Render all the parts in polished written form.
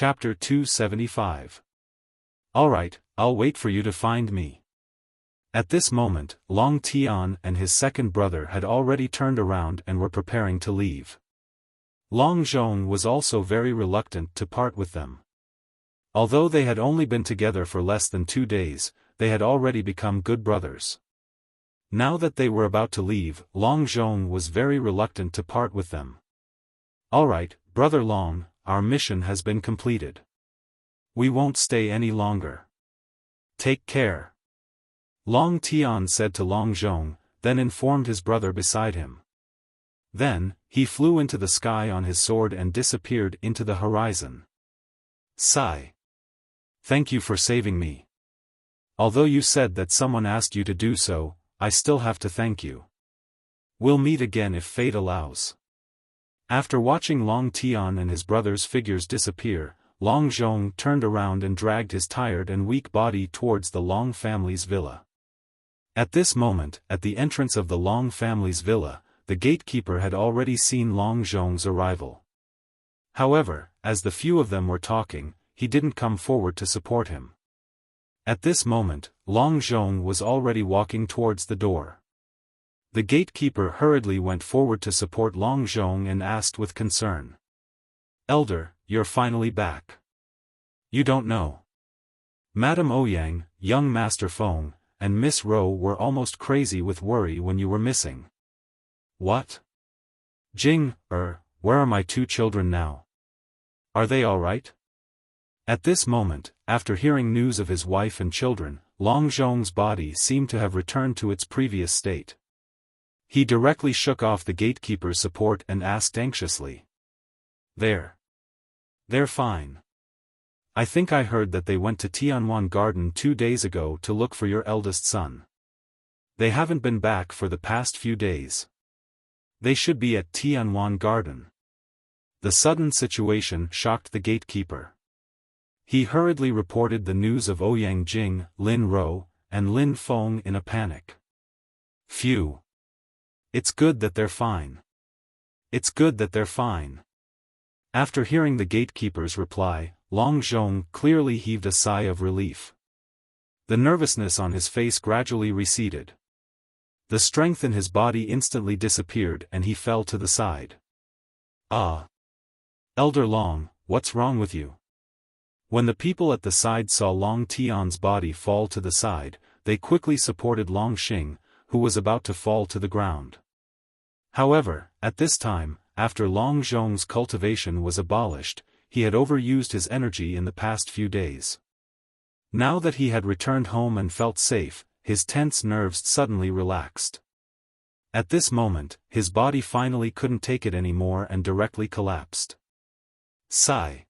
Chapter 275. Alright, I'll wait for you to find me. At this moment, Long Tian and his second brother had already turned around and were preparing to leave. Long Zhong was also very reluctant to part with them. Although they had only been together for less than 2 days, they had already become good brothers. Now that they were about to leave, Long Zhong was very reluctant to part with them. Alright, Brother Long, our mission has been completed. We won't stay any longer. Take care. Long Tian said to Long Zhong, then informed his brother beside him. Then, he flew into the sky on his sword and disappeared into the horizon. Sigh. Thank you for saving me. Although you said that someone asked you to do so, I still have to thank you. We'll meet again if fate allows. After watching Long Tian and his brother's figures disappear, Long Zhong turned around and dragged his tired and weak body towards the Long family's villa. At this moment, at the entrance of the Long family's villa, the gatekeeper had already seen Long Zhong's arrival. However, as the few of them were talking, he didn't come forward to support him. At this moment, Long Zhong was already walking towards the door. The gatekeeper hurriedly went forward to support Long Zhong and asked with concern. Elder, you're finally back. You don't know. Madame Ouyang, young Master Feng, and Miss Ro were almost crazy with worry when you were missing. What? Jing, where are my 2 children now? Are they all right? At this moment, after hearing news of his wife and children, Long Zhong's body seemed to have returned to its previous state. He directly shook off the gatekeeper's support and asked anxiously. They're fine. I think I heard that they went to Tianwan Garden 2 days ago to look for your eldest son. They haven't been back for the past few days. They should be at Tianwan Garden. The sudden situation shocked the gatekeeper. He hurriedly reported the news of Ouyang Jing, Lin Ro, and Lin Feng in a panic. Phew. It's good that they're fine. It's good that they're fine. After hearing the gatekeeper's reply, Long Zhong clearly heaved a sigh of relief. The nervousness on his face gradually receded. The strength in his body instantly disappeared and he fell to the side. Ah! Elder Long, what's wrong with you? When the people at the side saw Long Tian's body fall to the side, they quickly supported Long Xing, who was about to fall to the ground. However, at this time, after Long Zhong's cultivation was abolished, he had overused his energy in the past few days. Now that he had returned home and felt safe, his tense nerves suddenly relaxed. At this moment, his body finally couldn't take it anymore and directly collapsed. Sigh.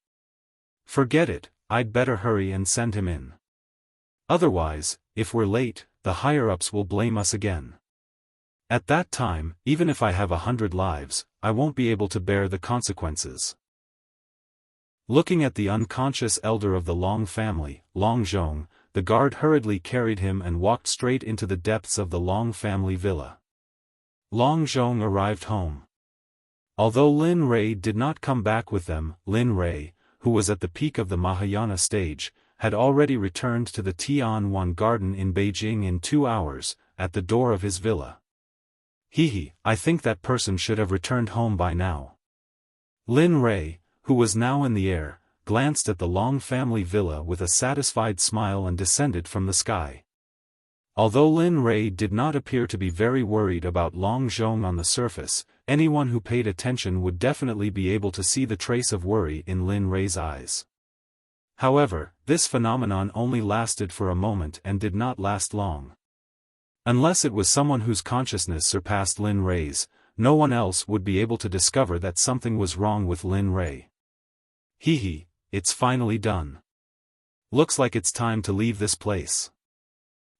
Forget it, I'd better hurry and send him in. Otherwise, if we're late, the higher-ups will blame us again. At that time, even if I have 100 lives, I won't be able to bear the consequences. Looking at the unconscious elder of the Long family, Long Zhong, the guard hurriedly carried him and walked straight into the depths of the Long family villa. Long Zhong arrived home. Although Lin Rei did not come back with them, Lin Rei, who was at the peak of the Mahayana stage, had already returned to the Tianwan Garden in Beijing in 2 hours, at the door of his villa. I think that person should have returned home by now. Lin Rei, who was now in the air, glanced at the Long family villa with a satisfied smile and descended from the sky. Although Lin Rei did not appear to be very worried about Long Zhong on the surface, anyone who paid attention would definitely be able to see the trace of worry in Lin Rei's eyes. However, this phenomenon only lasted for a moment and did not last long. Unless it was someone whose consciousness surpassed Lin Rei's, no one else would be able to discover that something was wrong with Lin Rei. It's finally done. Looks like it's time to leave this place.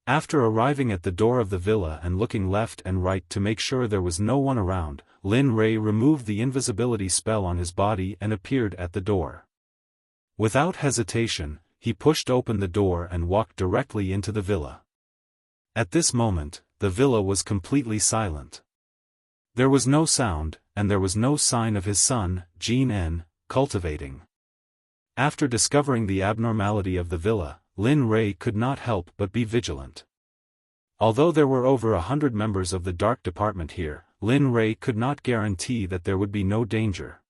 After arriving at the door of the villa and looking left and right to make sure there was no one around, Lin Rei removed the invisibility spell on his body and appeared at the door. Without hesitation, he pushed open the door and walked directly into the villa. At this moment, the villa was completely silent. There was no sound, and there was no sign of his son, Jin En, cultivating. After discovering the abnormality of the villa, Lin Rei could not help but be vigilant. Although there were over 100 members of the dark department here, Lin Rei could not guarantee that there would be no danger.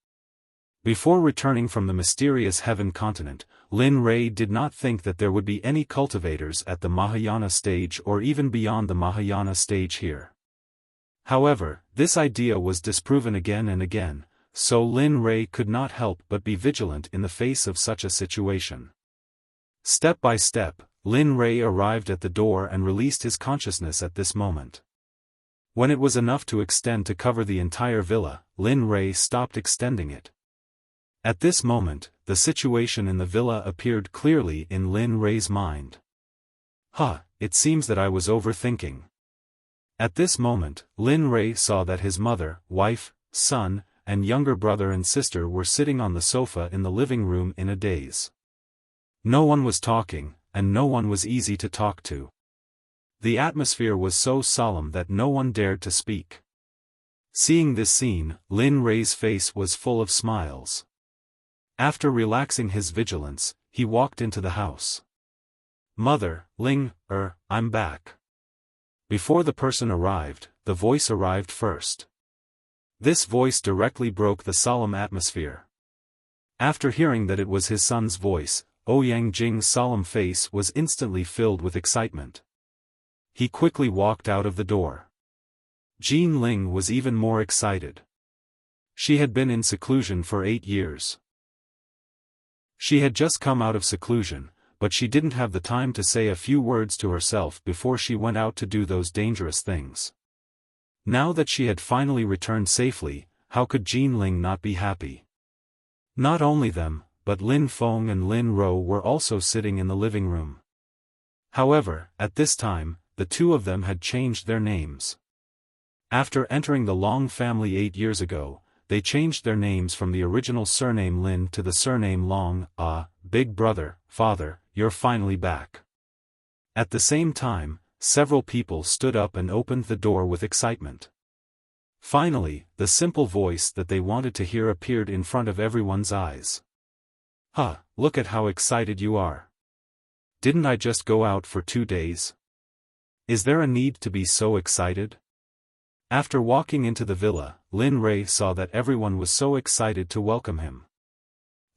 Before returning from the mysterious heaven continent, Lin Rei did not think that there would be any cultivators at the Mahayana stage or even beyond the Mahayana stage here. However, this idea was disproven again and again, so Lin Rei could not help but be vigilant in the face of such a situation. Step by step, Lin Rei arrived at the door and released his consciousness at this moment. When it was enough to extend to cover the entire villa, Lin Rei stopped extending it. At this moment, the situation in the villa appeared clearly in Lin Rei's mind. It seems that I was overthinking. At this moment, Lin Rei saw that his mother, wife, son, and younger brother and sister were sitting on the sofa in the living room in a daze. No one was talking, and no one was easy to talk to. The atmosphere was so solemn that no one dared to speak. Seeing this scene, Lin Rei's face was full of smiles. After relaxing his vigilance, he walked into the house. "Mother, I'm back." Before the person arrived, the voice arrived first. This voice directly broke the solemn atmosphere. After hearing that it was his son's voice, Ouyang Jing's solemn face was instantly filled with excitement. He quickly walked out of the door. Jean Ling was even more excited. She had been in seclusion for 8 years. She had just come out of seclusion, but she didn't have the time to say a few words to herself before she went out to do those dangerous things. Now that she had finally returned safely, how could Jean Ling not be happy? Not only them, but Lin Feng and Lin Ro were also sitting in the living room. However, at this time, the two of them had changed their names. After entering the Long family 8 years ago, they changed their names from the original surname Lin to the surname Long. Big brother, father, you're finally back. At the same time, several people stood up and opened the door with excitement. Finally, the simple voice that they wanted to hear appeared in front of everyone's eyes. Look at how excited you are. Didn't I just go out for 2 days? Is there a need to be so excited? After walking into the villa, Lin Rei saw that everyone was so excited to welcome him.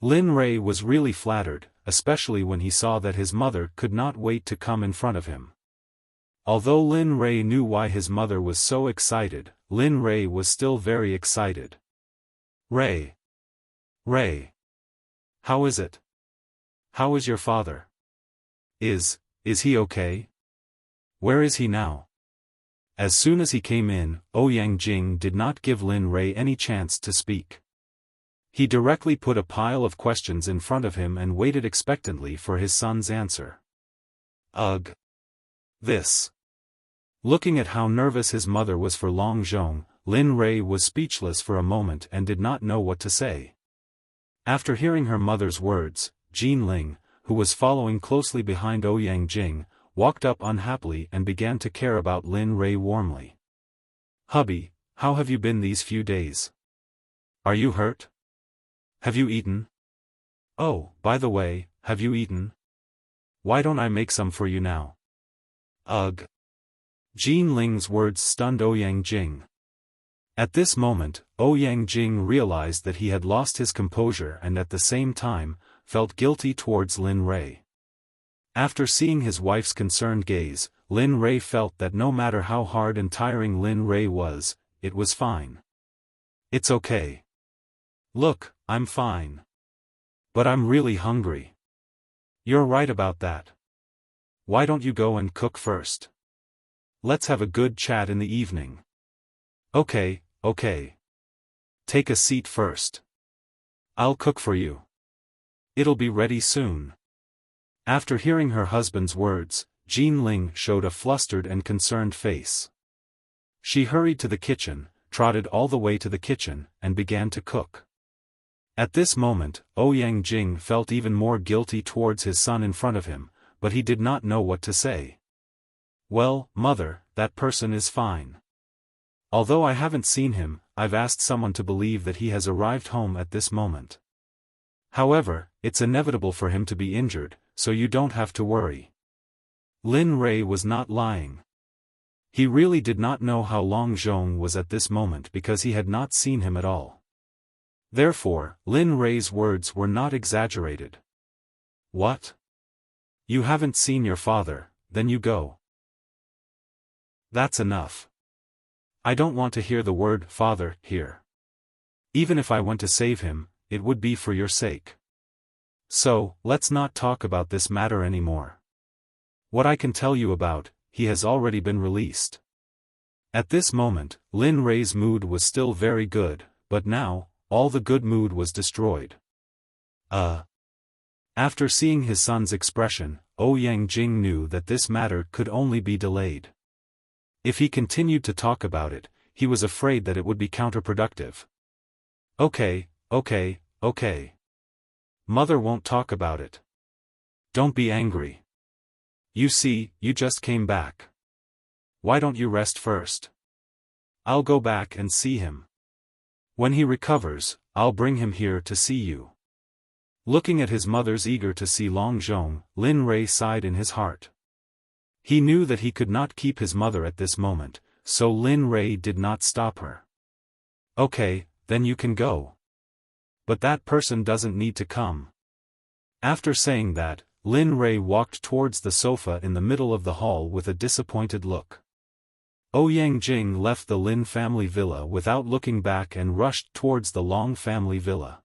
Lin Rei was really flattered, especially when he saw that his mother could not wait to come in front of him. Although Lin Rei knew why his mother was so excited, Lin Rei was still very excited. Rei. How is it? How is your father? Is he okay? Where is he now? As soon as he came in, Ouyang Jing did not give Lin Rei any chance to speak. He directly put a pile of questions in front of him and waited expectantly for his son's answer. This. Looking at how nervous his mother was for Long Zhong, Lin Rei was speechless for a moment and did not know what to say. After hearing her mother's words, Jean Ling, who was following closely behind Ouyang Jing, walked up unhappily and began to care about Lin Rei warmly. "Hubby, how have you been these few days? Are you hurt? Have you eaten? Oh, by the way, have you eaten? Why don't I make some for you now?" Jean Ling's words stunned Ouyang Jing. At this moment, Ouyang Jing realized that he had lost his composure and at the same time, felt guilty towards Lin Rei. After seeing his wife's concerned gaze, Lin Rei felt that no matter how hard and tiring Lin Rei was, it was fine. "It's okay. Look, I'm fine. But I'm really hungry." "You're right about that. Why don't you go and cook first? Let's have a good chat in the evening." Okay. Take a seat first. I'll cook for you. It'll be ready soon." After hearing her husband's words, Jean Ling showed a flustered and concerned face. She hurried to the kitchen, trotted all the way to the kitchen, and began to cook. At this moment, Ouyang Jing felt even more guilty towards his son in front of him, but he did not know what to say. "Well, mother, that person is fine. Although I haven't seen him, I've asked someone to believe that he has arrived home at this moment. However, it's inevitable for him to be injured, so you don't have to worry. Lin Rei was not lying. He really did not know how Long Zhong was at this moment because he had not seen him at all. Therefore, Lin Rei's words were not exaggerated. What? You haven't seen your father, then you go. That's enough. I don't want to hear the word father here. Even if I went to save him, it would be for your sake. So, let's not talk about this matter anymore. What I can tell you about, he has already been released. At this moment, Lin Rei's mood was still very good, but now, all the good mood was destroyed. After seeing his son's expression, Ouyang Jing knew that this matter could only be delayed. If he continued to talk about it, he was afraid that it would be counterproductive. Okay. Mother won't talk about it. Don't be angry. You see, you just came back. Why don't you rest first? I'll go back and see him. When he recovers, I'll bring him here to see you. Looking at his mother's eager to see Long Zhong, Lin Rei sighed in his heart. He knew that he could not keep his mother at this moment, so Lin Rei did not stop her. Okay, then you can go. But that person doesn't need to come. After saying that, Lin Rei walked towards the sofa in the middle of the hall with a disappointed look. Ouyang Jing left the Lin family villa without looking back and rushed towards the Long family villa.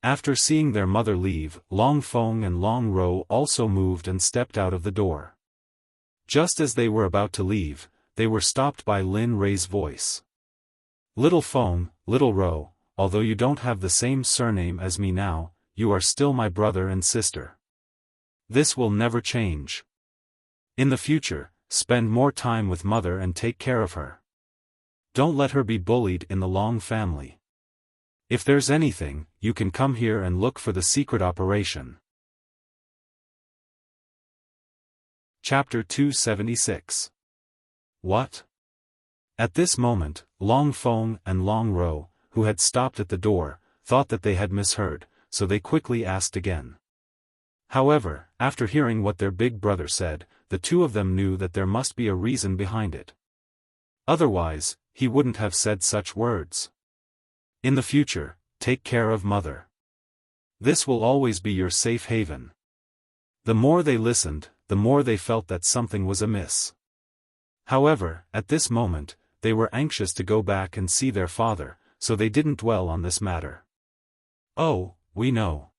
After seeing their mother leave, Long Feng and Long Ro also moved and stepped out of the door. Just as they were about to leave, they were stopped by Lin Rei's voice. Little Feng, Little Ro, although you don't have the same surname as me now, you are still my brother and sister. This will never change. In the future, spend more time with mother and take care of her. Don't let her be bullied in the Long family. If there's anything, you can come here and look for the secret operation. Chapter 276. What? At this moment, Long Feng and Long Ro, who had stopped at the door, thought that they had misheard, so they quickly asked again. However, after hearing what their big brother said, the two of them knew that there must be a reason behind it. Otherwise, he wouldn't have said such words. In the future, take care of mother. This will always be your safe haven. The more they listened, the more they felt that something was amiss. However, at this moment, they were anxious to go back and see their father, so they didn't dwell on this matter. Oh, we know.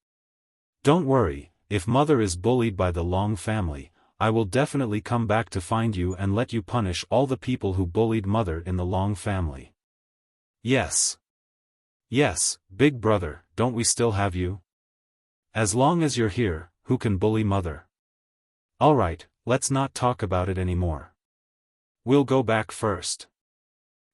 Don't worry, if mother is bullied by the Long family, I will definitely come back to find you and let you punish all the people who bullied mother in the Long family. Yes. Yes, big brother, don't we still have you? As long as you're here, who can bully mother? Alright, let's not talk about it anymore. We'll go back first.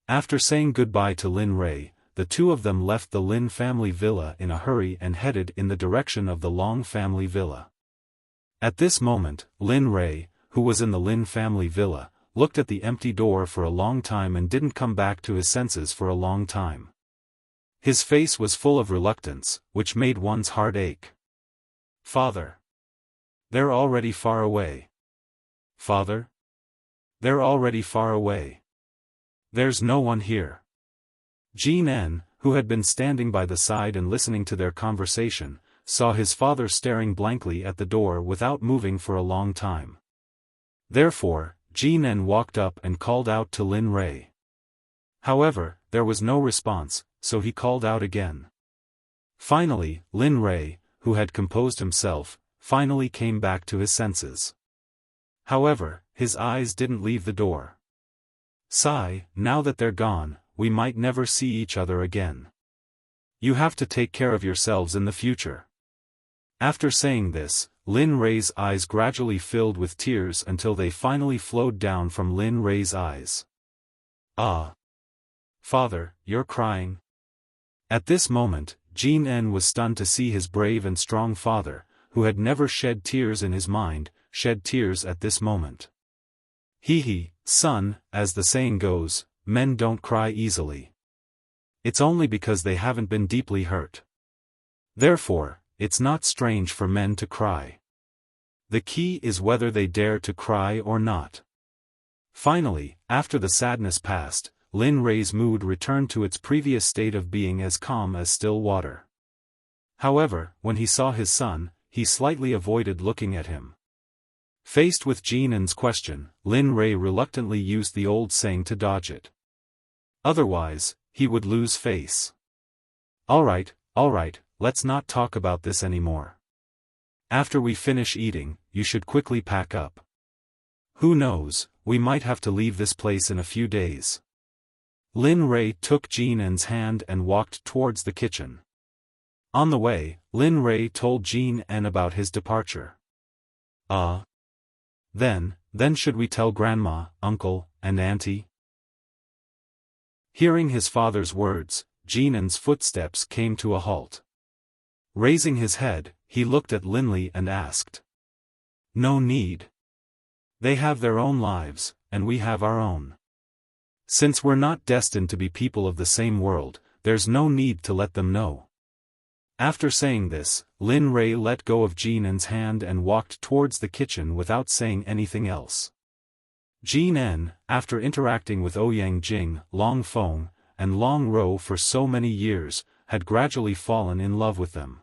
After saying goodbye to Lin Rei, the two of them left the Lin family villa in a hurry and headed in the direction of the Long family villa. At this moment, Lin Rei, who was in the Lin family villa, looked at the empty door for a long time and didn't come back to his senses for a long time. His face was full of reluctance, which made one's heart ache. Father. They're already far away. Father? They're already far away. There's no one here. Jean N, who had been standing by the side and listening to their conversation, saw his father staring blankly at the door without moving for a long time. Therefore, Jean N walked up and called out to Lin Rei. However, there was no response, so he called out again. Finally, Lin Rei, who had composed himself, finally came back to his senses. However, his eyes didn't leave the door. Sigh, now that they're gone, we might never see each other again. You have to take care of yourselves in the future. After saying this, Lin Rei's eyes gradually filled with tears until they finally flowed down from Lin Rei's eyes. Ah! Father, you're crying? At this moment, Jean N was stunned to see his brave and strong father, who had never shed tears in his mind, shed tears at this moment. Hee, son, as the saying goes, men don't cry easily. It's only because they haven't been deeply hurt. Therefore, it's not strange for men to cry. The key is whether they dare to cry or not. Finally, after the sadness passed, Lin Rei's mood returned to its previous state of being as calm as still water. However, when he saw his son, he slightly avoided looking at him. Faced with Jinan's question, Lin Rei reluctantly used the old saying to dodge it. Otherwise, he would lose face. All right, let's not talk about this anymore. After we finish eating, you should quickly pack up. Who knows, we might have to leave this place in a few days. Lin Rei took Jinan's hand and walked towards the kitchen. On the way, Lin Rei told Jinan about his departure. Then should we tell grandma, uncle, and auntie? Hearing his father's words, Jinan's footsteps came to a halt. Raising his head, he looked at Linley and asked. No need. They have their own lives, and we have our own. Since we're not destined to be people of the same world, there's no need to let them know. After saying this, Lin Rei let go of Jinan's hand and walked towards the kitchen without saying anything else. Jinan, after interacting with Ouyang Jing, Long Feng, and Long Rou for so many years, had gradually fallen in love with them.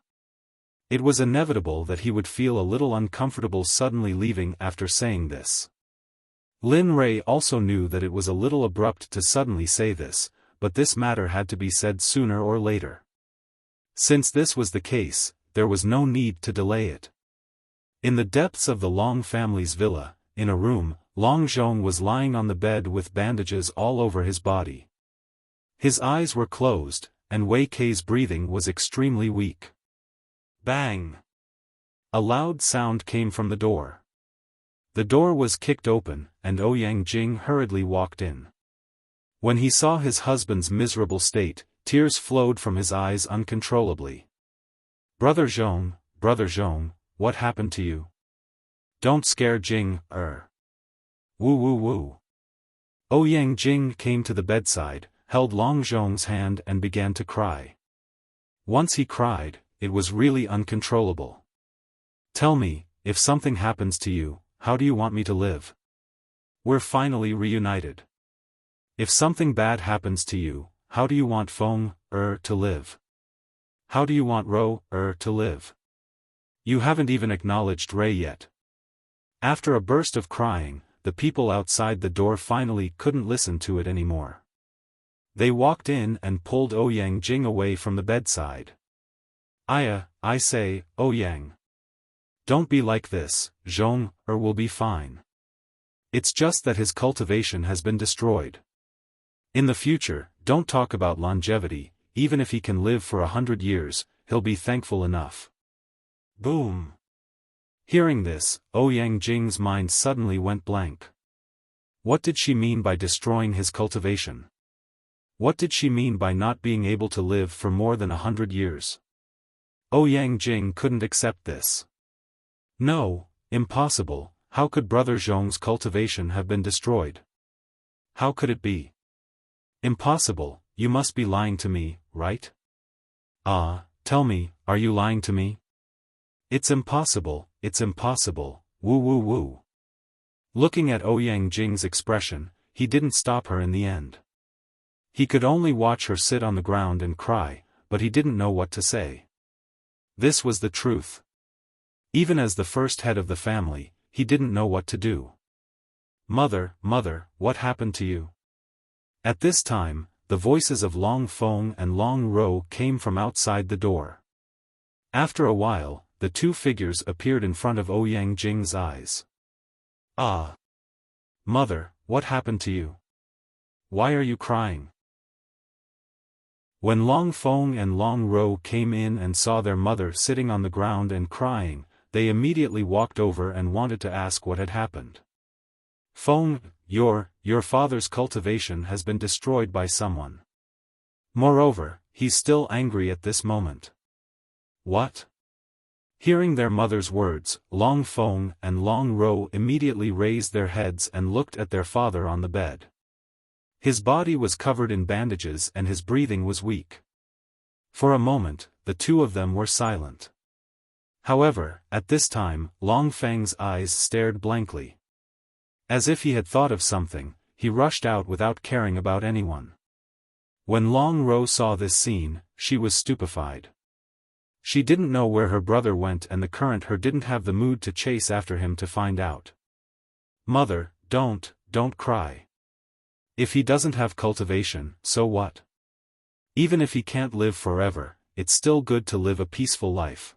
It was inevitable that he would feel a little uncomfortable suddenly leaving after saying this. Lin Rei also knew that it was a little abrupt to suddenly say this, but this matter had to be said sooner or later. Since this was the case, there was no need to delay it. In the depths of the Long family's villa, in a room, Long Zhong was lying on the bed with bandages all over his body. His eyes were closed, and Wei Kei's breathing was extremely weak. Bang! A loud sound came from the door. The door was kicked open, and Ouyang Jing hurriedly walked in. When he saw his husband's miserable state, tears flowed from his eyes uncontrollably. Brother Zhong, what happened to you? Don't scare Jing, Woo. Ouyang Jing came to the bedside, held Long Zhong's hand and began to cry. Once he cried, it was really uncontrollable. Tell me, if something happens to you, how do you want me to live? We're finally reunited. If something bad happens to you, how do you want Feng, to live? How do you want Rou, to live? You haven't even acknowledged Ray yet. After a burst of crying, the people outside the door finally couldn't listen to it anymore. They walked in and pulled Ouyang Jing away from the bedside. I say, Ouyang. Don't be like this, Zhong, will be fine. It's just that his cultivation has been destroyed. In the future, don't talk about longevity, even if he can live for 100 years, he'll be thankful enough. Boom! Hearing this, Ouyang Jing's mind suddenly went blank. What did she mean by destroying his cultivation? What did she mean by not being able to live for more than 100 years? Ouyang Jing couldn't accept this. No, impossible, how could Brother Zhong's cultivation have been destroyed? How could it be? Impossible, you must be lying to me, right? Tell me, are you lying to me? It's impossible, woo. Looking at Ouyang Jing's expression, he didn't stop her in the end. He could only watch her sit on the ground and cry, but he didn't know what to say. This was the truth. Even as the first head of the family, he didn't know what to do. Mother, what happened to you? At this time, the voices of Long Feng and Long Rou came from outside the door. After a while, the two figures appeared in front of Ouyang Jing's eyes. Mother, what happened to you? Why are you crying? When Long Feng and Long Rou came in and saw their mother sitting on the ground and crying, they immediately walked over and wanted to ask what had happened. Feng, your father's cultivation has been destroyed by someone. Moreover, he's still angry at this moment. What? Hearing their mother's words, Long Feng and Long Rou immediately raised their heads and looked at their father on the bed. His body was covered in bandages and his breathing was weak. For a moment, the two of them were silent. However, at this time, Long Feng's eyes stared blankly. As if he had thought of something, he rushed out without caring about anyone. When Long Ro saw this scene, she was stupefied. She didn't know where her brother went, and the current her didn't have the mood to chase after him to find out. Mother, don't cry. If he doesn't have cultivation, so what? Even if he can't live forever, it's still good to live a peaceful life.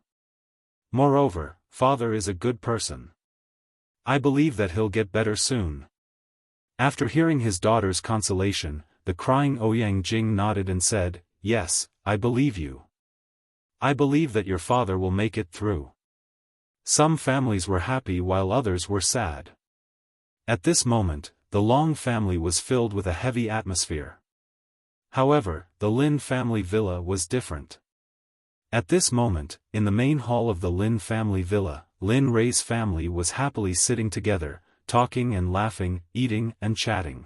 Moreover, father is a good person. I believe that he'll get better soon. After hearing his daughter's consolation, the crying Ouyang Jing nodded and said, yes, I believe you. I believe that your father will make it through. Some families were happy while others were sad. At this moment, the Long family was filled with a heavy atmosphere. However, the Lin family villa was different. At this moment, in the main hall of the Lin family villa, Lin Rei's family was happily sitting together, talking and laughing, eating and chatting.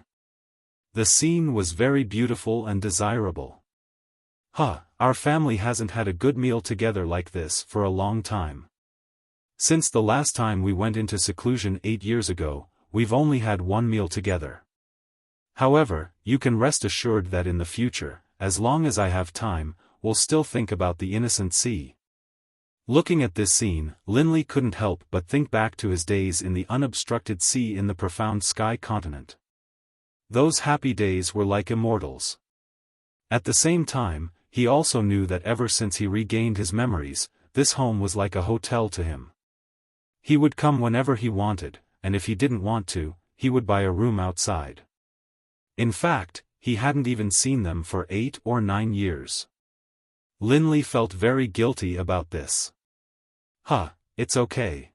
The scene was very beautiful and desirable. Our family hasn't had a good meal together like this for a long time. Since the last time we went into seclusion 8 years ago, we've only had one meal together. However, you can rest assured that in the future, as long as I have time, we'll still think about the innocent sea. Looking at this scene, Linley couldn't help but think back to his days in the unobstructed sea in the profound sky continent. Those happy days were like immortals. At the same time, he also knew that ever since he regained his memories, this home was like a hotel to him. He would come whenever he wanted, and if he didn't want to, he would buy a room outside. In fact, he hadn't even seen them for 8 or 9 years. Linley felt very guilty about this. It's okay.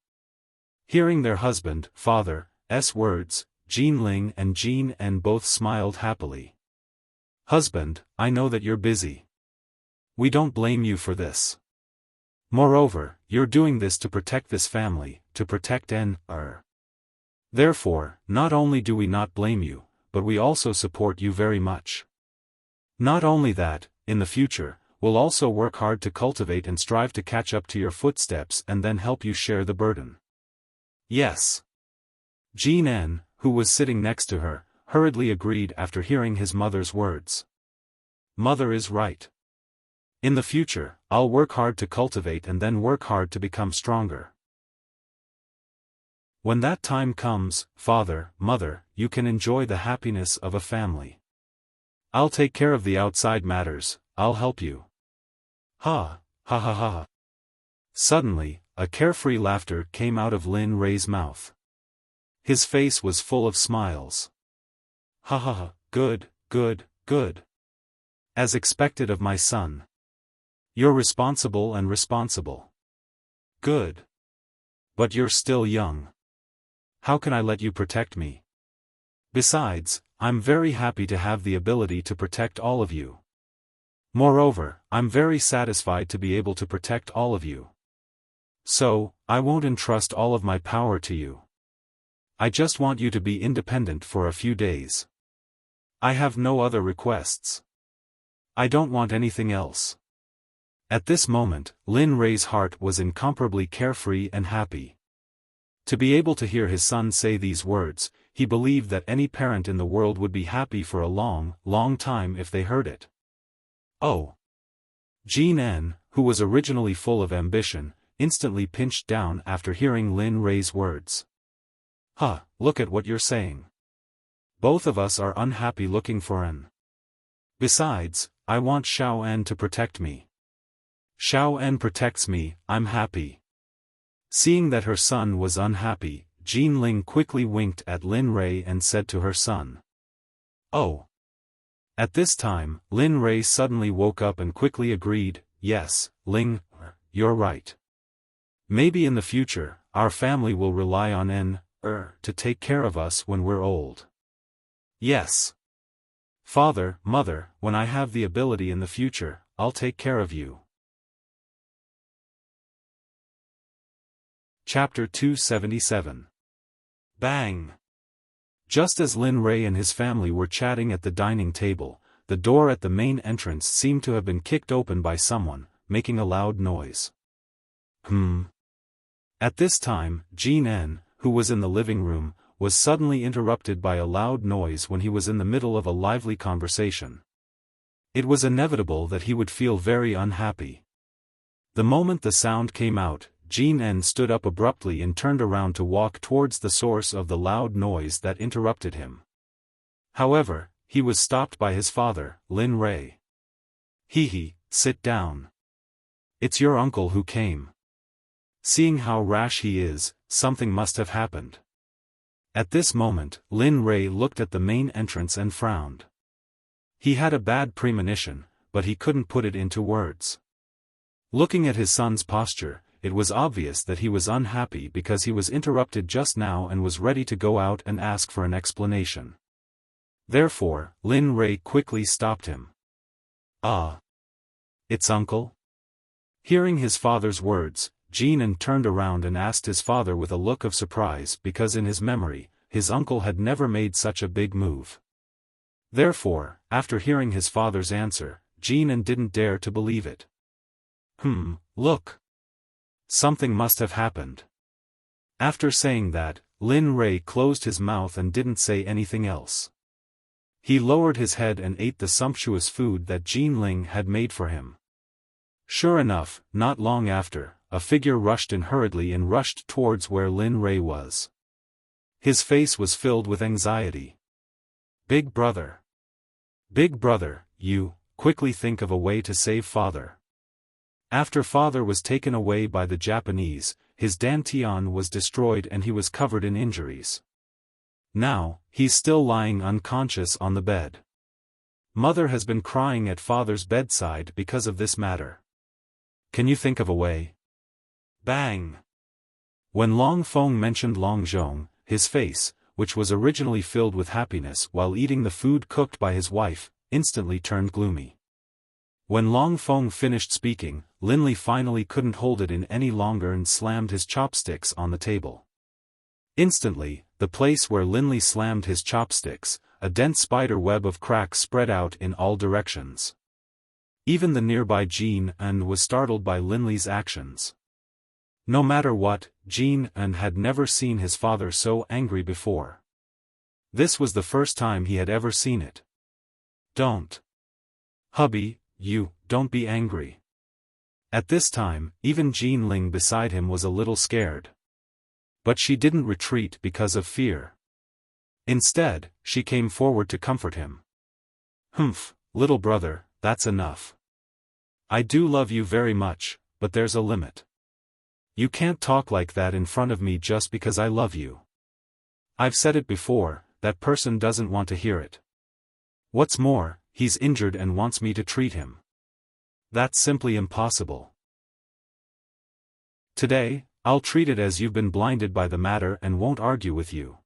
Hearing their husband, father's words, Jean Ling and Jean En both smiled happily. Husband, I know that you're busy. We don't blame you for this. Moreover, you're doing this to protect this family, to protect N.R. Therefore, not only do we not blame you, but we also support you very much. Not only that, in the future, we'll also work hard to cultivate and strive to catch up to your footsteps and then help you share the burden. Yes. Jean En, who was sitting next to her, hurriedly agreed after hearing his mother's words. Mother is right. In the future, I'll work hard to cultivate and then work hard to become stronger. When that time comes, father, mother, you can enjoy the happiness of a family. I'll take care of the outside matters, I'll help you. Ha. Suddenly, a carefree laughter came out of Lin Rei's mouth. His face was full of smiles. Good. As expected of my son. You're responsible and responsible. Good. But you're still young. How can I let you protect me? Besides, I'm very happy to have the ability to protect all of you. Moreover, I'm very satisfied to be able to protect all of you. So, I won't entrust all of my power to you. I just want you to be independent for a few days. I have no other requests. I don't want anything else. At this moment, Lin Rei's heart was incomparably carefree and happy. To be able to hear his son say these words, he believed that any parent in the world would be happy for a long time if they heard it. Oh! Jean En, who was originally full of ambition, instantly pinched down after hearing Lin Rei's words. Look at what you're saying. Both of us are unhappy looking for an. Besides, I want Xiao En to protect me. Xiao En protects me, I'm happy. Seeing that her son was unhappy, Jean Ling quickly winked at Lin Rei and said to her son. Oh! At this time, Lin Rei suddenly woke up and quickly agreed, yes, Ling, you're right. Maybe in the future, our family will rely on to take care of us when we're old. Yes. Father, mother, when I have the ability in the future, I'll take care of you. Chapter 277. Bang! Just as Lin Rei and his family were chatting at the dining table, the door at the main entrance seemed to have been kicked open by someone, making a loud noise. At this time, Jean N, who was in the living room, was suddenly interrupted by a loud noise when he was in the middle of a lively conversation. It was inevitable that he would feel very unhappy. The moment the sound came out, Jean N stood up abruptly and turned around to walk towards the source of the loud noise that interrupted him. However, he was stopped by his father, Lin Rei. He, sit down. It's your uncle who came. Seeing how rash he is, something must have happened. At this moment, Lin Rei looked at the main entrance and frowned. He had a bad premonition, but he couldn't put it into words. Looking at his son's posture, it was obvious that he was unhappy because he was interrupted just now and was ready to go out and ask for an explanation. Therefore, Lin Rei quickly stopped him. Ah. It's uncle? Hearing his father's words, Jean N turned around and asked his father with a look of surprise because in his memory, his uncle had never made such a big move. Therefore, after hearing his father's answer, Jean N didn't dare to believe it. Look. Something must have happened. After saying that, Lin Rei closed his mouth and didn't say anything else. He lowered his head and ate the sumptuous food that Jean Ling had made for him. Sure enough, not long after, a figure rushed in hurriedly and rushed towards where Lin Rei was. His face was filled with anxiety. Big brother. Big brother, you, quickly think of a way to save father. After father was taken away by the Japanese, his dantian was destroyed and he was covered in injuries. Now, he's still lying unconscious on the bed. Mother has been crying at father's bedside because of this matter. Can you think of a way? Bang! When Long Feng mentioned Long Zhong, his face, which was originally filled with happiness while eating the food cooked by his wife, instantly turned gloomy. When Long Feng finished speaking, Lin Li finally couldn't hold it in any longer and slammed his chopsticks on the table. Instantly, the place where Lin Li slammed his chopsticks, a dense spider web of cracks spread out in all directions. Even the nearby Jean N was startled by Lin Li's actions. No matter what, Jean N had never seen his father so angry before. This was the first time he had ever seen it. Don't. Hubby, don't be angry. At this time, even Jean Ling beside him was a little scared. But she didn't retreat because of fear. Instead, she came forward to comfort him. Little brother, that's enough. I do love you very much, but there's a limit. You can't talk like that in front of me just because I love you. I've said it before, that person doesn't want to hear it. What's more, he's injured and wants me to treat him. That's simply impossible. Today, I'll treat it as you've been blinded by the matter and won't argue with you.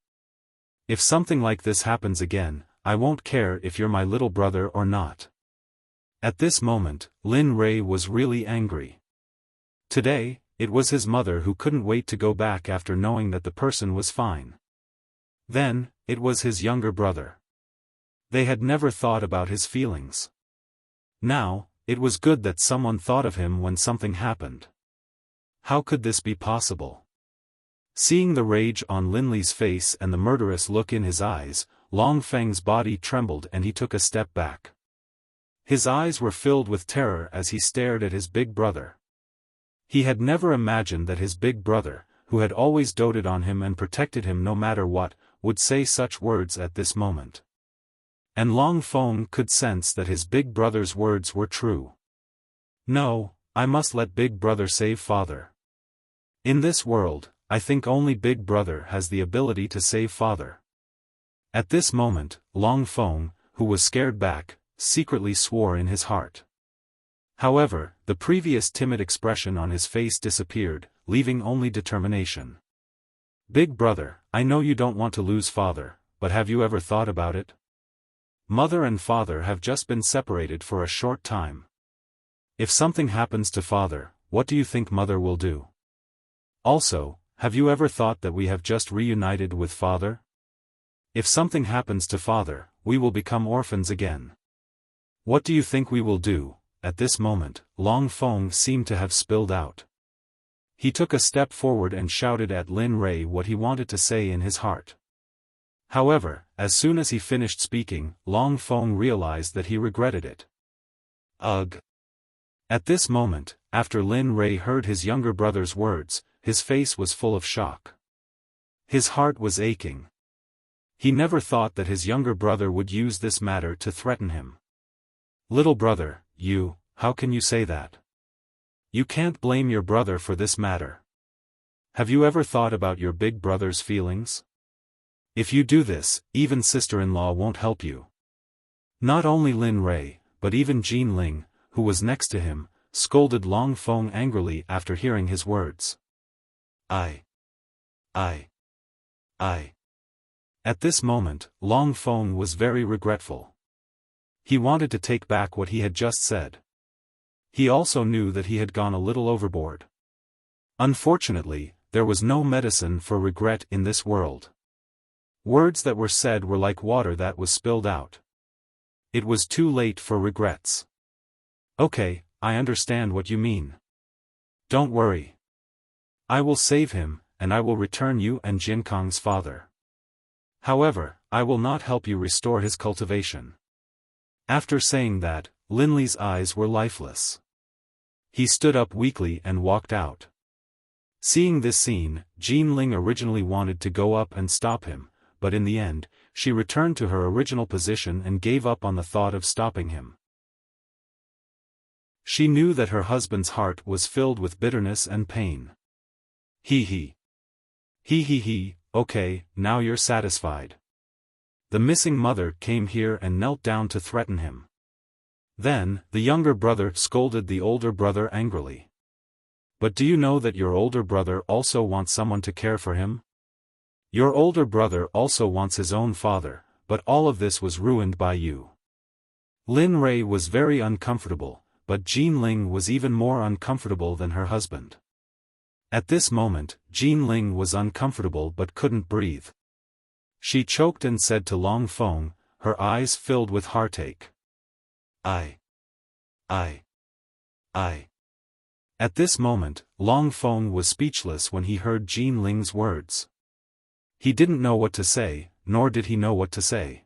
If something like this happens again, I won't care if you're my little brother or not. At this moment, Lin Rei was really angry. Today, it was his mother who couldn't wait to go back after knowing that the person was fine. Then, it was his younger brother. They had never thought about his feelings. Now, it was good that someone thought of him when something happened. How could this be possible? Seeing the rage on Lin Li's face and the murderous look in his eyes, Long Feng's body trembled and he took a step back. His eyes were filled with terror as he stared at his big brother. He had never imagined that his big brother, who had always doted on him and protected him no matter what, would say such words at this moment. And Long Feng could sense that his big brother's words were true. No, I must let big brother save father. In this world, I think only big brother has the ability to save father. At this moment, Long Feng, who was scared back, secretly swore in his heart. However, the previous timid expression on his face disappeared, leaving only determination. Big brother, I know you don't want to lose father, but have you ever thought about it? Mother and father have just been separated for a short time. If something happens to father, what do you think mother will do? Also, have you ever thought that we have just reunited with father? If something happens to father, we will become orphans again. What do you think we will do? At this moment, Long Feng seemed to have spilled out. He took a step forward and shouted at Lin Rei what he wanted to say in his heart. However, as soon as he finished speaking, Long Feng realized that he regretted it. Ugh! At this moment, after Lin Rei heard his younger brother's words, his face was full of shock. His heart was aching. He never thought that his younger brother would use this matter to threaten him. Little brother, how can you say that? You can't blame your brother for this matter. Have you ever thought about your big brother's feelings? If you do this, even sister-in-law won't help you. Not only Lin Rei, but even Jin Ling, who was next to him, scolded Long Feng angrily after hearing his words. I. At this moment, Long Feng was very regretful. He wanted to take back what he had just said. He also knew that he had gone a little overboard. Unfortunately, there was no medicine for regret in this world. Words that were said were like water that was spilled out. It was too late for regrets. Okay, I understand what you mean. Don't worry. I will save him, and I will return you and Jinkang's father. However, I will not help you restore his cultivation. After saying that, Lin Li's eyes were lifeless. He stood up weakly and walked out. Seeing this scene, Jin Ling originally wanted to go up and stop him, but in the end, she returned to her original position and gave up on the thought of stopping him. She knew that her husband's heart was filled with bitterness and pain. He, okay, now you're satisfied. The missing mother came here and knelt down to threaten him. Then, the younger brother scolded the older brother angrily. But do you know that your older brother also wants someone to care for him? Your older brother also wants his own father, but all of this was ruined by you. Lin Rei was very uncomfortable, but Jin Ling was even more uncomfortable than her husband. At this moment, Jin Ling was uncomfortable but couldn't breathe. She choked and said to Long Feng, her eyes filled with heartache. I. At this moment, Long Feng was speechless when he heard Jin Ling's words. He didn't know what to say, nor did he know what to say.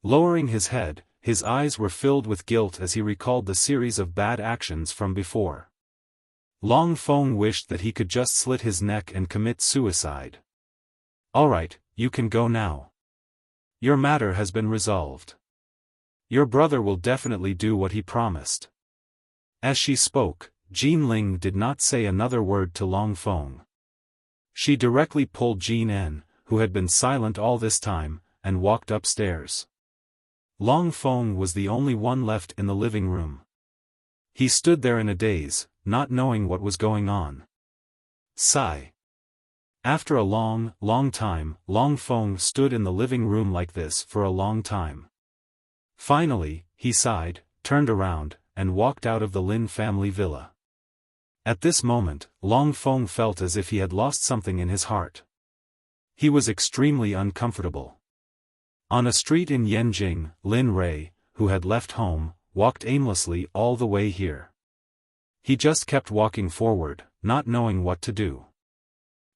Lowering his head, his eyes were filled with guilt as he recalled the series of bad actions from before. Long Feng wished that he could just slit his neck and commit suicide. Alright, you can go now. Your matter has been resolved. Your brother will definitely do what he promised. As she spoke, Jin Ling did not say another word to Long Feng. She directly pulled Jin En, who had been silent all this time, and walked upstairs. Long Feng was the only one left in the living room. He stood there in a daze, not knowing what was going on. Sigh. After a long time, Long Feng stood in the living room like this for a long time. Finally, he sighed, turned around, and walked out of the Lin family villa. At this moment, Long Feng felt as if he had lost something in his heart. He was extremely uncomfortable. On a street in Yanjing, Lin Rei, who had left home, walked aimlessly all the way here. He just kept walking forward, not knowing what to do.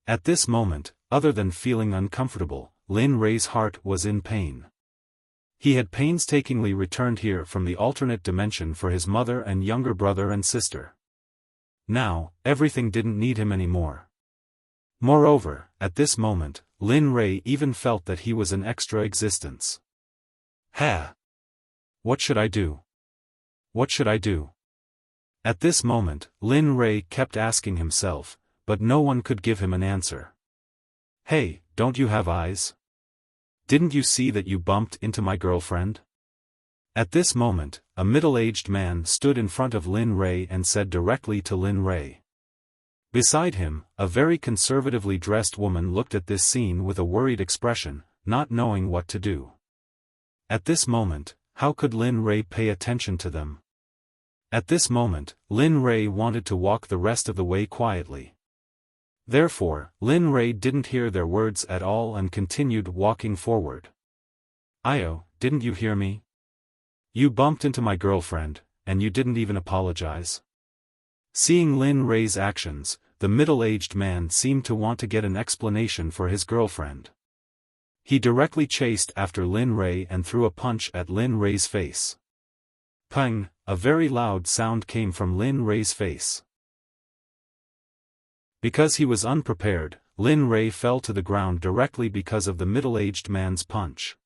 At this moment, other than feeling uncomfortable, Lin Rei's heart was in pain. He had painstakingly returned here from the alternate dimension for his mother and younger brother and sister. Now, everything didn't need him anymore. Moreover, at this moment, Lin Rei even felt that he was an extra existence. What should I do? What should I do? At this moment, Lin Rei kept asking himself, but no one could give him an answer. Hey, don't you have eyes? Didn't you see that you bumped into my girlfriend? At this moment, a middle-aged man stood in front of Lin Rei and said directly to Lin Rei. Beside him, a very conservatively dressed woman looked at this scene with a worried expression, not knowing what to do. At this moment, how could Lin Rei pay attention to them? At this moment, Lin Rei wanted to walk the rest of the way quietly. Therefore, Lin Rei didn't hear their words at all and continued walking forward. Io, didn't you hear me? You bumped into my girlfriend, and you didn't even apologize. Seeing Lin Rei's actions, the middle-aged man seemed to want to get an explanation for his girlfriend. He directly chased after Lin Rei and threw a punch at Lin Rei's face. Pang! A very loud sound came from Lin Rei's face. Because he was unprepared, Lin Rei fell to the ground directly because of the middle-aged man's punch.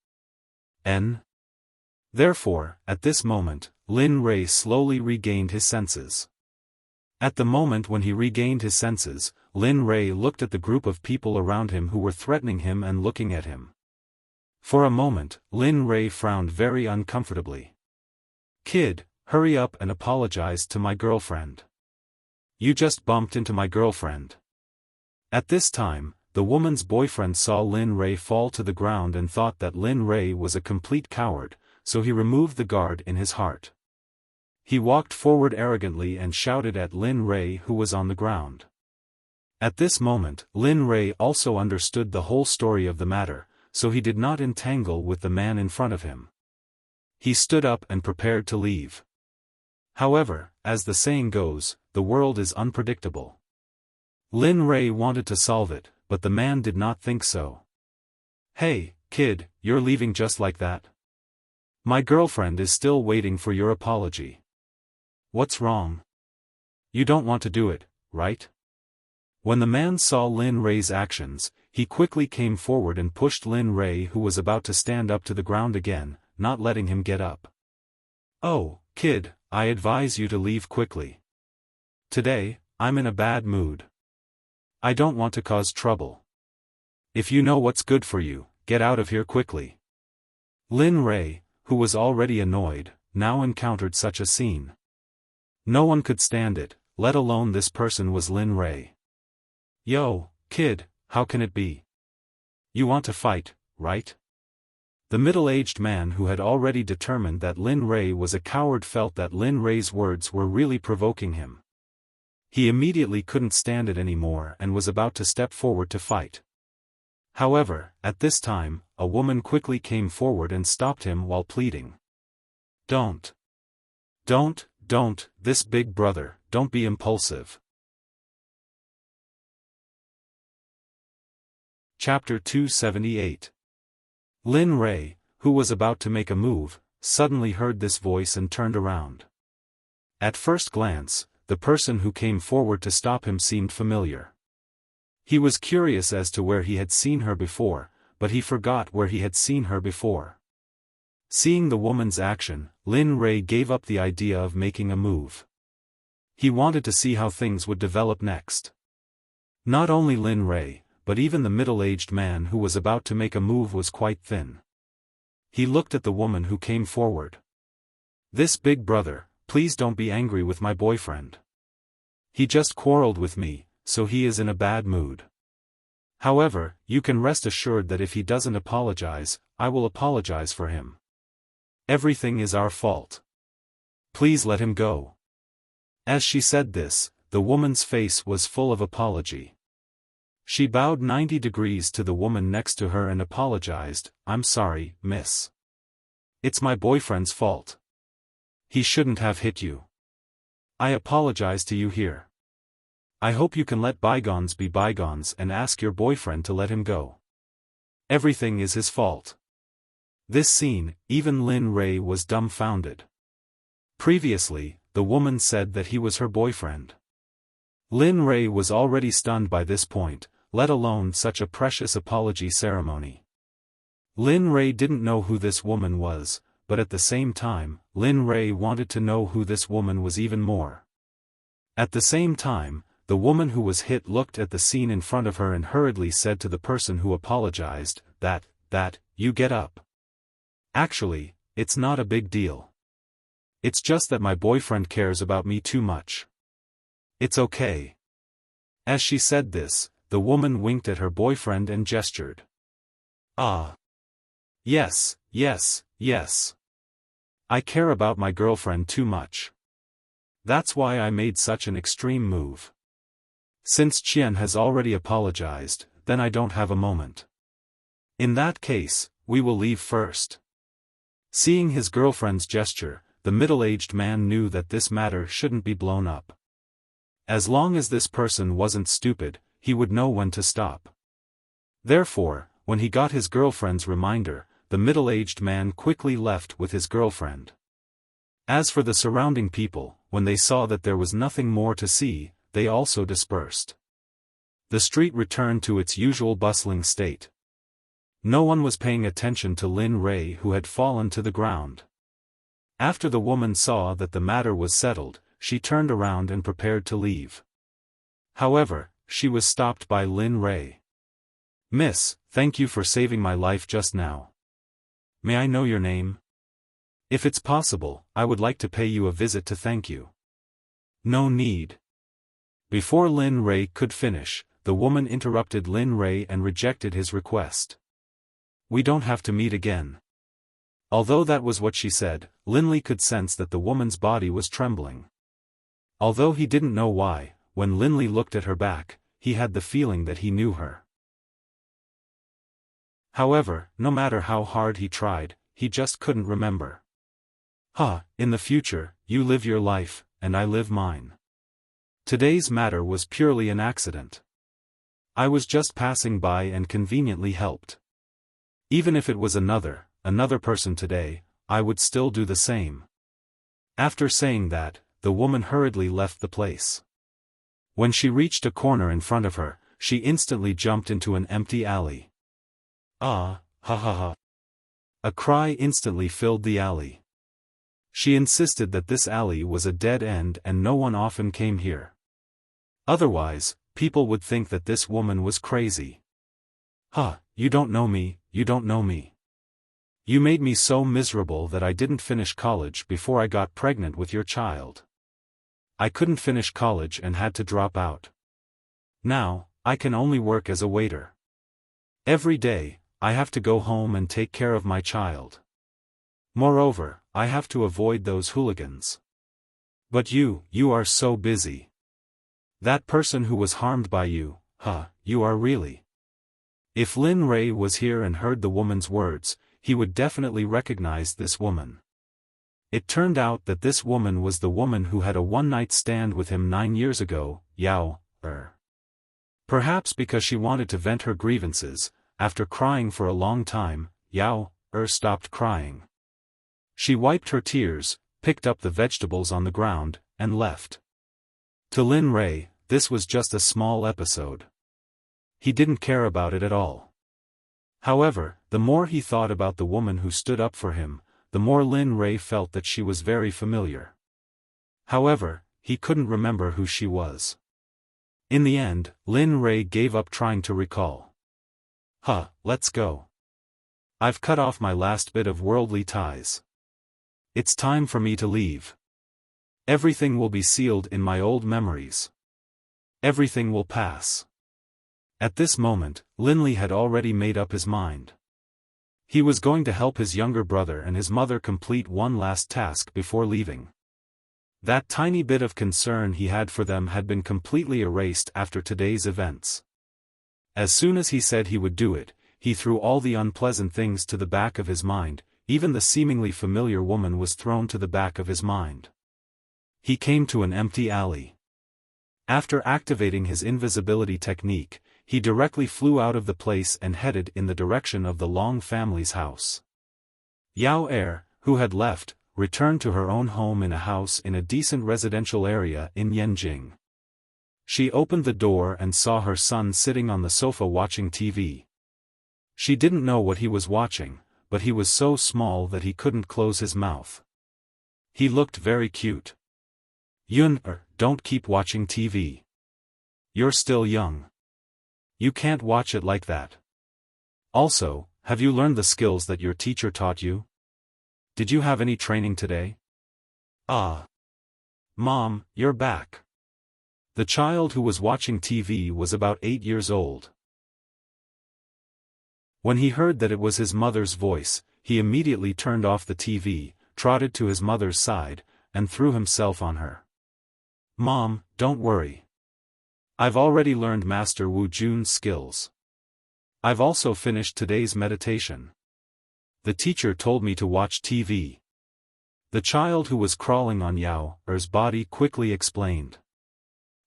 Therefore, at this moment, Lin Rei slowly regained his senses. At the moment when he regained his senses, Lin Rei looked at the group of people around him who were threatening him and looking at him. For a moment, Lin Rei frowned very uncomfortably. "Kid, hurry up and apologize to my girlfriend. You just bumped into my girlfriend." At this time, the woman's boyfriend saw Lin Rei fall to the ground and thought that Lin Rei was a complete coward, so he removed the guard in his heart. He walked forward arrogantly and shouted at Lin Rei who was on the ground. At this moment, Lin Rei also understood the whole story of the matter, so he did not entangle with the man in front of him. He stood up and prepared to leave. However, as the saying goes, the world is unpredictable. Lin Rei wanted to solve it, but the man did not think so. "Hey, kid, you're leaving just like that? My girlfriend is still waiting for your apology. What's wrong? You don't want to do it, right?" When the man saw Lin Rei's actions, he quickly came forward and pushed Lin Rei who was about to stand up to the ground again, not letting him get up. "Oh, kid, I advise you to leave quickly. Today, I'm in a bad mood. I don't want to cause trouble. If you know what's good for you, get out of here quickly." Lin Rei, who was already annoyed, now encountered such a scene. No one could stand it, let alone this person was Lin Rei. "Yo, kid, how can it be? You want to fight, right?" The middle-aged man who had already determined that Lin Rei was a coward felt that Lin Rei's words were really provoking him. He immediately couldn't stand it anymore and was about to step forward to fight. However, at this time, a woman quickly came forward and stopped him while pleading. Don't, this big brother, don't be impulsive." Chapter 278. Lin Rei, who was about to make a move, suddenly heard this voice and turned around. At first glance, the person who came forward to stop him seemed familiar. He was curious as to where he had seen her before, but he forgot where he had seen her before. Seeing the woman's action, Lin Rei gave up the idea of making a move. He wanted to see how things would develop next. Not only Lin Rei, but even the middle-aged man who was about to make a move was quite thin. He looked at the woman who came forward. "This big brother, please don't be angry with my boyfriend. He just quarreled with me, so he is in a bad mood. However, you can rest assured that if he doesn't apologize, I will apologize for him. Everything is our fault. Please let him go." As she said this, the woman's face was full of apology. She bowed 90 degrees to the woman next to her and apologized, "I'm sorry, miss. It's my boyfriend's fault. He shouldn't have hit you. I apologize to you here. I hope you can let bygones be bygones and ask your boyfriend to let him go. Everything is his fault." This scene, even Lin Rei was dumbfounded. Previously, the woman said that he was her boyfriend. Lin Rei was already stunned by this point, let alone such a precious apology ceremony. Lin Rei didn't know who this woman was, but at the same time, Lin Rei wanted to know who this woman was even more. At the same time, the woman who was hit looked at the scene in front of her and hurriedly said to the person who apologized, that, you get up. Actually, it's not a big deal. It's just that my boyfriend cares about me too much. It's okay." As she said this, the woman winked at her boyfriend and gestured. "Ah. Yes. I care about my girlfriend too much. That's why I made such an extreme move. Since Qian has already apologized, then I don't have a moment. In that case, we will leave first." Seeing his girlfriend's gesture, the middle-aged man knew that this matter shouldn't be blown up. As long as this person wasn't stupid, he would know when to stop. Therefore, when he got his girlfriend's reminder, the middle-aged man quickly left with his girlfriend. As for the surrounding people, when they saw that there was nothing more to see, they also dispersed. The street returned to its usual bustling state. No one was paying attention to Lin Rei, who had fallen to the ground. After the woman saw that the matter was settled, she turned around and prepared to leave. However, she was stopped by Lin Rei. "Miss, thank you for saving my life just now. May I know your name? If it's possible, I would like to pay you a visit to thank you." "No need." Before Lin Rei could finish, the woman interrupted Lin Rei and rejected his request. "We don't have to meet again." Although that was what she said, Linley could sense that the woman's body was trembling. Although he didn't know why, when Linley looked at her back, he had the feeling that he knew her. However, no matter how hard he tried, he just couldn't remember. In the future, you live your life, and I live mine. Today's matter was purely an accident. I was just passing by and conveniently helped. Even if it was another person today, I would still do the same." After saying that, the woman hurriedly left the place. When she reached a corner in front of her, she instantly jumped into an empty alley. "Ah, ha ha ha." A cry instantly filled the alley. She insisted that this alley was a dead end and no one often came here. Otherwise, people would think that this woman was crazy. You don't know me, you don't know me. You made me so miserable that I didn't finish college before I got pregnant with your child. I couldn't finish college and had to drop out. Now, I can only work as a waiter. Every day, I have to go home and take care of my child. Moreover, I have to avoid those hooligans. But you are so busy. That person who was harmed by you, you are really." If Lin Rei was here and heard the woman's words, he would definitely recognize this woman. It turned out that this woman was the woman who had a one-night stand with him 9 years ago, Yao. Perhaps because she wanted to vent her grievances, after crying for a long time, Yao stopped crying. She wiped her tears, picked up the vegetables on the ground, and left. To Lin Rei, this was just a small episode. He didn't care about it at all. However, the more he thought about the woman who stood up for him, the more Lin Rei felt that she was very familiar. However, he couldn't remember who she was. In the end, Lin Rei gave up trying to recall. Let's go. I've cut off my last bit of worldly ties. It's time for me to leave. Everything will be sealed in my old memories. Everything will pass. At this moment, Linley had already made up his mind. He was going to help his younger brother and his mother complete one last task before leaving. That tiny bit of concern he had for them had been completely erased after today's events. As soon as he said he would do it, he threw all the unpleasant things to the back of his mind. Even the seemingly familiar woman was thrown to the back of his mind. He came to an empty alley. After activating his invisibility technique, he directly flew out of the place and headed in the direction of the Long family's house. Yao, who had left, returned to her own home in a house in a decent residential area in Yanjing. She opened the door and saw her son sitting on the sofa watching TV. She didn't know what he was watching, but he was so small that he couldn't close his mouth. He looked very cute. "Yun, don't keep watching TV. You're still young. You can't watch it like that. Also, have you learned the skills that your teacher taught you? Did you have any training today?" Mom, you're back." The child who was watching TV was about 8 years old. When he heard that it was his mother's voice, he immediately turned off the TV, trotted to his mother's side, and threw himself on her. "Mom, don't worry. I've already learned Master Wu Jun's skills. I've also finished today's meditation. The teacher told me to watch TV." The child who was crawling on Yao's body quickly explained.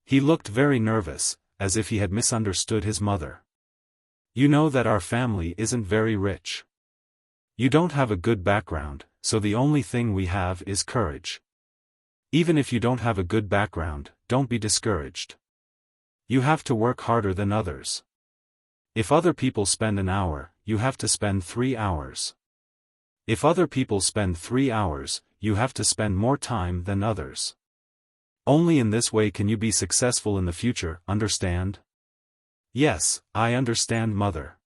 He looked very nervous, as if he had misunderstood his mother. You know that our family isn't very rich. You don't have a good background, so the only thing we have is courage. Even if you don't have a good background, don't be discouraged. You have to work harder than others. If other people spend an hour, you have to spend 3 hours. If other people spend 3 hours, you have to spend more time than others. Only in this way can you be successful in the future, understand? Yes, I understand, mother.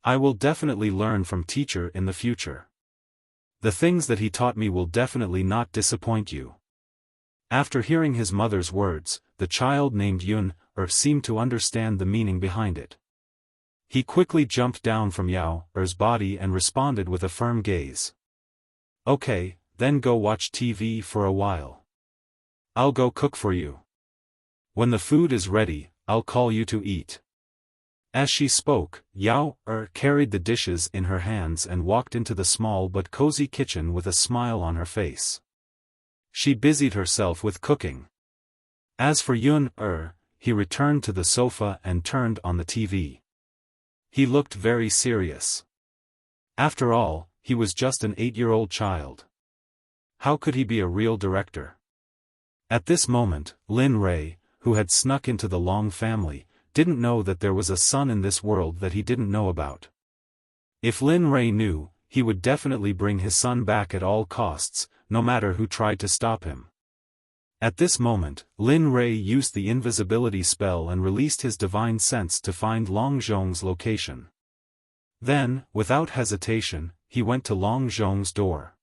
I will definitely learn from teacher in the future. The things that he taught me will definitely not disappoint you. After hearing his mother's words, the child named Yun-er seemed to understand the meaning behind it. He quickly jumped down from Yao-er's body and responded with a firm gaze. Okay, then go watch TV for a while. I'll go cook for you. When the food is ready, I'll call you to eat. As she spoke, Yao-er carried the dishes in her hands and walked into the small but cozy kitchen with a smile on her face. She busied herself with cooking. As for Yun-er, he returned to the sofa and turned on the TV. He looked very serious. After all, he was just an 8-year-old child. How could he be a real director? At this moment, Lin Rei, who had snuck into the Long family, didn't know that there was a son in this world that he didn't know about. If Lin Rei knew, he would definitely bring his son back at all costs, no matter who tried to stop him. At this moment, Lin Rei used the invisibility spell and released his divine sense to find Long Zhong's location. Then, without hesitation, he went to Long Zhong's door.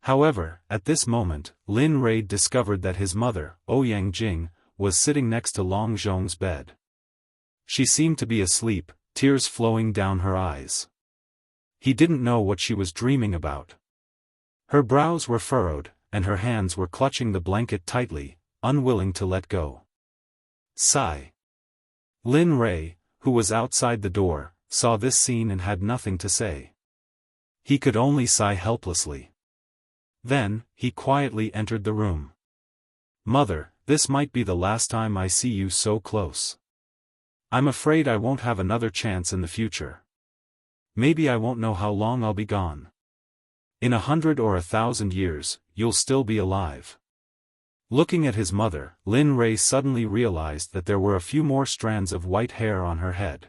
However, at this moment, Lin Rei discovered that his mother, Ouyang Jing, was sitting next to Long Zhong's bed. She seemed to be asleep, tears flowing down her eyes. He didn't know what she was dreaming about. Her brows were furrowed, and her hands were clutching the blanket tightly, unwilling to let go. Sigh. Lin Rei, who was outside the door, saw this scene and had nothing to say. He could only sigh helplessly. Then, he quietly entered the room. Mother, this might be the last time I see you so close. I'm afraid I won't have another chance in the future. Maybe I won't know how long I'll be gone. In 100 or 1,000 years, you'll still be alive. Looking at his mother, Lin Rei suddenly realized that there were a few more strands of white hair on her head.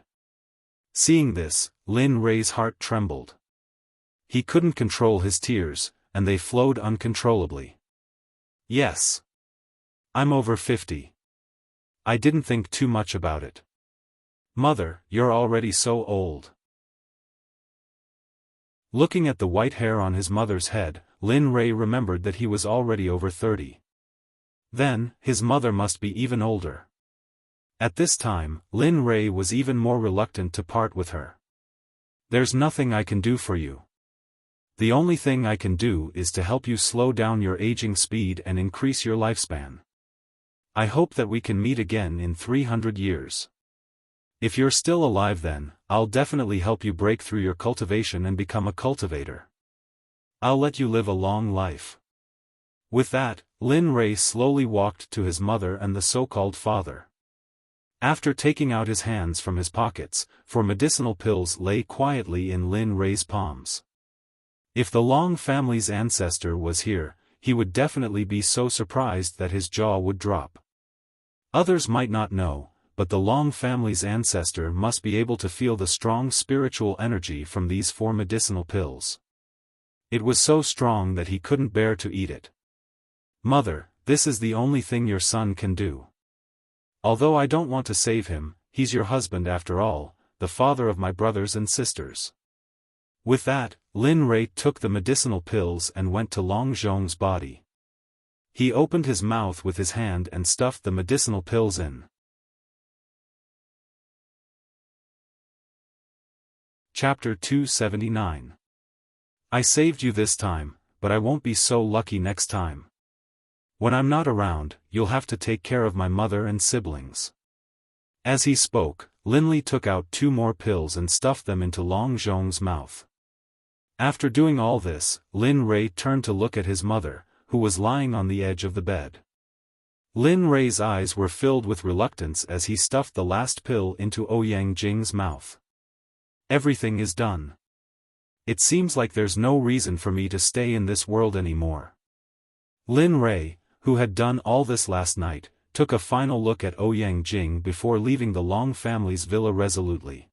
Seeing this, Lin Rei's heart trembled. He couldn't control his tears, and they flowed uncontrollably. Yes. I'm over 50. I didn't think too much about it. Mother, you're already so old. Looking at the white hair on his mother's head, Lin Rei remembered that he was already over 30. Then, his mother must be even older. At this time, Lin Rei was even more reluctant to part with her. There's nothing I can do for you. The only thing I can do is to help you slow down your aging speed and increase your lifespan. I hope that we can meet again in 300 years. If you're still alive then, I'll definitely help you break through your cultivation and become a cultivator. I'll let you live a long life. With that, Lin Rei slowly walked to his mother and the so-called father. After taking out his hands from his pockets, 4 medicinal pills lay quietly in Lin Rei's palms. If the Long family's ancestor was here, he would definitely be so surprised that his jaw would drop. Others might not know, but the Long family's ancestor must be able to feel the strong spiritual energy from these 4 medicinal pills. It was so strong that he couldn't bear to eat it. Mother, this is the only thing your son can do. Although I don't want to save him, he's your husband after all, the father of my brothers and sisters. With that, Lin Rei took the medicinal pills and went to Long Zhong's body. He opened his mouth with his hand and stuffed the medicinal pills in. Chapter 279. I saved you this time, but I won't be so lucky next time. When I'm not around, you'll have to take care of my mother and siblings. As he spoke, Lin Li took out 2 more pills and stuffed them into Long Zhong's mouth. After doing all this, Lin Rei turned to look at his mother, who was lying on the edge of the bed. Lin Rei's eyes were filled with reluctance as he stuffed the last pill into Ouyang Jing's mouth. Everything is done. It seems like there's no reason for me to stay in this world anymore. Lin Rei, who had done all this last night, took a final look at Ouyang Jing before leaving the Long family's villa resolutely.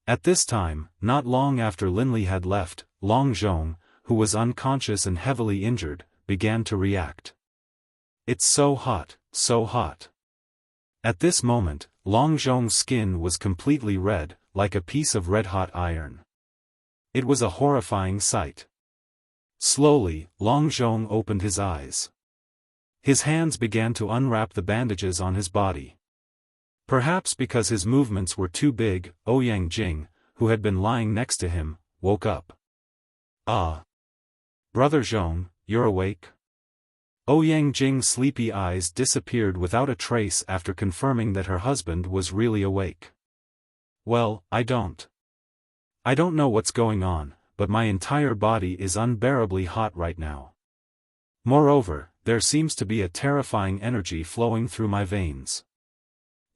At this time, not long after Linli had left, Long Zhong, who was unconscious and heavily injured, began to react. It's so hot, so hot. At this moment, Long Zhong's skin was completely red, like a piece of red-hot iron. It was a horrifying sight. Slowly, Long Zhong opened his eyes. His hands began to unwrap the bandages on his body. Perhaps because his movements were too big, Ouyang Jing, who had been lying next to him, woke up. Ah! Brother Zhong, you're awake? Ouyang Jing's sleepy eyes disappeared without a trace after confirming that her husband was really awake. Well, I don't know what's going on, but my entire body is unbearably hot right now. Moreover, there seems to be a terrifying energy flowing through my veins.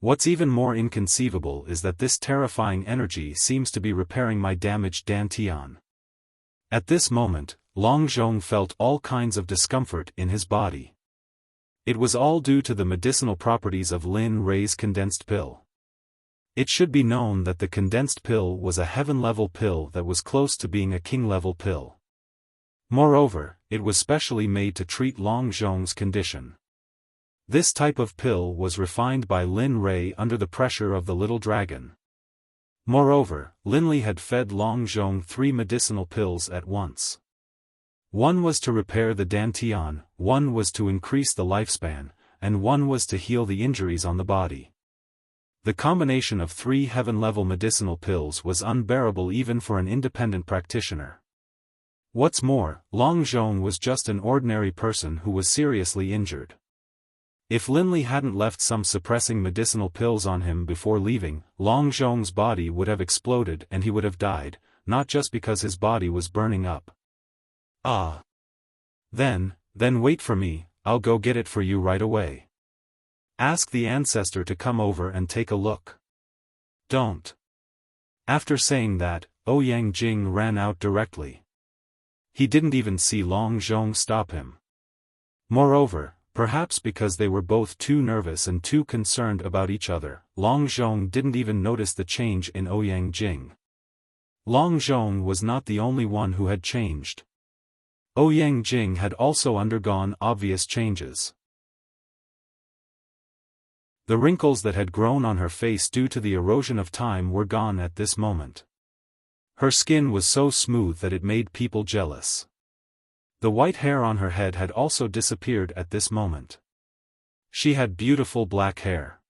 What's even more inconceivable is that this terrifying energy seems to be repairing my damaged dantian. At this moment, Long Zhong felt all kinds of discomfort in his body. It was all due to the medicinal properties of Lin Rei's condensed pill. It should be known that the condensed pill was a heaven-level pill that was close to being a king-level pill. Moreover, it was specially made to treat Long Zhong's condition. This type of pill was refined by Lin Rei under the pressure of the little dragon. Moreover, Linli had fed Long Zhong 3 medicinal pills at once. One was to repair the dantian, one was to increase the lifespan, and one was to heal the injuries on the body. The combination of 3 heaven-level medicinal pills was unbearable even for an independent practitioner. What's more, Long Zhong was just an ordinary person who was seriously injured. If Linli hadn't left some suppressing medicinal pills on him before leaving, Long Zhong's body would have exploded and he would have died, not just because his body was burning up. Ah. Then wait for me, I'll go get it for you right away. Ask the ancestor to come over and take a look. Don't. After saying that, Ouyang Jing ran out directly. He didn't even see Long Zhong stop him. Moreover, perhaps because they were both too nervous and too concerned about each other, Long Zhong didn't even notice the change in Ouyang Jing. Long Zhong was not the only one who had changed. Ouyang Jing had also undergone obvious changes. The wrinkles that had grown on her face due to the erosion of time were gone at this moment. Her skin was so smooth that it made people jealous. The white hair on her head had also disappeared at this moment. She had beautiful black hair.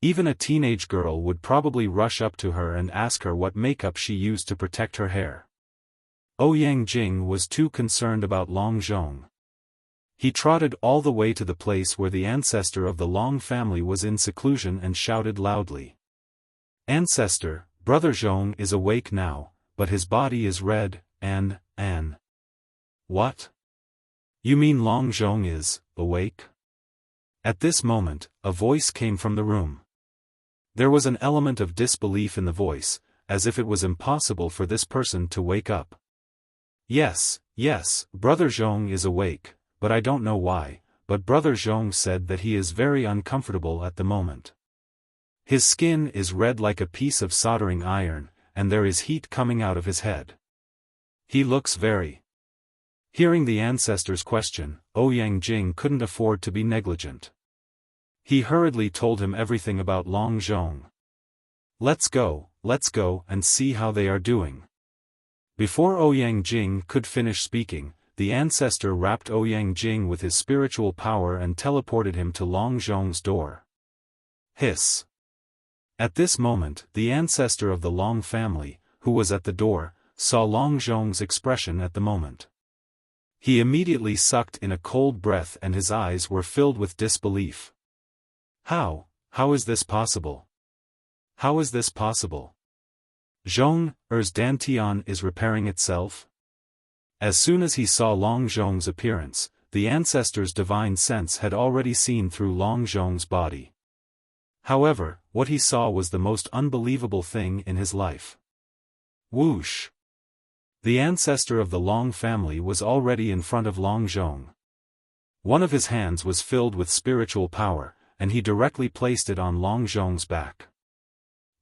Even a teenage girl would probably rush up to her and ask her what makeup she used to protect her hair. Ouyang Jing was too concerned about Long Zhong. He trotted all the way to the place where the ancestor of the Long family was in seclusion and shouted loudly. Ancestor, Brother Zhong is awake now, but his body is red, and. What? You mean Long Zhong is awake? At this moment, a voice came from the room. There was an element of disbelief in the voice, as if it was impossible for this person to wake up. Yes, Brother Zhong is awake, but I don't know why, but Brother Zhong said that he is very uncomfortable at the moment. His skin is red like a piece of soldering iron, and there is heat coming out of his head. He looks very. Hearing the ancestor's question, Ouyang Jing couldn't afford to be negligent. He hurriedly told him everything about Long Zhong. Let's go and see how they are doing. Before Ouyang Jing could finish speaking, the ancestor wrapped Ouyang Jing with his spiritual power and teleported him to Long Zhong's door. Hiss. At this moment, the ancestor of the Long family, who was at the door, saw Long Zhong's expression at the moment. He immediately sucked in a cold breath and his eyes were filled with disbelief. How is this possible? How is this possible? Zhong's dantian is repairing itself? As soon as he saw Long Zhong's appearance, the ancestor's divine sense had already seen through Long Zhong's body. However, what he saw was the most unbelievable thing in his life. Whoosh! The ancestor of the Long family was already in front of Long Zhong. One of his hands was filled with spiritual power, and he directly placed it on Long Zhong's back.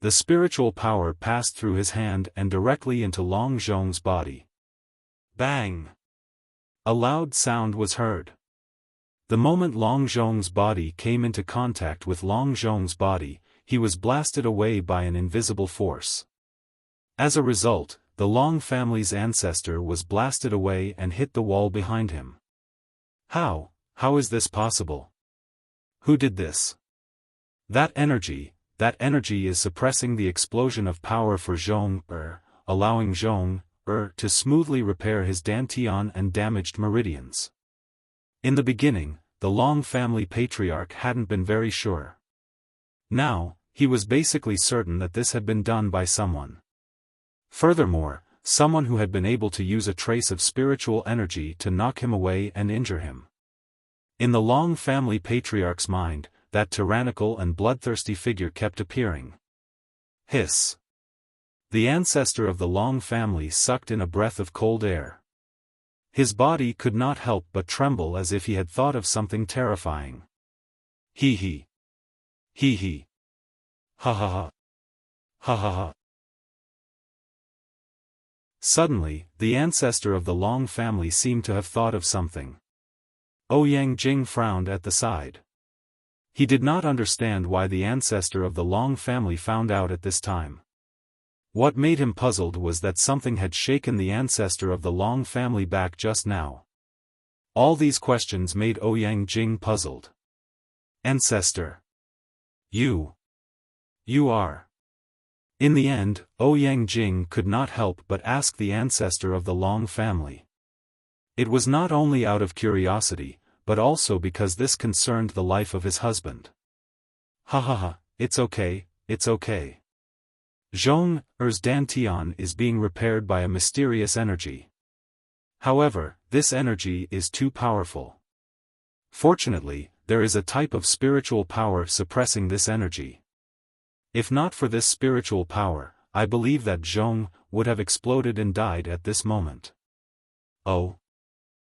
The spiritual power passed through his hand and directly into Long Zhong's body. Bang! A loud sound was heard. The moment Long Zhong's body came into contact with Long Zhong's body, he was blasted away by an invisible force. As a result, the Long family's ancestor was blasted away and hit the wall behind him. How is this possible? Who did this? That energy is suppressing the explosion of power for Zhong, allowing Zhong, to smoothly repair his dantian and damaged meridians. In the beginning, the Long family patriarch hadn't been very sure. Now, he was basically certain that this had been done by someone. Furthermore, someone who had been able to use a trace of spiritual energy to knock him away and injure him. In the Long family patriarch's mind, that tyrannical and bloodthirsty figure kept appearing. Hiss! The ancestor of the Long family sucked in a breath of cold air. His body could not help but tremble as if he had thought of something terrifying. Hee hee. Hee hee. Ha ha ha. Ha ha ha. Suddenly, the ancestor of the Long family seemed to have thought of something. Ouyang Jing frowned at the side. He did not understand why the ancestor of the Long family found out at this time. What made him puzzled was that something had shaken the ancestor of the Long family back just now. All these questions made Ouyang Jing puzzled. Ancestor. You are. In the end, Ouyang Jing could not help but ask the ancestor of the Long family. It was not only out of curiosity, but also because this concerned the life of his husband. Ha ha ha, it's okay, it's okay. Zhong's dantian is being repaired by a mysterious energy. However, this energy is too powerful. Fortunately, there is a type of spiritual power suppressing this energy. If not for this spiritual power, I believe that Zhong would have exploded and died at this moment. Oh.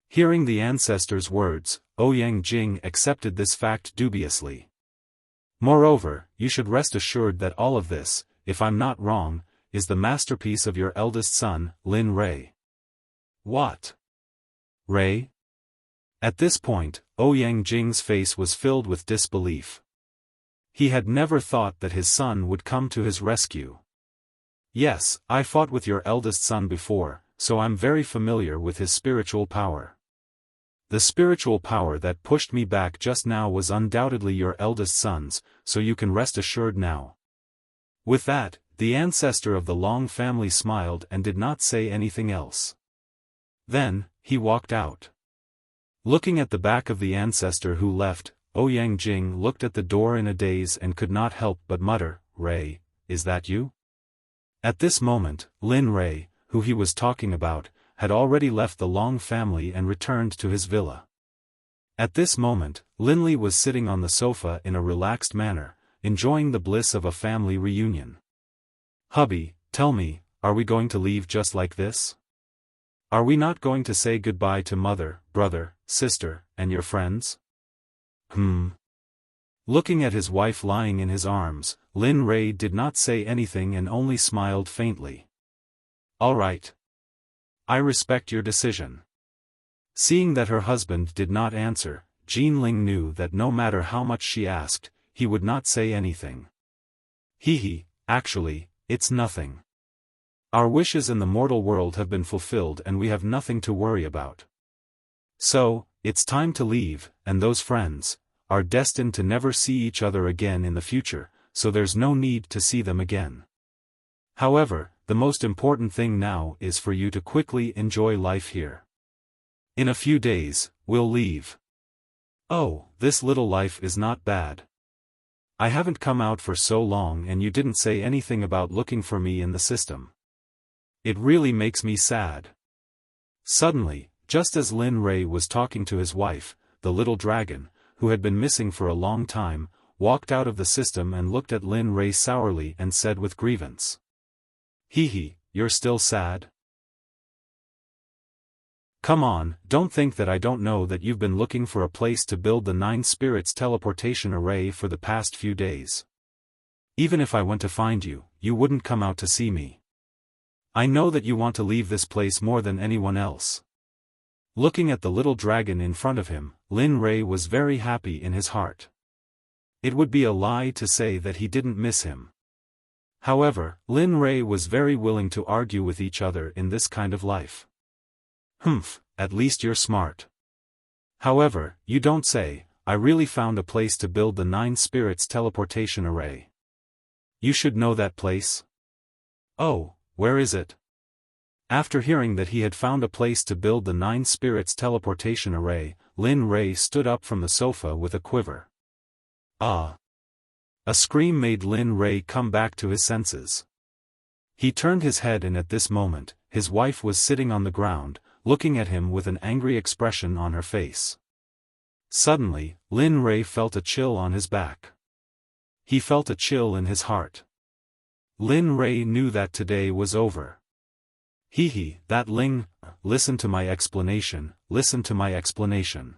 Hearing the ancestor's words, Ouyang Jing accepted this fact dubiously. Moreover, you should rest assured that all of this, if I'm not wrong, is the masterpiece of your eldest son, Lin Rei. What? Rei? At this point, Ouyang Jing's face was filled with disbelief. He had never thought that his son would come to his rescue. Yes, I fought with your eldest son before, so I'm very familiar with his spiritual power. The spiritual power that pushed me back just now was undoubtedly your eldest son's, so you can rest assured now. With that, the ancestor of the Long family smiled and did not say anything else. Then, he walked out. Looking at the back of the ancestor who left, Ouyang Jing looked at the door in a daze and could not help but mutter, "Rei, is that you?" At this moment, Lin Rei, who he was talking about, had already left the Long family and returned to his villa. At this moment, Linli was sitting on the sofa in a relaxed manner, enjoying the bliss of a family reunion. "Hubby, tell me, are we going to leave just like this? Are we not going to say goodbye to mother, brother, sister, and your friends?" Looking at his wife lying in his arms, Lin Rei did not say anything and only smiled faintly. "All right. I respect your decision." Seeing that her husband did not answer, Jean Ling knew that no matter how much she asked, he would not say anything. Hee, actually, it's nothing. Our wishes in the mortal world have been fulfilled and we have nothing to worry about. So, it's time to leave, and those friends are destined to never see each other again in the future, so there's no need to see them again. However, the most important thing now is for you to quickly enjoy life here. In a few days, we'll leave. Oh, this little life is not bad. I haven't come out for so long and you didn't say anything about looking for me in the system. It really makes me sad. Suddenly, Just as Lin Rei was talking to his wife, the little dragon, who had been missing for a long time, walked out of the system and looked at Lin Rei sourly and said with grievance. Hee, you're still sad? Come on, don't think that I don't know that you've been looking for a place to build the 9 spirits teleportation array for the past few days. Even if I went to find you, you wouldn't come out to see me. I know that you want to leave this place more than anyone else. Looking at the little dragon in front of him, Lin Rei was very happy in his heart. It would be a lie to say that he didn't miss him. However, Lin Rei was very willing to argue with each other in this kind of life. At least you're smart. However, you don't say. I really found a place to build the 9 spirits teleportation array. You should know that place. Oh, where is it? After hearing that he had found a place to build the 9 spirits teleportation array, Lin Rei stood up from the sofa with a quiver. Ah! A scream made Lin Rei come back to his senses. He turned his head, and at this moment, his wife was sitting on the ground, looking at him with an angry expression on her face. Suddenly, Lin Rei felt a chill on his back. He felt a chill in his heart. Lin Rei knew that today was over. That Ling, listen to my explanation, listen to my explanation.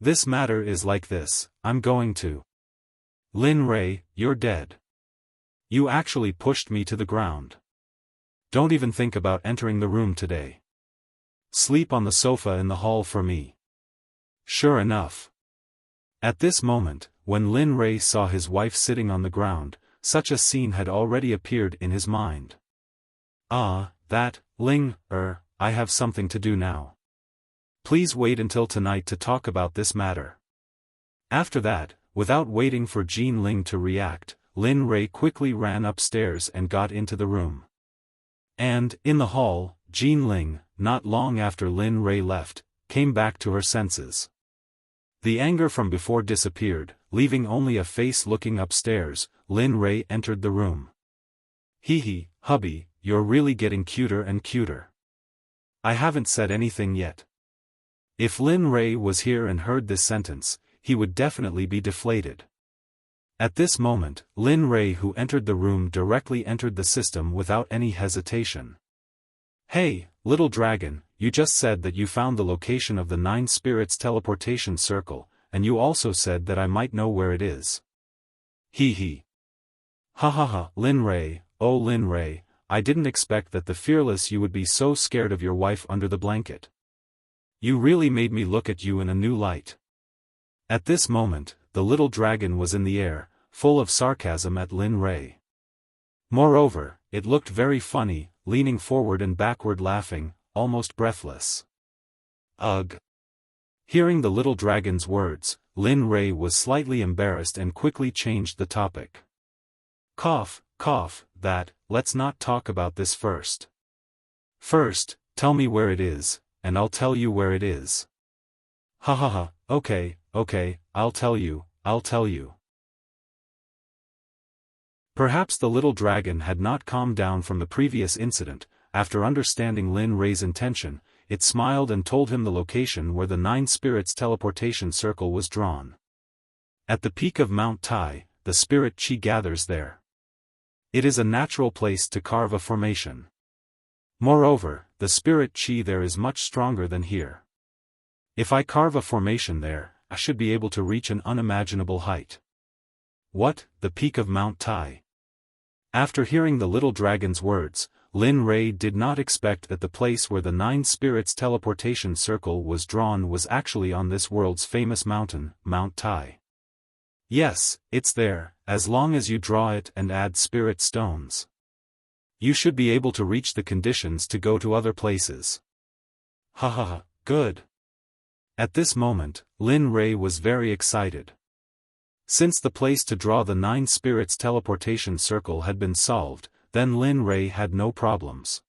This matter is like this, I'm going to. Lin Rei, you're dead. You actually pushed me to the ground. Don't even think about entering the room today. Sleep on the sofa in the hall for me. Sure enough. At this moment, when Lin Rei saw his wife sitting on the ground, such a scene had already appeared in his mind. Ling, I have something to do now. Please wait until tonight to talk about this matter. After that, without waiting for Jean Ling to react, Lin Rei quickly ran upstairs and got into the room. And, in the hall, Jean Ling, not long after Lin Rei left, came back to her senses. The anger from before disappeared, leaving only a face looking upstairs. Lin Rei entered the room. Hubby, you're really getting cuter and cuter. I haven't said anything yet. If Lin Rei was here and heard this sentence, he would definitely be deflated. At this moment, Lin Rei, who entered the room, directly entered the system without any hesitation. Hey, little dragon, you just said that you found the location of the 9 spirits teleportation circle, and you also said that I might know where it is. Lin Rei, oh Lin Rei, I didn't expect that the fearless you would be so scared of your wife under the blanket. You really made me look at you in a new light. At this moment, the little dragon was in the air, full of sarcasm at Lin Rei. Moreover, it looked very funny, leaning forward and backward laughing, almost breathless. Ugh! Hearing the little dragon's words, Lin Rei was slightly embarrassed and quickly changed the topic. Cough, let's not talk about this first. First, tell me where it is, and I'll tell you where it is. Okay, I'll tell you. Perhaps the little dragon had not calmed down from the previous incident. After understanding Lin Rei's intention, it smiled and told him the location where the 9 spirits teleportation circle was drawn. At the peak of Mount Tai, the spirit chi gathers there. It is a natural place to carve a formation. Moreover, the spirit chi there is much stronger than here. If I carve a formation there, I should be able to reach an unimaginable height. What, the peak of Mount Tai? After hearing the little dragon's words, Lin Rei did not expect that the place where the 9 spirits teleportation circle was drawn was actually on this world's famous mountain, Mount Tai. Yes, it's there, as long as you draw it and add spirit stones. You should be able to reach the conditions to go to other places. Good. At this moment, Lin Rei was very excited. Since the place to draw the 9 spirits teleportation circle had been solved, then Lin Rei had no problems.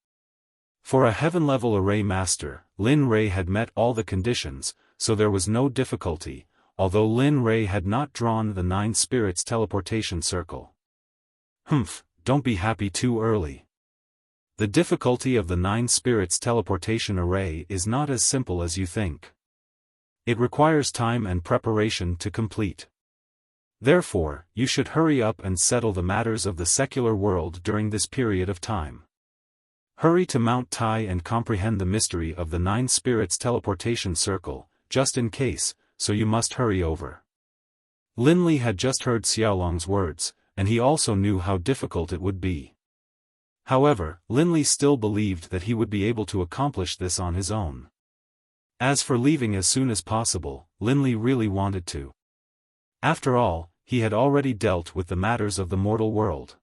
For a heaven-level array master, Lin Rei had met all the conditions, so there was no difficulty, although Lin Rei had not drawn the 9 spirits teleportation circle. Don't be happy too early. The difficulty of the 9 spirits teleportation array is not as simple as you think. It requires time and preparation to complete. Therefore, you should hurry up and settle the matters of the secular world during this period of time. Hurry to Mount Tai and comprehend the mystery of the 9 spirits teleportation circle, just in case, so you must hurry over. Lin Li had just heard Xiaolong's words, and he also knew how difficult it would be. However, Lin Li still believed that he would be able to accomplish this on his own. As for leaving as soon as possible, Lin Li really wanted to. After all, he had already dealt with the matters of the mortal world.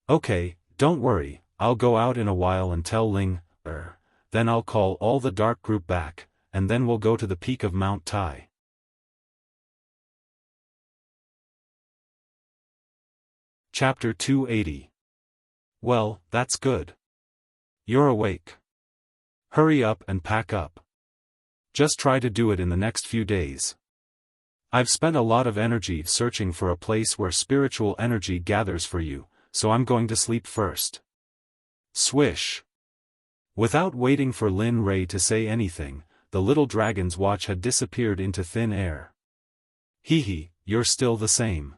Okay, don't worry, I'll go out in a while and tell Ling, then I'll call all the dark group back, and then we'll go to the peak of Mount Tai. Chapter 280. Well, that's good. You're awake. Hurry up and pack up. Just try to do it in the next few days. I've spent a lot of energy searching for a place where spiritual energy gathers for you, so I'm going to sleep first. Swish. Without waiting for Lin Ray to say anything, the little dragon's watch had disappeared into thin air. Hee, you're still the same.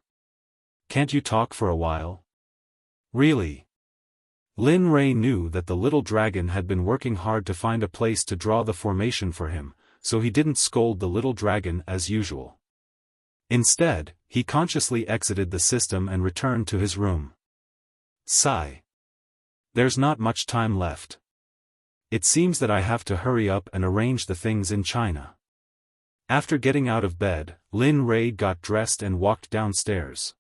Can't you talk for a while? Really? Lin Ray knew that the little dragon had been working hard to find a place to draw the formation for him, so he didn't scold the little dragon as usual. Instead, he consciously exited the system and returned to his room. Sigh. There's not much time left. It seems that I have to hurry up and arrange the things in China. After getting out of bed, Lin Ray got dressed and walked downstairs.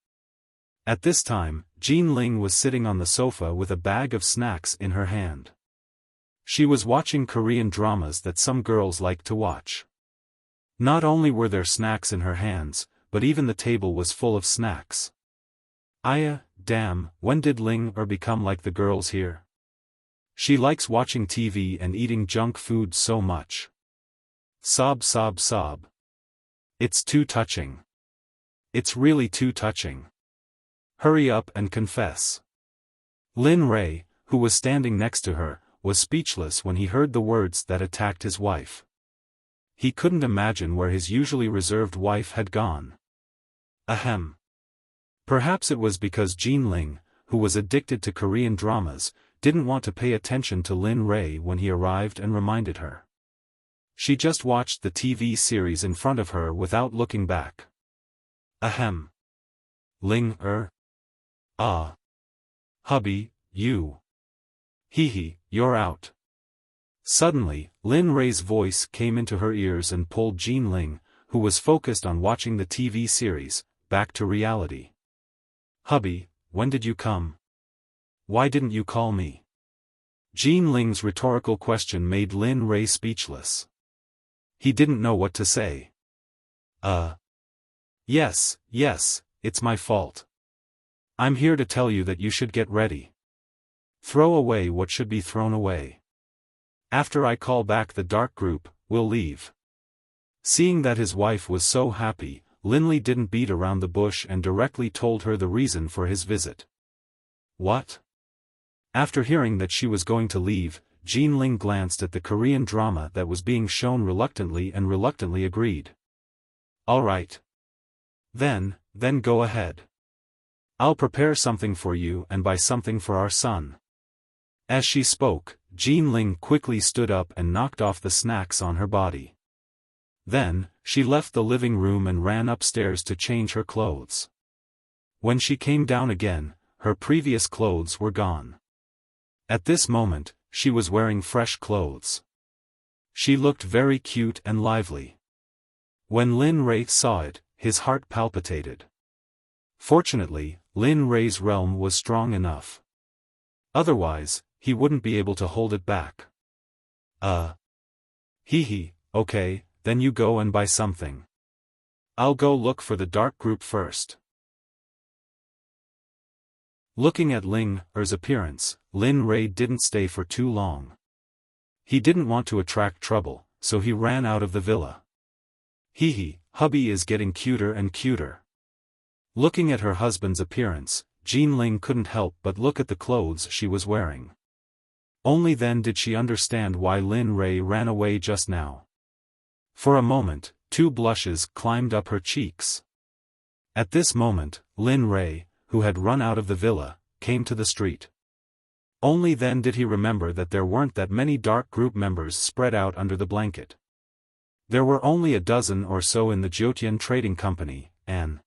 At this time, Jean Ling was sitting on the sofa with a bag of snacks in her hand. She was watching Korean dramas that some girls like to watch. Not only were there snacks in her hands, but even the table was full of snacks. Damn, when did Ling become like the girls here? She likes watching TV and eating junk food so much. Sob. It's too touching. It's really too touching. Hurry up and confess. Lin Ray, who was standing next to her, was speechless when he heard the words that attacked his wife. He couldn't imagine where his usually reserved wife had gone. Ahem. Perhaps it was because Jean Ling, who was addicted to Korean dramas, didn't want to pay attention to Lin Ray when he arrived and reminded her. She just watched the TV series in front of her without looking back. Ahem. Ling Hubby, you. Hee, you're out. Suddenly, Lin Ray's voice came into her ears and pulled Jean Ling, who was focused on watching the TV series, back to reality. Hubby, when did you come? Why didn't you call me? Jean Ling's rhetorical question made Lin Ray speechless. He didn't know what to say. Yes, it's my fault. I'm here to tell you that you should get ready. Throw away what should be thrown away. After I call back the dark group, we'll leave. Seeing that his wife was so happy, Lin Li didn't beat around the bush and directly told her the reason for his visit. What? After hearing that she was going to leave, Jean Ling glanced at the Korean drama that was being shown reluctantly and reluctantly agreed. All right. Then go ahead. I'll prepare something for you and buy something for our son. As she spoke, Jean Ling quickly stood up and knocked off the snacks on her body. Then, she left the living room and ran upstairs to change her clothes. When she came down again, her previous clothes were gone. At this moment, she was wearing fresh clothes. She looked very cute and lively. When Lin Ray saw it, his heart palpitated. Fortunately, Lin Ray's realm was strong enough. Otherwise, he wouldn't be able to hold it back. Okay, then you go and buy something. I'll go look for the dark group first. Looking at Ling Er's appearance, Lin Ray didn't stay for too long. He didn't want to attract trouble, so he ran out of the villa. Hubby is getting cuter and cuter. Looking at her husband's appearance, Jean Ling couldn't help but look at the clothes she was wearing. Only then did she understand why Lin Rei ran away just now. For a moment, 2 blushes climbed up her cheeks. At this moment, Lin Rei, who had run out of the villa, came to the street. Only then did he remember that there weren't that many dark group members spread out under the blanket. There were only a dozen or so in the Jyotian Trading Company, and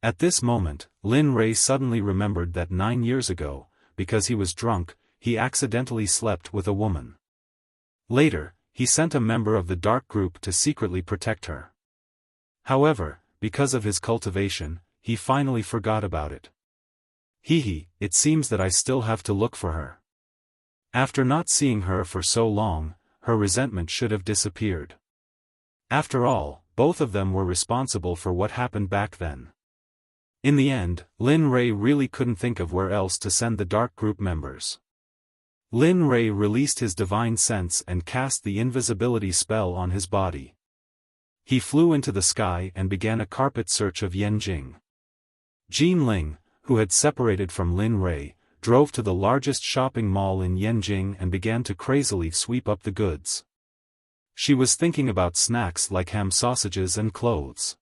at this moment, Lin Rei suddenly remembered that 9 years ago, because he was drunk, he accidentally slept with a woman. Later, he sent a member of the dark group to secretly protect her. However, because of his cultivation, he finally forgot about it. It seems that I still have to look for her. After not seeing her for so long, her resentment should have disappeared. After all, both of them were responsible for what happened back then. In the end, Lin Rei really couldn't think of where else to send the dark group members. Lin Rei released his divine sense and cast the invisibility spell on his body. He flew into the sky and began a carpet search of Yanjing. Jean Ling, who had separated from Lin Rei, drove to the largest shopping mall in Yanjing and began to crazily sweep up the goods. She was thinking about snacks like ham sausages and clothes.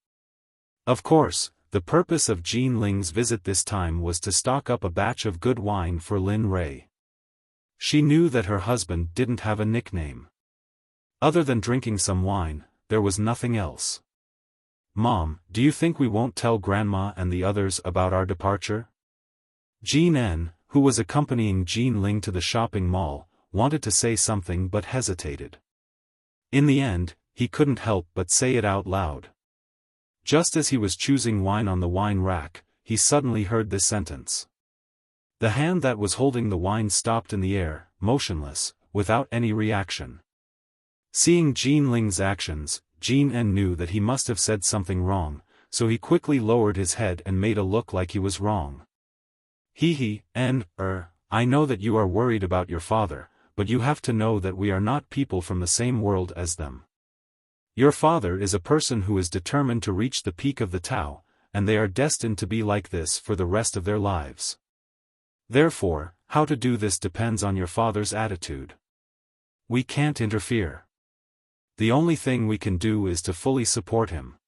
Of course, the purpose of Jean Ling's visit this time was to stock up a batch of good wine for Lin Rei. She knew that her husband didn't have a nickname. Other than drinking some wine, there was nothing else. "Mom, do you think we won't tell Grandma and the others about our departure?" Jean N, who was accompanying Jean Ling to the shopping mall, wanted to say something but hesitated. In the end, he couldn't help but say it out loud. Just as he was choosing wine on the wine rack, he suddenly heard this sentence. The hand that was holding the wine stopped in the air, motionless, without any reaction. Seeing Jean Ling's actions, Jean N knew that he must have said something wrong, so he quickly lowered his head and made a look like he was wrong. I know that you are worried about your father, but you have to know that we are not people from the same world as them. Your father is a person who is determined to reach the peak of the Tao, and they are destined to be like this for the rest of their lives. Therefore, how to do this depends on your father's attitude. We can't interfere. The only thing we can do is to fully support him.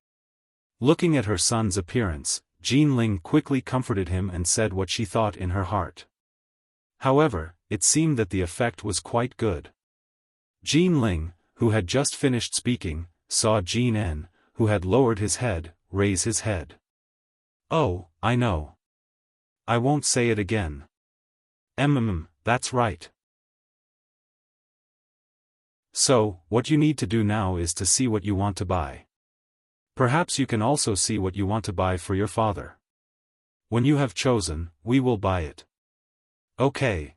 Looking at her son's appearance, Jean Ling quickly comforted him and said what she thought in her heart. However, it seemed that the effect was quite good. Jean Ling, who had just finished speaking, saw Jean N, who had lowered his head, raise his head. "Oh, I know. I won't say it again. That's right. So, what you need to do now is to see what you want to buy. Perhaps you can also see what you want to buy for your father. When you have chosen, we will buy it. Okay."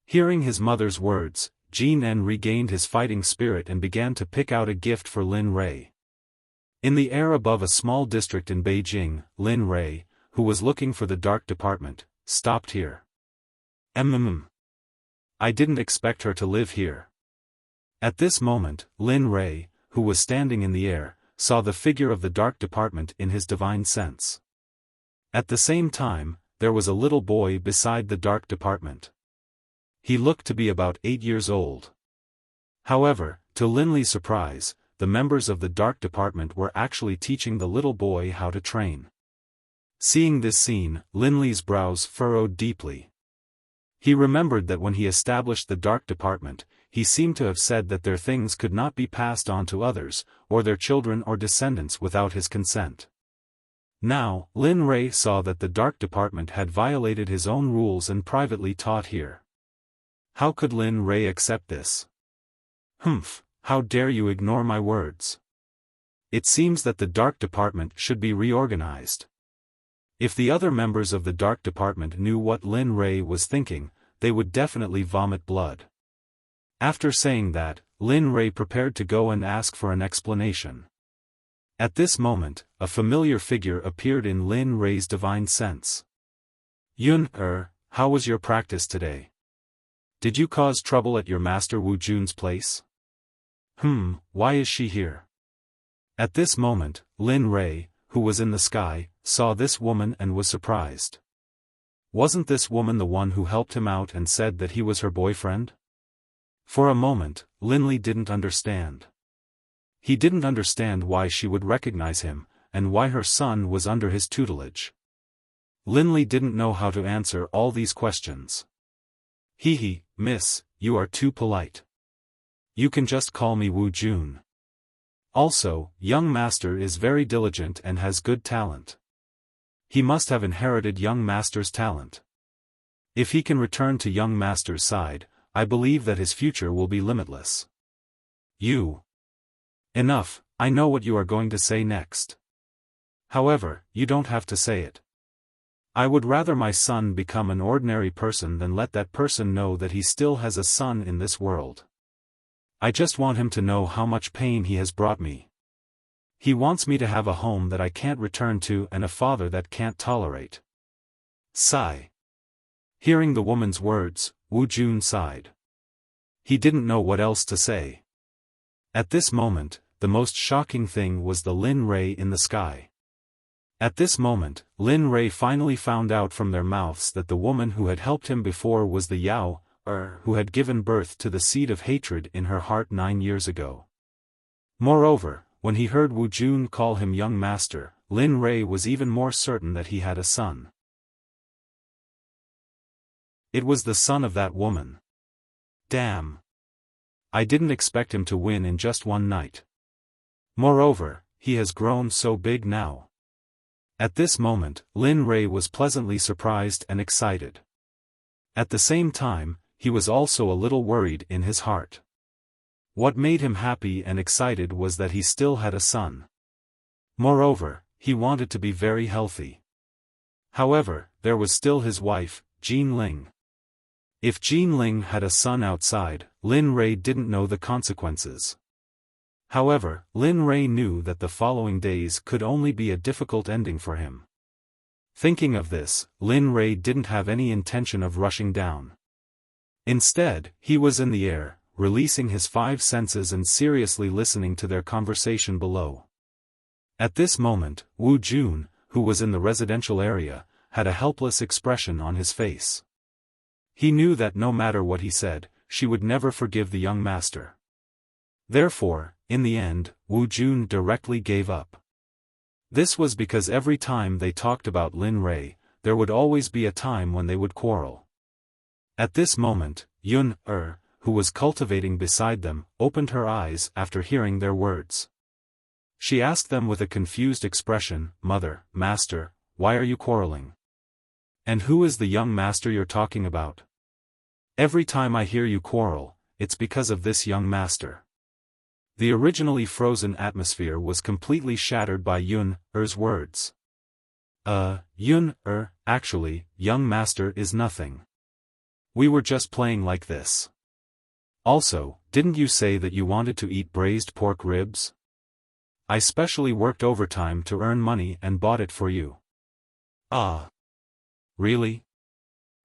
Hearing his mother's words, Jean N regained his fighting spirit and began to pick out a gift for Lin Rei. In the air above a small district in Beijing, Lin Rei, who was looking for the dark department, stopped here. I didn't expect her to live here. At this moment, Lin Rei, who was standing in the air, saw the figure of the dark department in his divine sense. At the same time, there was a little boy beside the dark department. He looked to be about 8 years old. However, to Lin Li's surprise, the members of the dark department were actually teaching the little boy how to train. Seeing this scene, Lin Li's brows furrowed deeply. He remembered that when he established the dark department, he seemed to have said that their things could not be passed on to others, or their children or descendants without his consent. Now, Lin Rei saw that the dark department had violated his own rules and privately taught here. How could Lin Rei accept this? How dare you ignore my words? It seems that the dark department should be reorganized. If the other members of the dark department knew what Lin Rei was thinking, they would definitely vomit blood. After saying that, Lin Rei prepared to go and ask for an explanation. At this moment, a familiar figure appeared in Lin Rei's divine sense. How was your practice today? Did you cause trouble at your master Wu Jun's place? Why is she here? At this moment, Lin Rei, who was in the sky, saw this woman and was surprised. Wasn't this woman the one who helped him out and said that he was her boyfriend? For a moment, Linley didn't understand. He didn't understand why she would recognize him, and why her son was under his tutelage. Linley didn't know how to answer all these questions. Miss, you are too polite. You can just call me Wu Jun. Also, young master is very diligent and has good talent. He must have inherited young master's talent. If he can return to young master's side, I believe that his future will be limitless. You. Enough, I know what you are going to say next. However, you don't have to say it. I would rather my son become an ordinary person than let that person know that he still has a son in this world. I just want him to know how much pain he has brought me. He wants me to have a home that I can't return to and a father that can't tolerate. Sigh. Hearing the woman's words, Wu Jun sighed. He didn't know what else to say. At this moment, the most shocking thing was the Lin Ray in the sky. At this moment, Lin Ray finally found out from their mouths that the woman who had helped him before was the Yao, who had given birth to the seed of hatred in her heart 9 years ago. Moreover, when he heard Wu Jun call him young master, Lin Ray was even more certain that he had a son. It was the son of that woman. Damn. I didn't expect him to win in just one night. Moreover, he has grown so big now. At this moment, Lin Ray was pleasantly surprised and excited. At the same time, he was also a little worried in his heart. What made him happy and excited was that he still had a son. Moreover, he wanted to be very healthy. However, there was still his wife, Jean Ling. If Jean Ling had a son outside, Lin Ray didn't know the consequences. However, Lin Ray knew that the following days could only be a difficult ending for him. Thinking of this, Lin Ray didn't have any intention of rushing down. Instead, he was in the air, releasing his 5 senses and seriously listening to their conversation below. At this moment, Wu Jun, who was in the residential area, had a helpless expression on his face. He knew that no matter what he said, she would never forgive the young master. Therefore, in the end, Wu Jun directly gave up. This was because every time they talked about Lin Ray, there would always be a time when they would quarrel. At this moment, Yun, who was cultivating beside them, opened her eyes after hearing their words. She asked them with a confused expression, "Mother, master, why are you quarreling? And who is the young master you're talking about? Every time I hear you quarrel, it's because of this young master." The originally frozen atmosphere was completely shattered by Yun-er's words. Yun-er, actually, young master is nothing. We were just playing like this. Also, didn't you say that you wanted to eat braised pork ribs? I specially worked overtime to earn money and bought it for you. Ah. Really?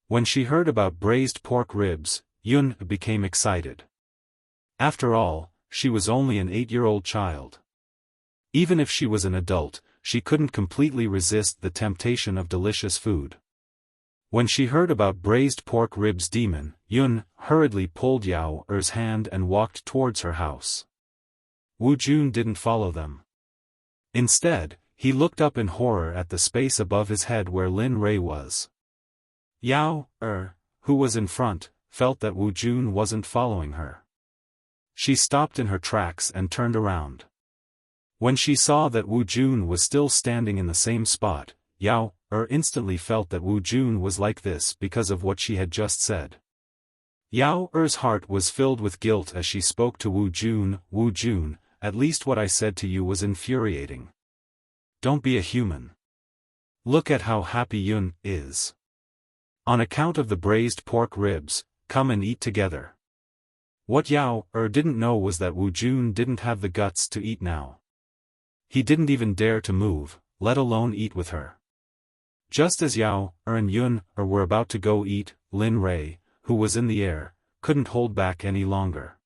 When she heard about braised pork ribs, Yun became excited. After all, she was only an 8-year-old child. Even if she was an adult, she couldn't completely resist the temptation of delicious food. When she heard about braised pork ribs, Demon Yun hurriedly pulled Yao-er's hand and walked towards her house. Wu Jun didn't follow them. Instead, he looked up in horror at the space above his head where Lin Ray was. Yao-er, who was in front, felt that Wu Jun wasn't following her. She stopped in her tracks and turned around. When she saw that Wu Jun was still standing in the same spot, Yao-er instantly felt that Wu Jun was like this because of what she had just said. Yao-er's heart was filled with guilt as she spoke to Wu Jun. "Wu Jun, at least what I said to you was infuriating. Don't be a human. Look at how happy Yun is. On account of the braised pork ribs, come and eat together." What Yao-er didn't know was that Wu Jun didn't have the guts to eat now. He didn't even dare to move, let alone eat with her. Just as Yao-er and Yun-er were about to go eat, Lin Ray, who was in the air, couldn't hold back any longer.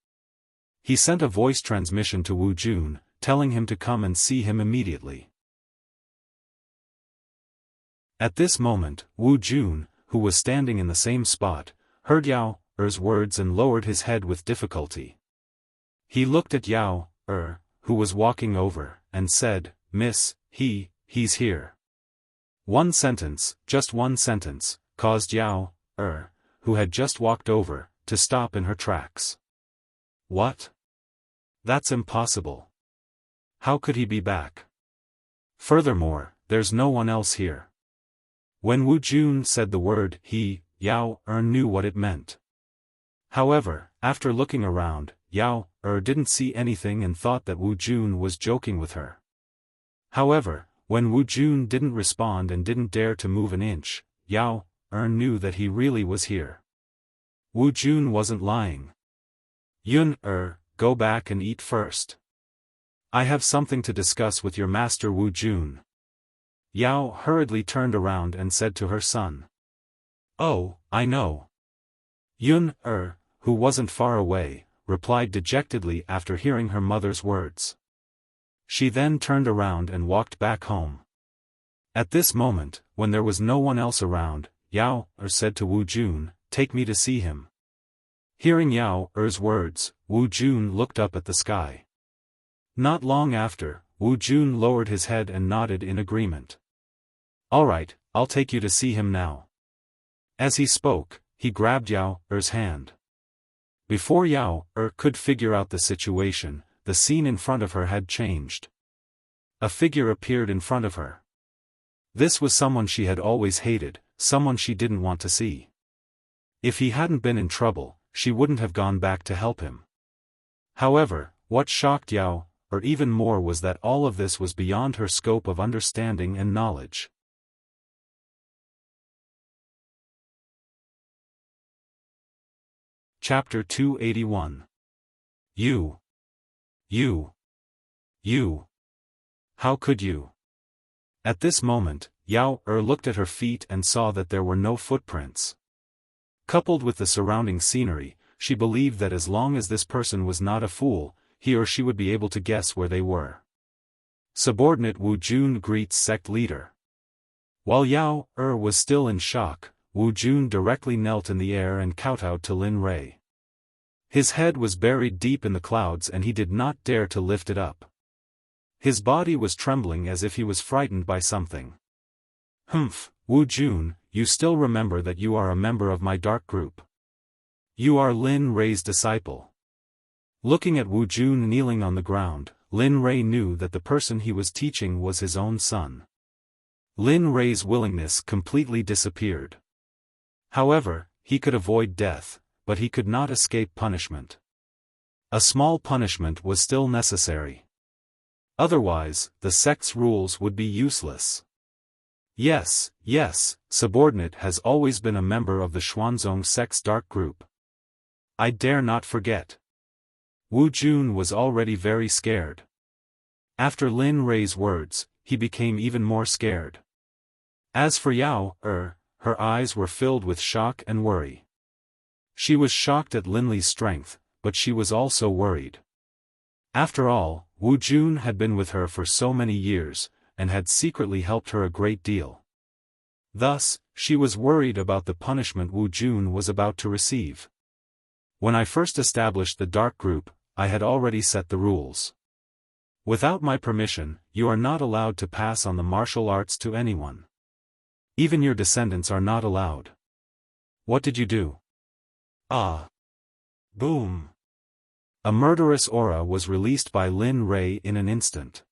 He sent a voice transmission to Wu Jun, telling him to come and see him immediately. At this moment, Wu Jun, who was standing in the same spot, heard Yao Er's words and lowered his head with difficulty. He looked at Yao Er, who was walking over, and said, "Miss, he's here." One sentence, just one sentence, caused Yao Er, who had just walked over, to stop in her tracks. What? That's impossible. How could he be back? Furthermore, there's no one else here. When Wu Jun said the word he, Yao Er knew what it meant. However, after looking around, Yao Er didn't see anything and thought that Wu Jun was joking with her. However, when Wu Jun didn't respond and didn't dare to move an inch, Yao Er knew that he really was here. Wu Jun wasn't lying. "Yun go back and eat first. I have something to discuss with your master Wu Jun." Yao hurriedly turned around and said to her son. "Oh, I know." Yun who wasn't far away, replied dejectedly after hearing her mother's words. She then turned around and walked back home. At this moment, when there was no one else around, Yao said to Wu Jun, "Take me to see him." Hearing Yao Er's words, Wu Jun looked up at the sky. Not long after, Wu Jun lowered his head and nodded in agreement. "All right, I'll take you to see him now." As he spoke, he grabbed Yao Er's hand. Before Yao could figure out the situation, the scene in front of her had changed. A figure appeared in front of her. This was someone she had always hated, someone she didn't want to see. If he hadn't been in trouble, she wouldn't have gone back to help him. However, what shocked Yao even more was that all of this was beyond her scope of understanding and knowledge. Chapter 281. You. How could you? At this moment, Yao looked at her feet and saw that there were no footprints. Coupled with the surrounding scenery, she believed that as long as this person was not a fool, he or she would be able to guess where they were. Subordinate Wu Jun greets sect leader. While Yao was still in shock, Wu Jun directly knelt in the air and kowtowed to Lin Rei. His head was buried deep in the clouds and he did not dare to lift it up. His body was trembling as if he was frightened by something. "Humph, Wu Jun, you still remember that you are a member of my dark group. You are Lin Rei's disciple." Looking at Wu Jun kneeling on the ground, Lin Rei knew that the person he was teaching was his own son. Lin Rei's willingness completely disappeared. However, he could avoid death, but he could not escape punishment. A small punishment was still necessary. Otherwise, the sect's rules would be useless. Yes, subordinate has always been a member of the Xuanzong sect's dark group. I dare not forget. Wu Jun was already very scared. After Lin Rei's words, he became even more scared. As for Yao her eyes were filled with shock and worry. She was shocked at Lin Li's strength, but she was also worried. After all, Wu Jun had been with her for so many years, and had secretly helped her a great deal. Thus, she was worried about the punishment Wu Jun was about to receive. When I first established the dark group, I had already set the rules. Without my permission, you are not allowed to pass on the martial arts to anyone. Even your descendants are not allowed. What did you do? Ah! Boom! A murderous aura was released by Lin Rei in an instant.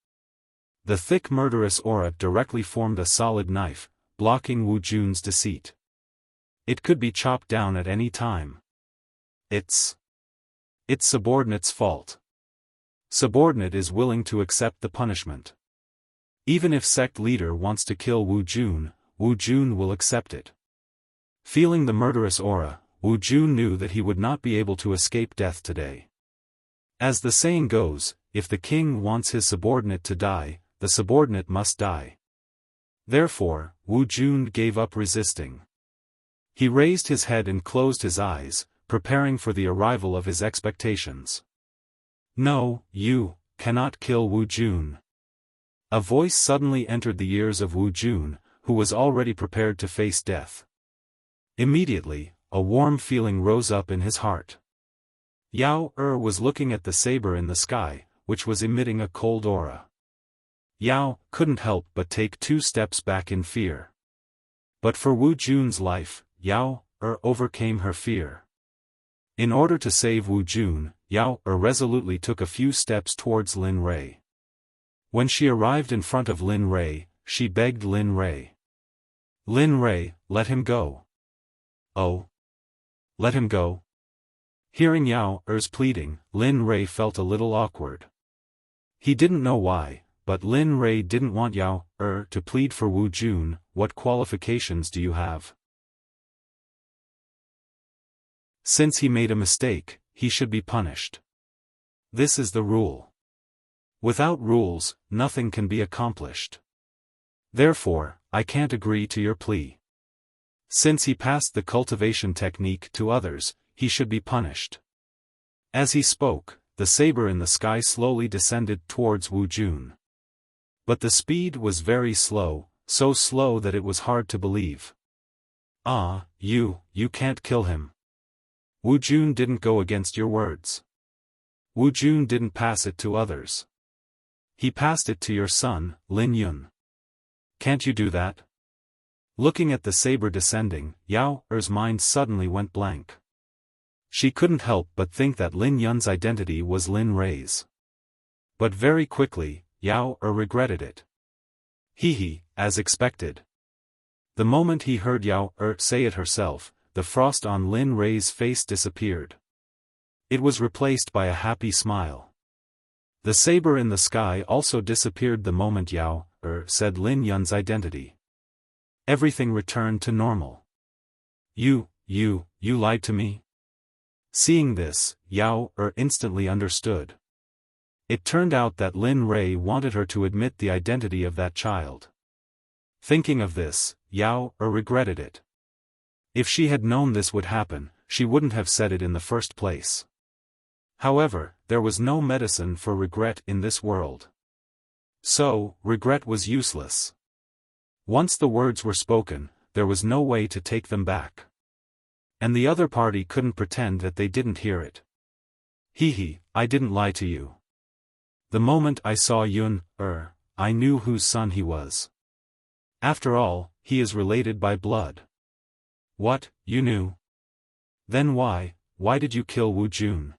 The thick murderous aura directly formed a solid knife, blocking Wu Jun's deceit. It could be chopped down at any time. It's subordinate's fault. Subordinate is willing to accept the punishment. Even if sect leader wants to kill Wu Jun will accept it. Feeling the murderous aura, Wu Jun knew that he would not be able to escape death today. As the saying goes, if the king wants his subordinate to die, the subordinate must die. Therefore, Wu Jun gave up resisting. He raised his head and closed his eyes, preparing for the arrival of his expectations. No, you cannot kill Wu Jun. A voice suddenly entered the ears of Wu Jun, who was already prepared to face death. Immediately, a warm feeling rose up in his heart. Yao was looking at the saber in the sky, which was emitting a cold aura. Yao couldn't help but take 2 steps back in fear. But for Wu Jun's life, Yao overcame her fear. In order to save Wu Jun, Yao resolutely took a few steps towards Lin Rei. When she arrived in front of Lin Rei, she begged Lin Rei. "Lin Rei, let him go." "Oh? Let him go?" Hearing Yao's pleading, Lin Rei felt a little awkward. He didn't know why, but Lin Rei didn't want Yao to plead for Wu Jun. "What qualifications do you have? Since he made a mistake, he should be punished. This is the rule. Without rules, nothing can be accomplished. Therefore, I can't agree to your plea. Since he passed the cultivation technique to others, he should be punished." As he spoke, the saber in the sky slowly descended towards Wu Jun. But the speed was very slow, so slow that it was hard to believe. "Ah, you can't kill him. Wu Jun didn't go against your words. Wu Jun didn't pass it to others. He passed it to your son, Lin Yun. Can't you do that?" Looking at the saber descending, Yao's mind suddenly went blank. She couldn't help but think that Lin Yun's identity was Lin Rei's. But very quickly, Yao regretted it. As expected. The moment he heard Yao say it herself, the frost on Lin Rei's face disappeared. It was replaced by a happy smile. The saber in the sky also disappeared the moment Yao said Lin Yun's identity. Everything returned to normal. You lied to me?" Seeing this, Yao instantly understood. It turned out that Lin Rei wanted her to admit the identity of that child. Thinking of this, Yao regretted it. If she had known this would happen, she wouldn't have said it in the first place. However, there was no medicine for regret in this world. So, regret was useless. Once the words were spoken, there was no way to take them back. And the other party couldn't pretend that they didn't hear it. I didn't lie to you. The moment I saw Yun, I knew whose son he was. After all, he is related by blood." "What, you knew? Then why did you kill Wu Jun?"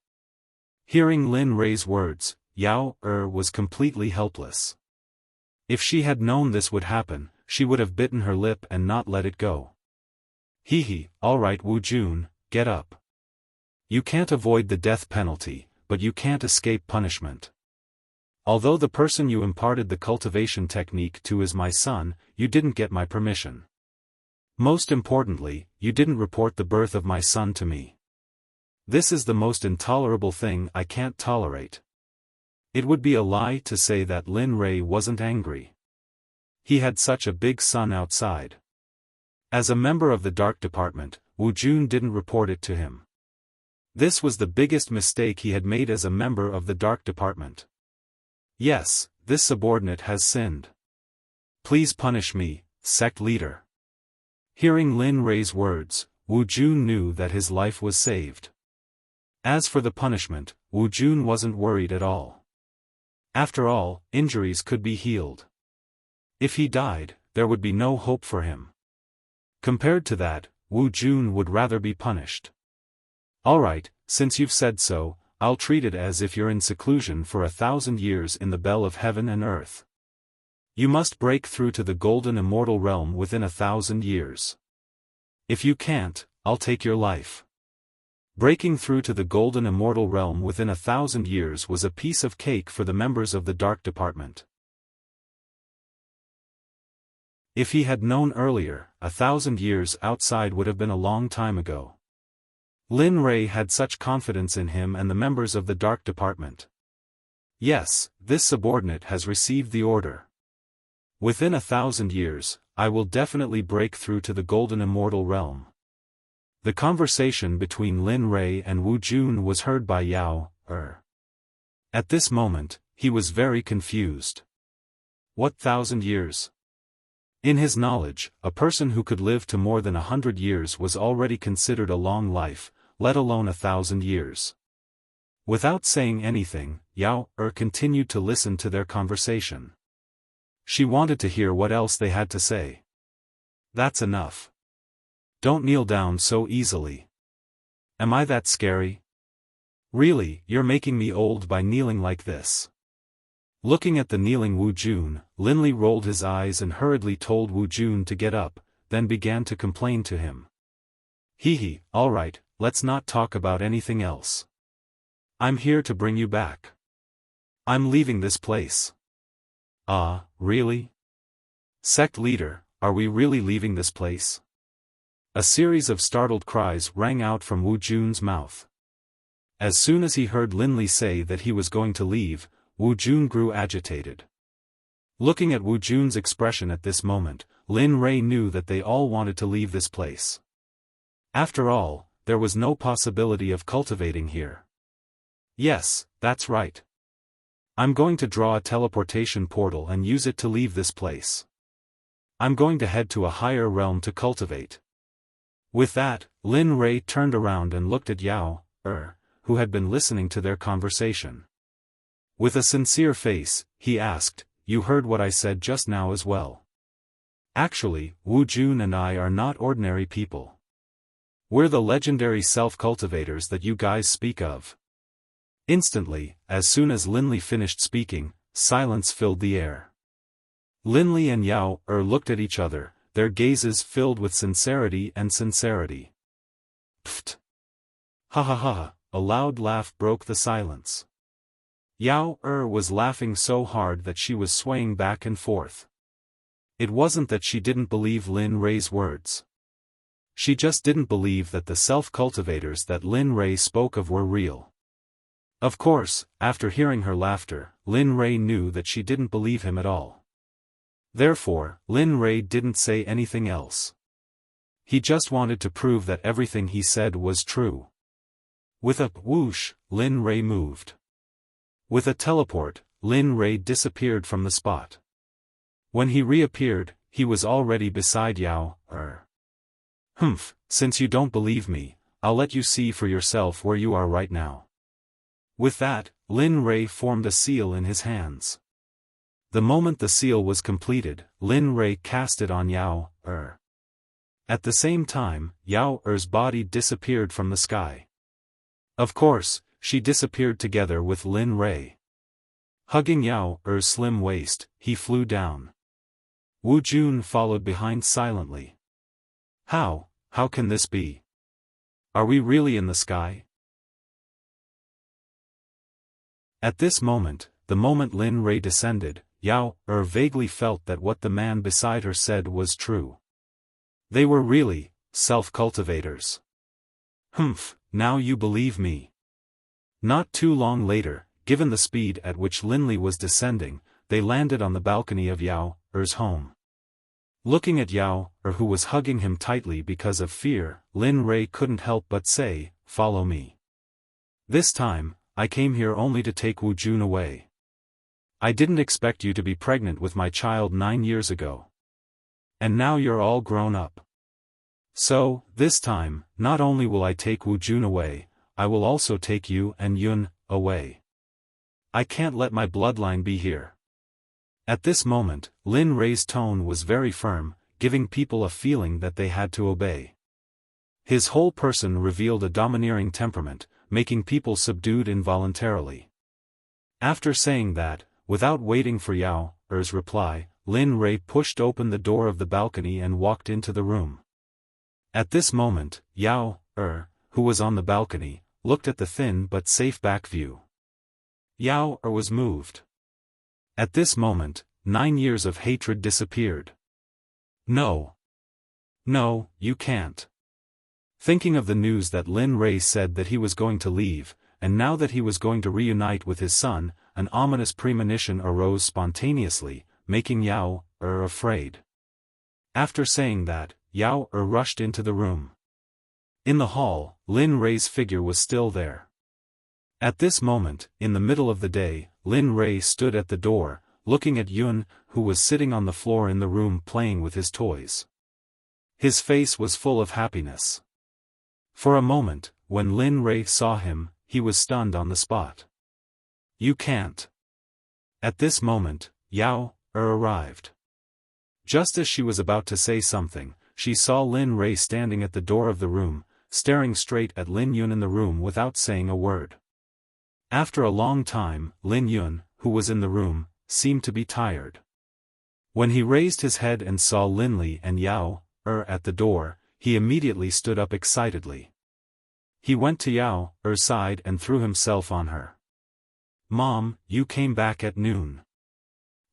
Hearing Lin Rei's words, Yao was completely helpless. If she had known this would happen, she would have bitten her lip and not let it go. All right Wu Jun, get up. You can't avoid the death penalty, but you can't escape punishment. Although the person you imparted the cultivation technique to is my son, you didn't get my permission. Most importantly, you didn't report the birth of my son to me. This is the most intolerable thing I can't tolerate. It would be a lie to say that Lin Rei wasn't angry. He had such a big son outside. As a member of the Dark Department, Wu Jun didn't report it to him. This was the biggest mistake he had made as a member of the Dark Department. Yes, this subordinate has sinned. Please punish me, Sect leader. Hearing Lin Rei's words, Wu Jun knew that his life was saved. As for the punishment, Wu Jun wasn't worried at all. After all, injuries could be healed. If he died, there would be no hope for him. Compared to that, Wu Jun would rather be punished. Alright, since you've said so, I'll treat it as if you're in seclusion for 1,000 years in the bell of heaven and earth. You must break through to the golden immortal realm within 1,000 years. If you can't, I'll take your life. Breaking through to the golden immortal realm within 1,000 years was a piece of cake for the members of the Dark Department. If he had known earlier, 1,000 years outside would have been a long time ago. Lin Rei had such confidence in him and the members of the Dark Department. Yes, this subordinate has received the order. Within 1,000 years, I will definitely break through to the golden immortal realm. The conversation between Lin Rei and Wu Jun was heard by Yao. At this moment, he was very confused. What 1,000 years? In his knowledge, a person who could live to more than 100 years was already considered a long life, let alone 1,000 years. Without saying anything, Yao continued to listen to their conversation. She wanted to hear what else they had to say. That's enough. Don't kneel down so easily. Am I that scary? Really, you're making me old by kneeling like this. Looking at the kneeling Wu Jun, Linli rolled his eyes and hurriedly told Wu Jun to get up, then began to complain to him. Hee, all right, let's not talk about anything else. I'm here to bring you back. I'm leaving this place. Ah, really? Sect leader, are we really leaving this place? A series of startled cries rang out from Wu Jun's mouth. As soon as he heard Linli say that he was going to leave, Wu Jun grew agitated. Looking at Wu Jun's expression at this moment, Lin Rei knew that they all wanted to leave this place. After all, there was no possibility of cultivating here. Yes, that's right. I'm going to draw a teleportation portal and use it to leave this place. I'm going to head to a higher realm to cultivate. With that, Lin Rei turned around and looked at Yao, who had been listening to their conversation. With a sincere face, he asked, "You heard what I said just now as well?" Actually, Wu Jun and I are not ordinary people. We're the legendary self-cultivators that you guys speak of. Instantly, as soon as Linli finished speaking, silence filled the air. Linli and Yao looked at each other, their gazes filled with sincerity and sincerity. Pfft! Ha ha ha! A loud laugh broke the silence. Yao was laughing so hard that she was swaying back and forth. It wasn't that she didn't believe Lin Rei's words. She just didn't believe that the self-cultivators that Lin Rei spoke of were real. Of course, after hearing her laughter, Lin Rei knew that she didn't believe him at all. Therefore, Lin Rei didn't say anything else. He just wanted to prove that everything he said was true. With a whoosh, Lin Rei moved. With a teleport, Lin Rei disappeared from the spot. When he reappeared, he was already beside Yao. Humph, since you don't believe me, I'll let you see for yourself where you are right now. With that, Lin Rei formed a seal in his hands. The moment the seal was completed, Lin Rei cast it on Yao. At the same time, Yao's body disappeared from the sky. Of course, she disappeared together with Lin Rei. Hugging Yao's slim waist, he flew down. Wu Jun followed behind silently. How can this be? Are we really in the sky? At this moment, the moment Lin Rei descended, Yao vaguely felt that what the man beside her said was true. They were really self-cultivators. Humph, now you believe me. Not too long later, given the speed at which Linli was descending, they landed on the balcony of Yao's home. Looking at Yao, who was hugging him tightly because of fear, Lin Rei couldn't help but say, "Follow me. This time, I came here only to take Wu Jun away. I didn't expect you to be pregnant with my child 9 years ago. And now you're all grown up. So, this time, not only will I take Wu Jun away, I will also take you and Yun away. I can't let my bloodline be here." At this moment, Lin Rei's tone was very firm, giving people a feeling that they had to obey. His whole person revealed a domineering temperament, making people subdued involuntarily. After saying that, without waiting for Yao's reply, Lin Rei pushed open the door of the balcony and walked into the room. At this moment, Yao, who was on the balcony, looked at the thin but safe back view. Yao was moved. At this moment, 9 years of hatred disappeared. No, you can't. Thinking of the news that Lin Rei said that he was going to leave, and now that he was going to reunite with his son, an ominous premonition arose spontaneously, making Yao afraid. After saying that, Yao rushed into the room. In the hall, Lin Rei's figure was still there. At this moment, in the middle of the day, Lin Rei stood at the door, looking at Yun, who was sitting on the floor in the room playing with his toys. His face was full of happiness. For a moment, when Lin Rei saw him, he was stunned on the spot. You can't. At this moment, Yao arrived. Just as she was about to say something, she saw Lin Rei standing at the door of the room, staring straight at Lin Yun in the room without saying a word. After a long time, Lin Yun, who was in the room, seemed to be tired. When he raised his head and saw Lin Li and Yao at the door, he immediately stood up excitedly. He went to Yao's side and threw himself on her. Mom, you came back at noon.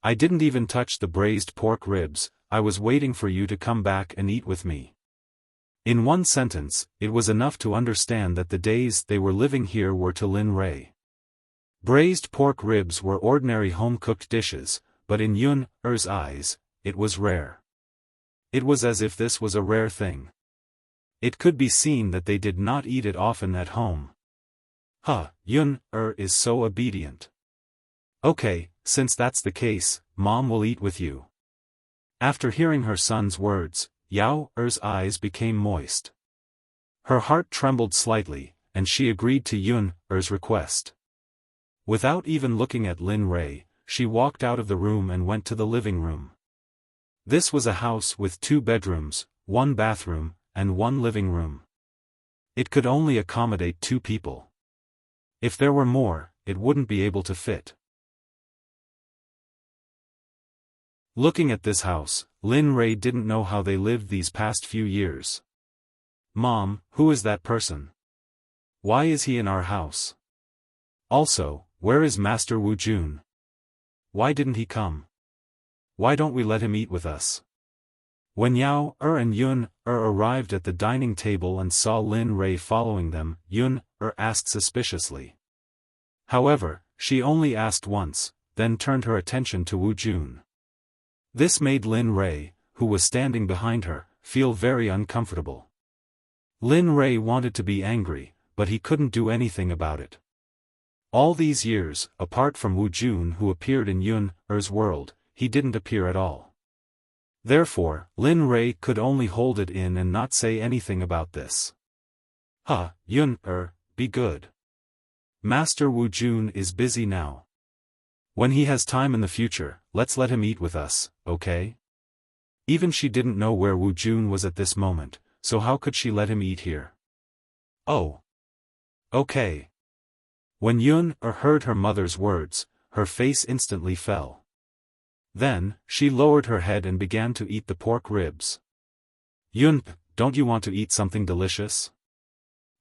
I didn't even touch the braised pork ribs, I was waiting for you to come back and eat with me. In one sentence, it was enough to understand that the days they were living here were to Lin Rei. Braised pork ribs were ordinary home-cooked dishes, but in Yun's eyes, it was rare. It was as if this was a rare thing. It could be seen that they did not eat it often at home. Yun is so obedient. Okay, since that's the case, Mom will eat with you. After hearing her son's words, Yao's eyes became moist. Her heart trembled slightly, and she agreed to Yun's request. Without even looking at Lin Rei, she walked out of the room and went to the living room. This was a house with 2 bedrooms, 1 bathroom, and 1 living room. It could only accommodate 2 people. If there were more, it wouldn't be able to fit. Looking at this house, Lin Rei didn't know how they lived these past few years. Mom, who is that person? Why is he in our house? Also, where is Master Wu Jun? Why didn't he come? Why don't we let him eat with us? When Yao and Yun arrived at the dining table and saw Lin Rei following them, Yun asked suspiciously. However, she only asked once, then turned her attention to Wu Jun. This made Lin Rei, who was standing behind her, feel very uncomfortable. Lin Rei wanted to be angry, but he couldn't do anything about it. All these years, apart from Wu Jun who appeared in Yun's world, he didn't appear at all. Therefore, Lin Rei could only hold it in and not say anything about this. Yun be good. Master Wu Jun is busy now. When he has time in the future, let's let him eat with us, okay? Even she didn't know where Wu Jun was at this moment, so how could she let him eat here? Oh. Okay. When Yun heard her mother's words, her face instantly fell. Then, she lowered her head and began to eat the pork ribs. Yun, don't you want to eat something delicious?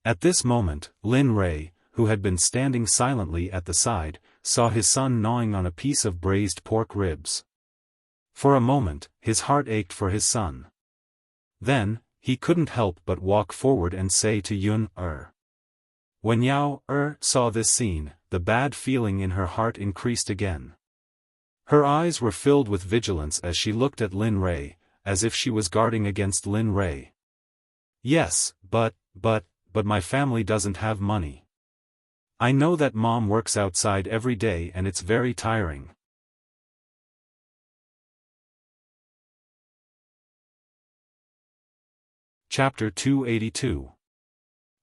At this moment, Lin Rei, who had been standing silently at the side, saw his son gnawing on a piece of braised pork ribs. For a moment, his heart ached for his son. Then, he couldn't help but walk forward and say to Yun. When Yao saw this scene, the bad feeling in her heart increased again. Her eyes were filled with vigilance as she looked at Lin Rei, as if she was guarding against Lin Rei. Yes, but my family doesn't have money. I know that Mom works outside every day and it's very tiring. Chapter 282.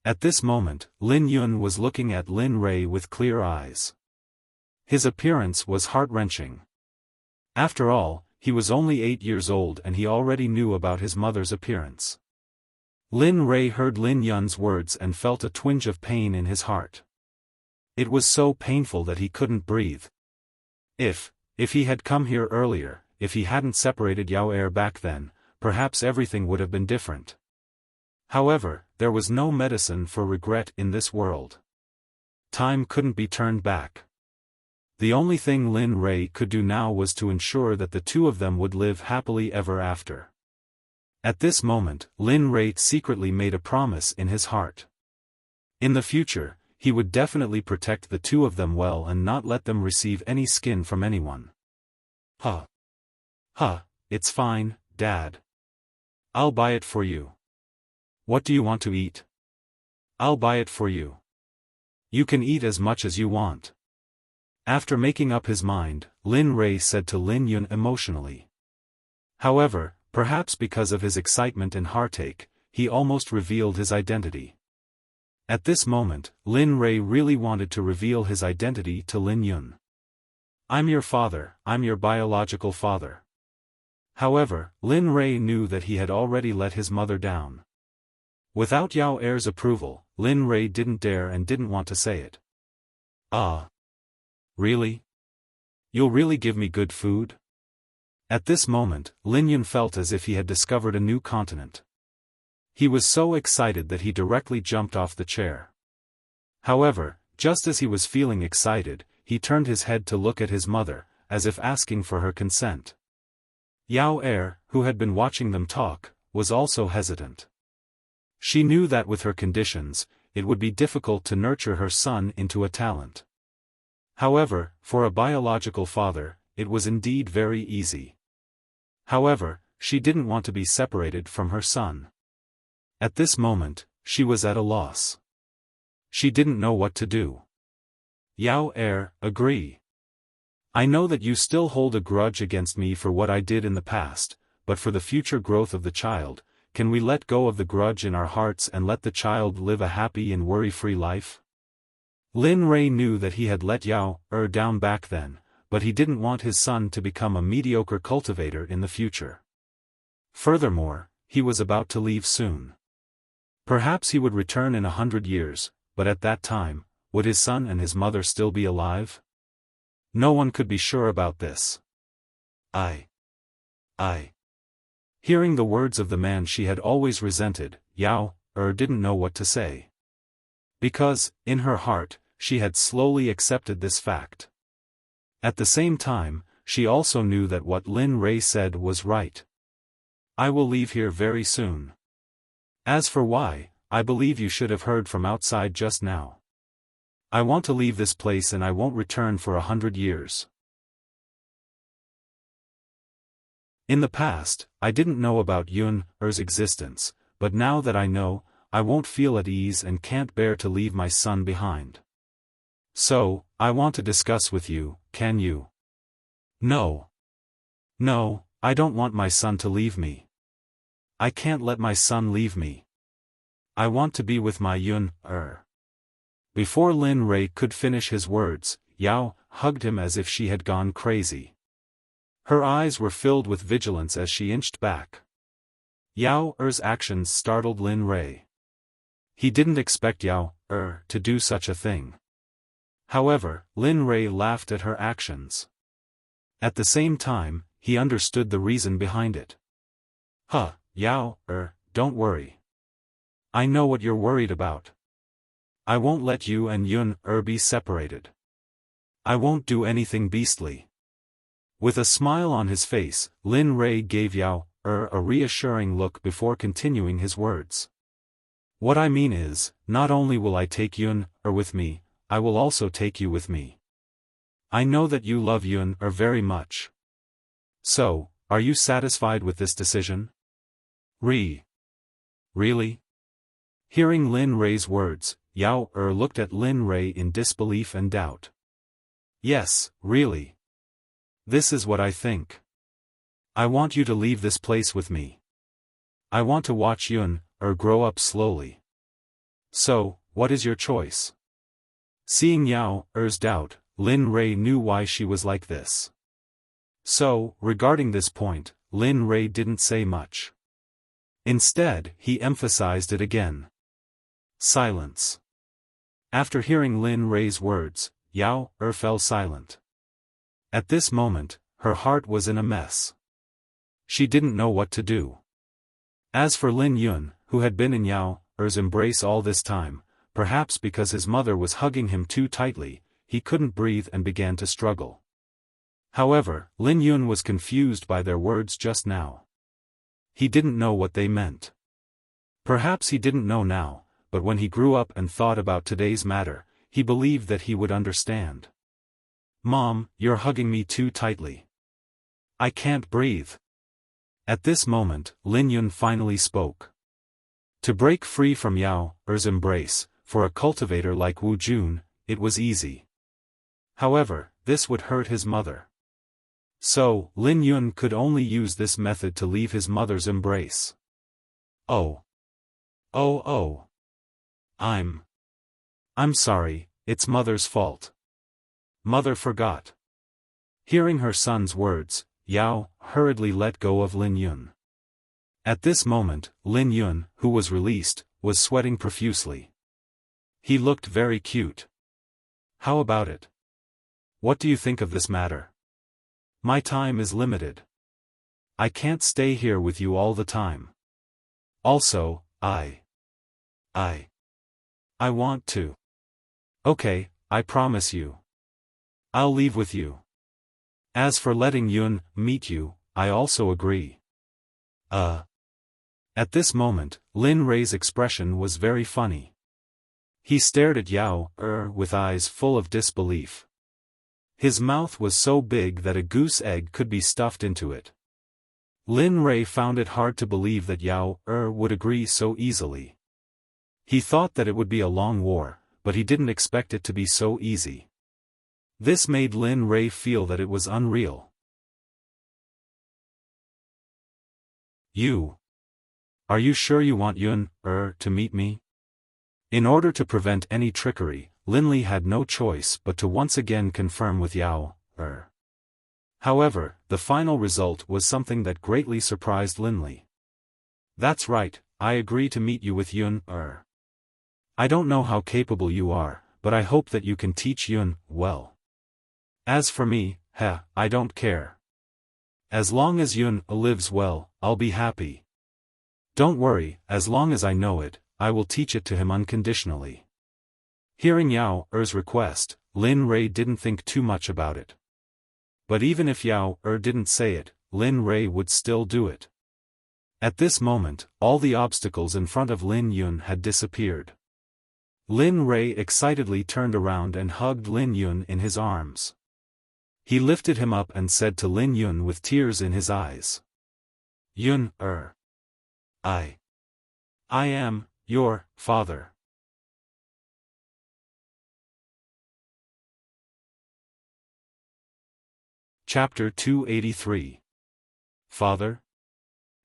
At this moment, Lin Yun was looking at Lin Rei with clear eyes. His appearance was heart-wrenching. After all, he was only 8 years old and he already knew about his mother's appearance. Lin Rei heard Lin Yun's words and felt a twinge of pain in his heart. It was so painful that he couldn't breathe. If he had come here earlier, if he hadn't separated Yao back then, perhaps everything would have been different. However, there was no medicine for regret in this world. Time couldn't be turned back. The only thing Lin Rei could do now was to ensure that the 2 of them would live happily ever after. At this moment, Lin Rei secretly made a promise in his heart. In the future, he would definitely protect the 2 of them well and not let them receive any skin from anyone. It's fine, Dad. I'll buy it for you. What do you want to eat? I'll buy it for you. You can eat as much as you want. After making up his mind, Lin Rui said to Lin Yun emotionally. However, perhaps because of his excitement and heartache, he almost revealed his identity. At this moment, Lin Rui really wanted to reveal his identity to Lin Yun. I'm your father, I'm your biological father. However, Lin Rui knew that he had already let his mother down. Without Yao Er's approval, Lin Rui didn't dare and didn't want to say it. Ah. Really? You'll really give me good food? At this moment, Lin Yun felt as if he had discovered a new continent. He was so excited that he directly jumped off the chair. However, just as he was feeling excited, he turned his head to look at his mother, as if asking for her consent. Yao Er, who had been watching them talk, was also hesitant. She knew that with her conditions, it would be difficult to nurture her son into a talent. However, for a biological father, it was indeed very easy. However, she didn't want to be separated from her son. At this moment, she was at a loss. She didn't know what to do. Yao Er, agree. I know that you still hold a grudge against me for what I did in the past, but for the future growth of the child, can we let go of the grudge in our hearts and let the child live a happy and worry-free life? Lin Rui knew that he had let Yao Er down back then, but he didn't want his son to become a mediocre cultivator in the future. Furthermore, he was about to leave soon. Perhaps he would return in 100 years, but at that time, would his son and his mother still be alive? No one could be sure about this. I. Hearing the words of the man she had always resented, Yao Er didn't know what to say. Because, in her heart, she had slowly accepted this fact. At the same time, she also knew that what Lin Rui said was right. I will leave here very soon. As for why, I believe you should have heard from outside just now. I want to leave this place and I won't return for 100 years. In the past, I didn't know about Yun Er's existence, but now that I know, I won't feel at ease and can't bear to leave my son behind. So, I want to discuss with you, can you? No. No, I don't want my son to leave me. I can't let my son leave me. I want to be with my Yun Er. Before Lin Rui could finish his words, Yao hugged him as if she had gone crazy. Her eyes were filled with vigilance as she inched back. Yao Er's actions startled Lin Rui. He didn't expect Yao Er to do such a thing. However, Lin Rui laughed at her actions. At the same time, he understood the reason behind it. Yao Er, don't worry. I know what you're worried about. I won't let you and Yun Er be separated. I won't do anything beastly. With a smile on his face, Lin Rui gave Yao Er a reassuring look before continuing his words. What I mean is, not only will I take Yun Er with me, I will also take you with me. I know that you love Yun Er very much. So, are you satisfied with this decision? Really? Hearing Lin Rui's words, Yao Er looked at Lin Rui in disbelief and doubt. Yes, really. This is what I think. I want you to leave this place with me. I want to watch Yun Er grow up slowly. So, what is your choice? Seeing Yao Er's doubt, Lin Rui knew why she was like this. So, regarding this point, Lin Rui didn't say much. Instead, he emphasized it again. Silence. After hearing Lin Rui's words, Yao Er fell silent. At this moment, her heart was in a mess. She didn't know what to do. As for Lin Yun, who had been in Yao Er's embrace all this time, perhaps because his mother was hugging him too tightly, he couldn't breathe and began to struggle. However, Lin Yun was confused by their words just now. He didn't know what they meant. Perhaps he didn't know now, but when he grew up and thought about today's matter, he believed that he would understand. Mom, you're hugging me too tightly. I can't breathe. At this moment, Lin Yun finally spoke. To break free from Yao Er's embrace, for a cultivator like Wu Jun, it was easy. However, this would hurt his mother. So, Lin Yun could only use this method to leave his mother's embrace. Oh. Oh oh. I'm sorry, it's mother's fault. Mother forgot. Hearing her son's words, Yao hurriedly let go of Lin Yun. At this moment, Lin Yun, who was released, was sweating profusely. He looked very cute. How about it? What do you think of this matter? My time is limited. I can't stay here with you all the time. Also, I want to. Okay, I promise you. I'll leave with you. As for letting Yun meet you, I also agree. At this moment, Lin Rei's expression was very funny. He stared at Yao with eyes full of disbelief. His mouth was so big that a goose egg could be stuffed into it. Lin Rei found it hard to believe that Yao would agree so easily. He thought that it would be a long war, but he didn't expect it to be so easy. This made Lin Rei feel that it was unreal. Are you sure you want Yun to meet me? In order to prevent any trickery, Lin Li had no choice but to once again confirm with Yao However, the final result was something that greatly surprised Lin Li. That's right, I agree to meet you with Yun I don't know how capable you are, but I hope that you can teach Yun well. As for me, I don't care. As long as Yun lives well, I'll be happy. Don't worry, as long as I know it, I will teach it to him unconditionally. Hearing Yao's request, Lin Rei didn't think too much about it. But even if Yao didn't say it, Lin Rei would still do it. At this moment, all the obstacles in front of Lin Yun had disappeared. Lin Rei excitedly turned around and hugged Lin Yun in his arms. He lifted him up and said to Lin Yun with tears in his eyes. Yun I am your father. Chapter 283. Father?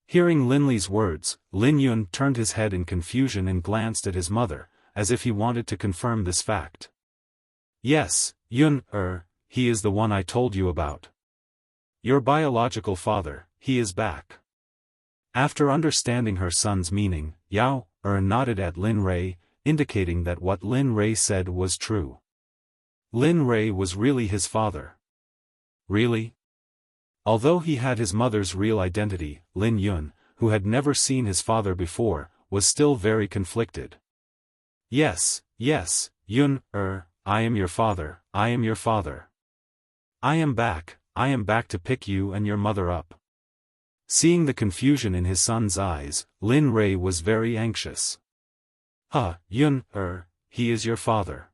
Hearing Lin Li's words, Lin Yun turned his head in confusion and glanced at his mother, as if he wanted to confirm this fact. Yes, Yun he is the one I told you about. Your biological father, he is back. After understanding her son's meaning, Yao nodded at Lin Rei, indicating that what Lin Rei said was true. Lin Rei was really his father. Really? Although he had his mother's real identity, Lin Yun, who had never seen his father before, was still very conflicted. Yes, Yun I am your father, I am your father. I am back to pick you and your mother up. Seeing the confusion in his son's eyes, Lin Rei was very anxious. Yun he is your father.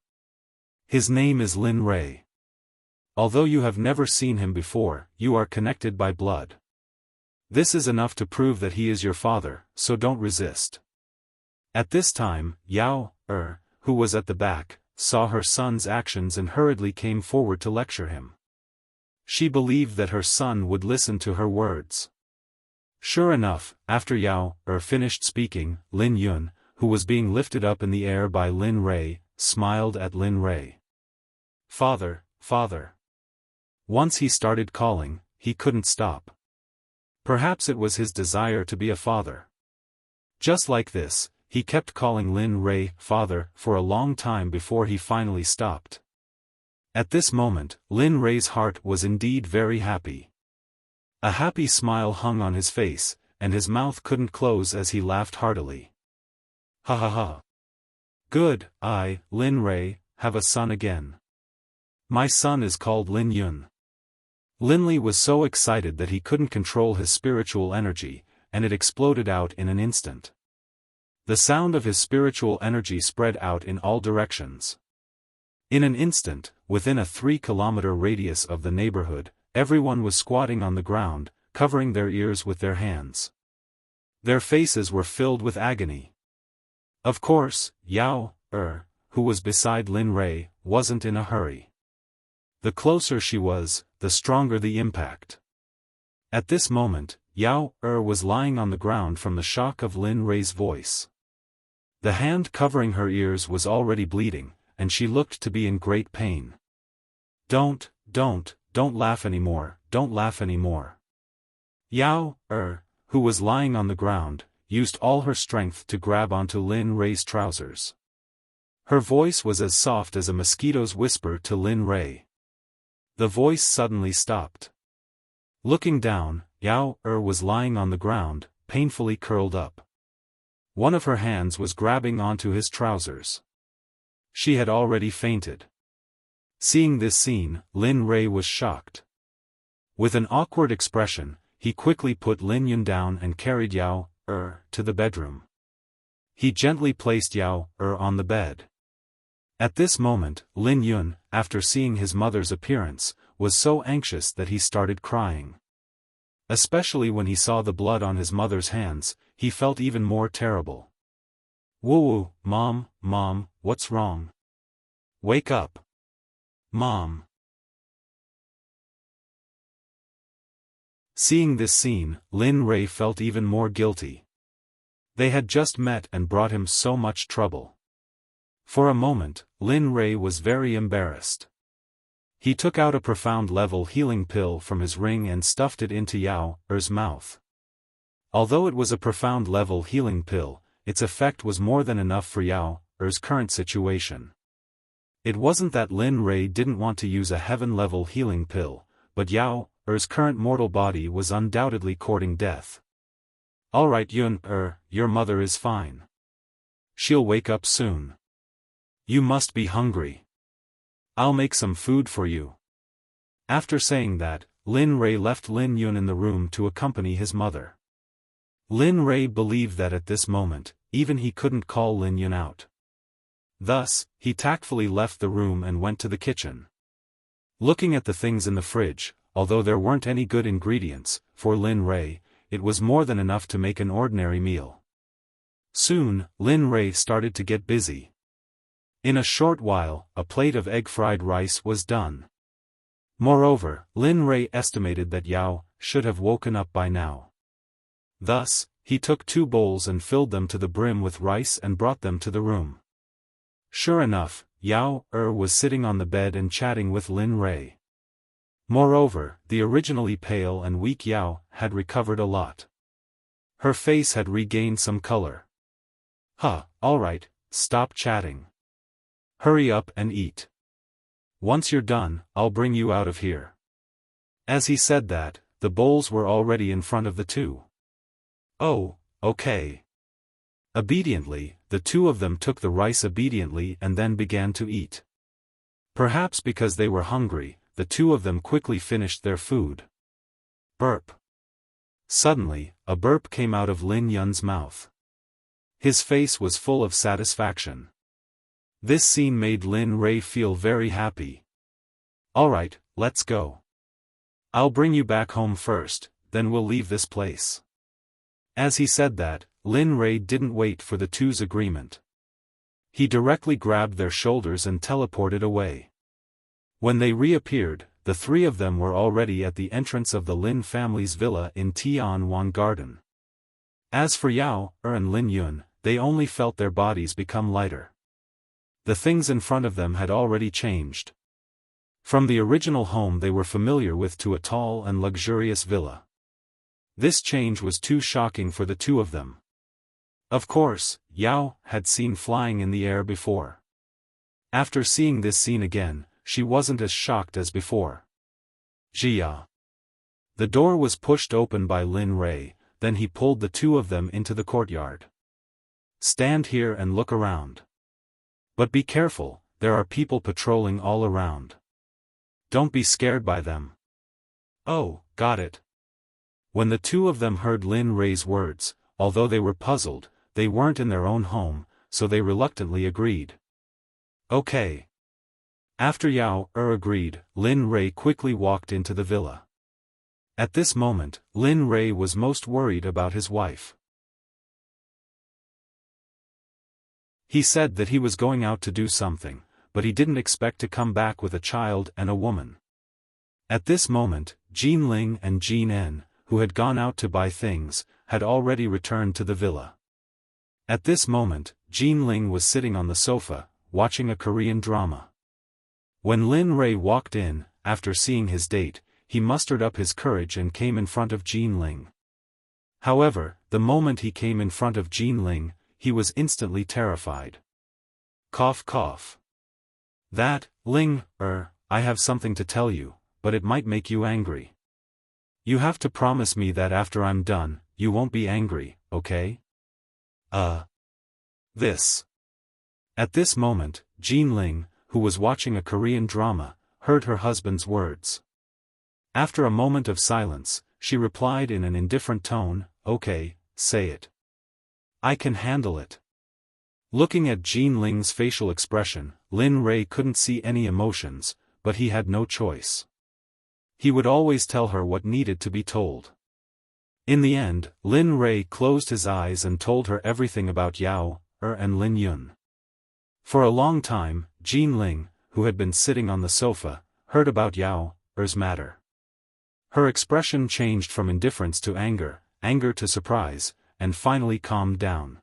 His name is Lin Rei. Although you have never seen him before, you are connected by blood. This is enough to prove that he is your father, so don't resist. At this time, Yao who was at the back, saw her son's actions and hurriedly came forward to lecture him. She believed that her son would listen to her words. Sure enough, after Yao finished speaking, Lin Yun, who was being lifted up in the air by Lin Rei, smiled at Lin Rei. Father, father. Once he started calling, he couldn't stop. Perhaps it was his desire to be a father. Just like this, he kept calling Lin Rei father for a long time before he finally stopped. At this moment, Lin Rei's heart was indeed very happy. A happy smile hung on his face, and his mouth couldn't close as he laughed heartily. Ha ha ha. Good, I, Lin Rei, have a son again. My son is called Lin Yun. Lin Li was so excited that he couldn't control his spiritual energy, and it exploded out in an instant. The sound of his spiritual energy spread out in all directions. In an instant, within a 3-kilometer radius of the neighborhood, everyone was squatting on the ground, covering their ears with their hands. Their faces were filled with agony. Of course, Yao who was beside Lin Rei, wasn't in a hurry. The closer she was, the stronger the impact. At this moment, Yao was lying on the ground from the shock of Lin Rei's voice. The hand covering her ears was already bleeding, and she looked to be in great pain. Don't laugh anymore, don't laugh anymore. Yao who was lying on the ground, used all her strength to grab onto Lin Rei's trousers. Her voice was as soft as a mosquito's whisper to Lin Rei. The voice suddenly stopped. Looking down, Yao was lying on the ground, painfully curled up. One of her hands was grabbing onto his trousers. She had already fainted. Seeing this scene, Lin Rei was shocked. With an awkward expression, he quickly put Lin Yun down and carried Yao to the bedroom. He gently placed Yao on the bed. At this moment, Lin Yun, after seeing his mother's appearance, was so anxious that he started crying. Especially when he saw the blood on his mother's hands, he felt even more terrible. Woo, Mom, what's wrong? Wake up. Mom. Seeing this scene, Lin Rei felt even more guilty. They had just met and brought him so much trouble. For a moment, Lin Rei was very embarrassed. He took out a profound level healing pill from his ring and stuffed it into Yao's mouth. Although it was a profound level healing pill, its effect was more than enough for Yao's current situation. It wasn't that Lin Rei didn't want to use a heaven-level healing pill, but Yao's current mortal body was undoubtedly courting death. Alright Yun, your mother is fine. She'll wake up soon. You must be hungry. I'll make some food for you. After saying that, Lin Rei left Lin Yun in the room to accompany his mother. Lin Rei believed that at this moment, even he couldn't call Lin Yun out. Thus, he tactfully left the room and went to the kitchen. Looking at the things in the fridge, although there weren't any good ingredients, for Lin Rei, it was more than enough to make an ordinary meal. Soon, Lin Rei started to get busy. In a short while, a plate of egg-fried rice was done. Moreover, Lin Rei estimated that Yao should have woken up by now. Thus, he took 2 bowls and filled them to the brim with rice and brought them to the room. Sure enough, Yao was sitting on the bed and chatting with Lin Rei. Moreover, the originally pale and weak Yao had recovered a lot. Her face had regained some color. Alright, stop chatting. Hurry up and eat. Once you're done, I'll bring you out of here. As he said that, the bowls were already in front of the two. Oh, okay. Obediently, the 2 of them took the rice obediently and then began to eat. Perhaps because they were hungry, the 2 of them quickly finished their food. Burp. Suddenly, a burp came out of Lin Yun's mouth. His face was full of satisfaction. This scene made Lin Rei feel very happy. Alright, let's go. I'll bring you back home first, then we'll leave this place. As he said that, Lin Rei didn't wait for the 2's agreement. He directly grabbed their shoulders and teleported away. When they reappeared, the 3 of them were already at the entrance of the Lin family's villa in Tianwan Garden. As for Yao and Lin Yun, they only felt their bodies become lighter. The things in front of them had already changed. From the original home they were familiar with to a tall and luxurious villa. This change was too shocking for the 2 of them. Of course, Yao had seen flying in the air before. After seeing this scene again, she wasn't as shocked as before. Jia. The door was pushed open by Lin Rei, then he pulled the 2 of them into the courtyard. Stand here and look around. But be careful, there are people patrolling all around. Don't be scared by them. Oh, got it. When the 2 of them heard Lin Rei's words, although they were puzzled, they weren't in their own home, so they reluctantly agreed. Okay. After Yao agreed, Lin Rei quickly walked into the villa. At this moment, Lin Rei was most worried about his wife. He said that he was going out to do something, but he didn't expect to come back with a child and a woman. At this moment, Jean Ling and Jean En, who had gone out to buy things, had already returned to the villa. At this moment, Jean Ling was sitting on the sofa, watching a Korean drama. When Lin Rui walked in, after seeing his date, he mustered up his courage and came in front of Jean Ling. However, the moment he came in front of Jean Ling, he was instantly terrified. Cough cough. That, Ling, I have something to tell you, but it might make you angry. You have to promise me that after I'm done, you won't be angry, okay? This. At this moment, Jean Ling, who was watching a Korean drama, heard her husband's words. After a moment of silence, she replied in an indifferent tone, "Okay, say it. I can handle it." Looking at Jean Ling's facial expression, Lin Rui couldn't see any emotions, but he had no choice. He would always tell her what needed to be told. In the end, Lin Rui closed his eyes and told her everything about Yao, and Lin Yun. For a long time, Jean Ling, who had been sitting on the sofa, heard about Yao, matter. Her expression changed from indifference to anger, anger to surprise, and finally calmed down.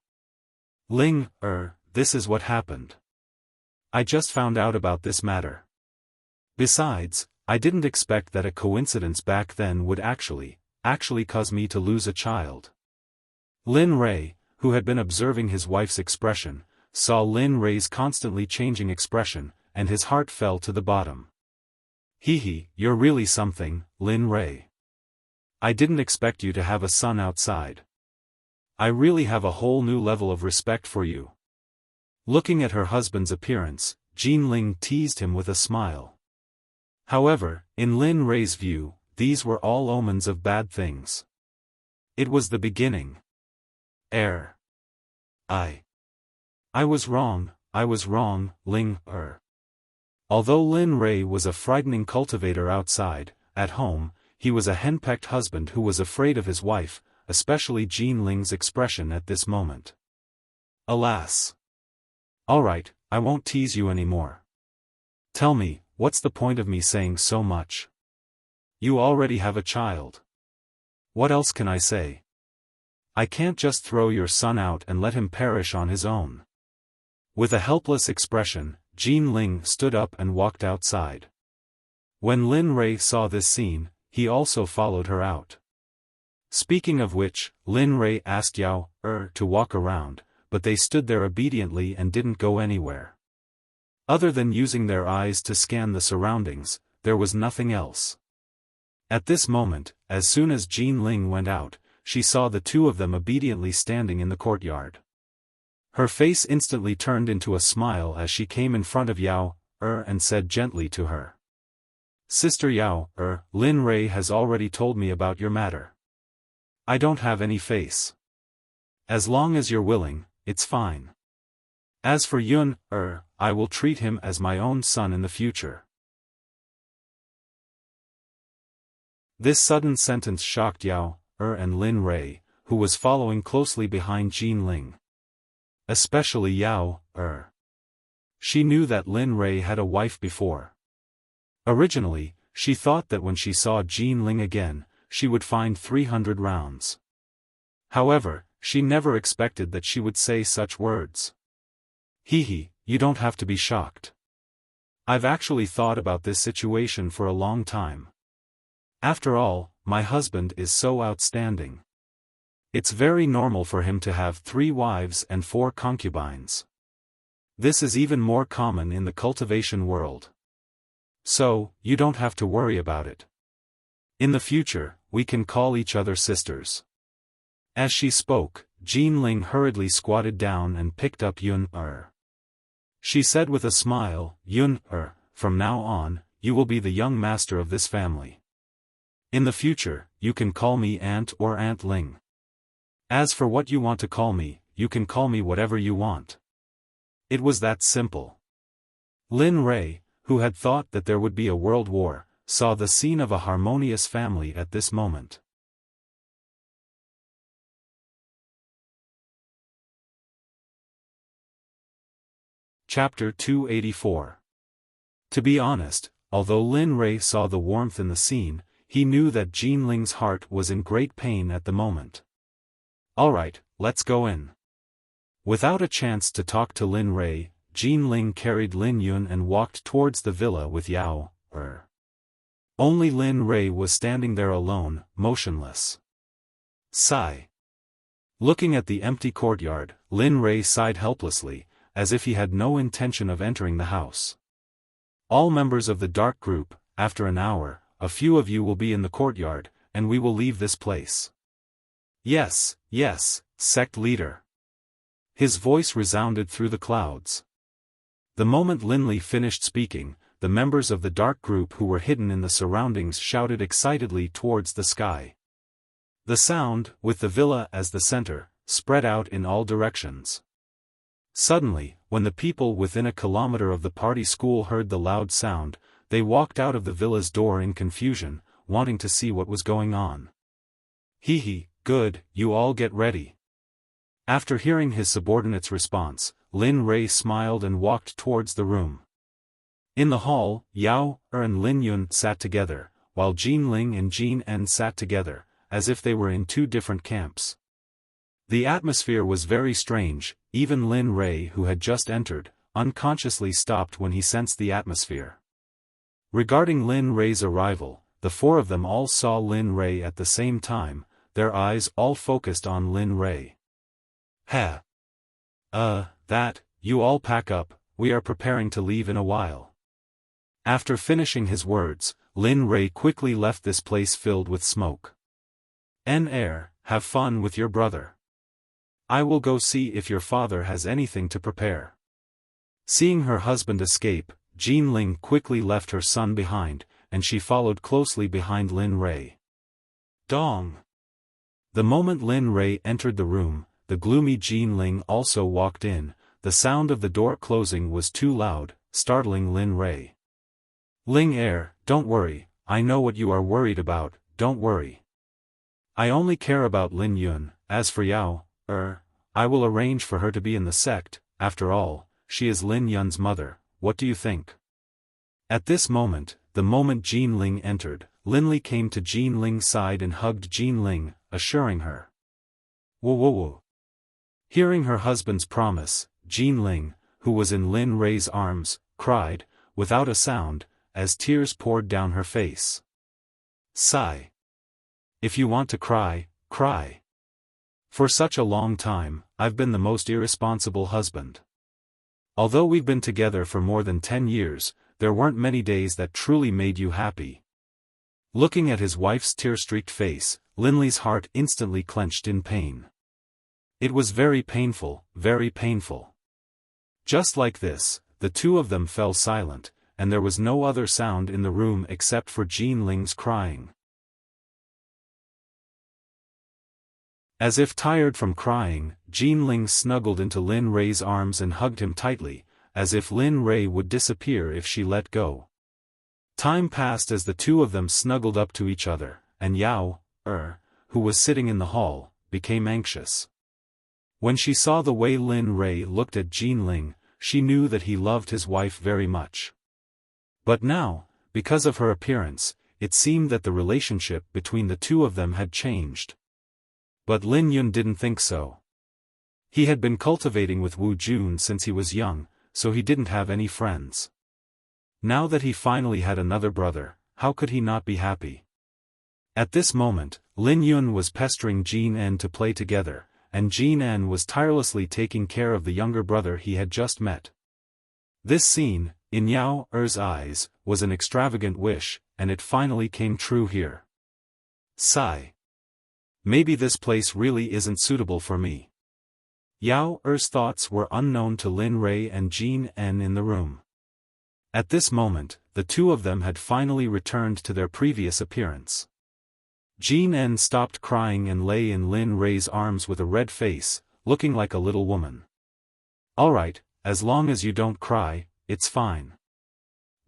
Ling, this is what happened. I just found out about this matter. Besides, I didn't expect that a coincidence back then would actually cause me to lose a child. Lin Rui, who had been observing his wife's expression, saw Lin Rui's constantly changing expression, and his heart fell to the bottom. Hee, you're really something, Lin Rui. I didn't expect you to have a son outside. I really have a whole new level of respect for you. Looking at her husband's appearance, Jean Ling teased him with a smile. However, in Lin Rui's view, these were all omens of bad things. It was the beginning. I was wrong, Ling, Although Lin Rui was a frightening cultivator outside, at home, he was a henpecked husband who was afraid of his wife, especially Jean Ling's expression at this moment. Alas. Alright, I won't tease you anymore. Tell me, what's the point of me saying so much? You already have a child. What else can I say? I can't just throw your son out and let him perish on his own. With a helpless expression, Jean Ling stood up and walked outside. When Lin Rui saw this scene, he also followed her out. Speaking of which, Lin Rui asked Yao, to walk around, but they stood there obediently and didn't go anywhere. Other than using their eyes to scan the surroundings, there was nothing else. At this moment, as soon as Jean Ling went out, she saw the two of them obediently standing in the courtyard. Her face instantly turned into a smile as she came in front of Yao, and said gently to her. Sister Yao, Lin Rui has already told me about your matter. I don't have any face. As long as you're willing, it's fine. As for Yun, I will treat him as my own son in the future. This sudden sentence shocked Yao, and Lin Rui, who was following closely behind Jean Ling. Especially Yao, She knew that Lin Rui had a wife before. Originally, she thought that when she saw Jean Ling again, she would find 300 rounds. However, she never expected that she would say such words. Hee, you don't have to be shocked. I've actually thought about this situation for a long time. After all, my husband is so outstanding. It's very normal for him to have 3 wives and 4 concubines. This is even more common in the cultivation world. So, you don't have to worry about it. In the future, we can call each other sisters. As she spoke, Jean Ling hurriedly squatted down and picked up Yun. She said with a smile, Yun, from now on, you will be the young master of this family. In the future, you can call me Aunt or Aunt Ling. As for what you want to call me, you can call me whatever you want. It was that simple. Lin Rui, who had thought that there would be a world war, saw the scene of a harmonious family at this moment. Chapter 284. To be honest, although Lin Rei saw the warmth in the scene, he knew that Jin Ling's heart was in great pain at the moment. Alright, let's go in. Without a chance to talk to Lin Rei, Jin Ling carried Lin Yun and walked towards the villa with Yao. Only Lin Rei was standing there alone, motionless. Sigh. Looking at the empty courtyard, Lin Rei sighed helplessly, as if he had no intention of entering the house. All members of the dark group, after an hour, a few of you will be in the courtyard, and we will leave this place. Yes, yes, sect leader. His voice resounded through the clouds. The moment Lin Li finished speaking, the members of the dark group who were hidden in the surroundings shouted excitedly towards the sky. The sound, with the villa as the center, spread out in all directions. Suddenly, when the people within a kilometer of the party school heard the loud sound, they walked out of the villa's door in confusion, wanting to see what was going on. Hee, good, you all get ready. After hearing his subordinate's response, Lin Rei smiled and walked towards the room. In the hall, Yao and Lin Yun sat together, while Jin Ling and Jin En sat together, as if they were in two different camps. The atmosphere was very strange. Even Lin Rei, who had just entered, unconsciously stopped when he sensed the atmosphere. Regarding Lin Rei's arrival, the four of them all saw Lin Rei at the same time, their eyes all focused on Lin Rei. That, you all pack up, we are preparing to leave in a while. After finishing his words, Lin Rei quickly left this place filled with smoke. Have fun with your brother. I will go see if your father has anything to prepare. Seeing her husband escape, Jin Ling quickly left her son behind, and she followed closely behind Lin Rei. Dong! The moment Lin Rei entered the room, the gloomy Jin Ling also walked in. The sound of the door closing was too loud, startling Lin Rei. Ling don't worry, I know what you are worried about, don't worry. I only care about Lin Yun. As for Yao, I will arrange for her to be in the sect. After all, she is Lin Yun's mother, what do you think? At this moment, the moment Jin Ling entered, Lin Li came to Jin Ling's side and hugged Jin Ling, assuring her. Whoa. Hearing her husband's promise, Jin Ling, who was in Lin Rei's arms, cried, without a sound, as tears poured down her face. Sigh. If you want to cry, cry. For such a long time, I've been the most irresponsible husband. Although we've been together for more than 10 years, there weren't many days that truly made you happy. Looking at his wife's tear-streaked face, Lin Li's heart instantly clenched in pain. It was very painful, very painful. Just like this, the two of them fell silent, and there was no other sound in the room except for Jin Ling's crying. As if tired from crying, Jin Ling snuggled into Lin Rei's arms and hugged him tightly, as if Lin Rei would disappear if she let go. Time passed as the two of them snuggled up to each other, and Yao, who was sitting in the hall, became anxious. When she saw the way Lin Rei looked at Jin Ling, she knew that he loved his wife very much. But now, because of her appearance, it seemed that the relationship between the two of them had changed. But Lin Yun didn't think so. He had been cultivating with Wu Jun since he was young, so he didn't have any friends. Now that he finally had another brother, how could he not be happy? At this moment, Lin Yun was pestering Jin En to play together, and Jin En was tirelessly taking care of the younger brother he had just met. This scene, in Yao Er's eyes, was an extravagant wish, and it finally came true here. Sigh. Maybe this place really isn't suitable for me. Yao Er's thoughts were unknown to Lin Rei and Jin En in the room. At this moment, the two of them had finally returned to their previous appearance. Jin En stopped crying and lay in Lin Rei's arms with a red face, looking like a little woman. Alright, as long as you don't cry, it's fine.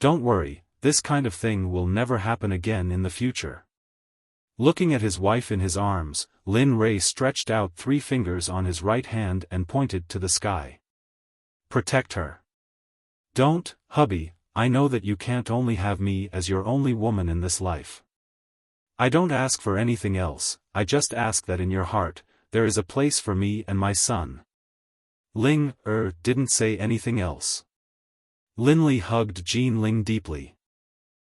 Don't worry, this kind of thing will never happen again in the future. Looking at his wife in his arms, Lin Rei stretched out 3 fingers on his right hand and pointed to the sky. Protect her. Don't, hubby, I know that you can't only have me as your only woman in this life. I don't ask for anything else, I just ask that in your heart, there is a place for me and my son. Ling didn't say anything else. Linli hugged Jean Ling deeply.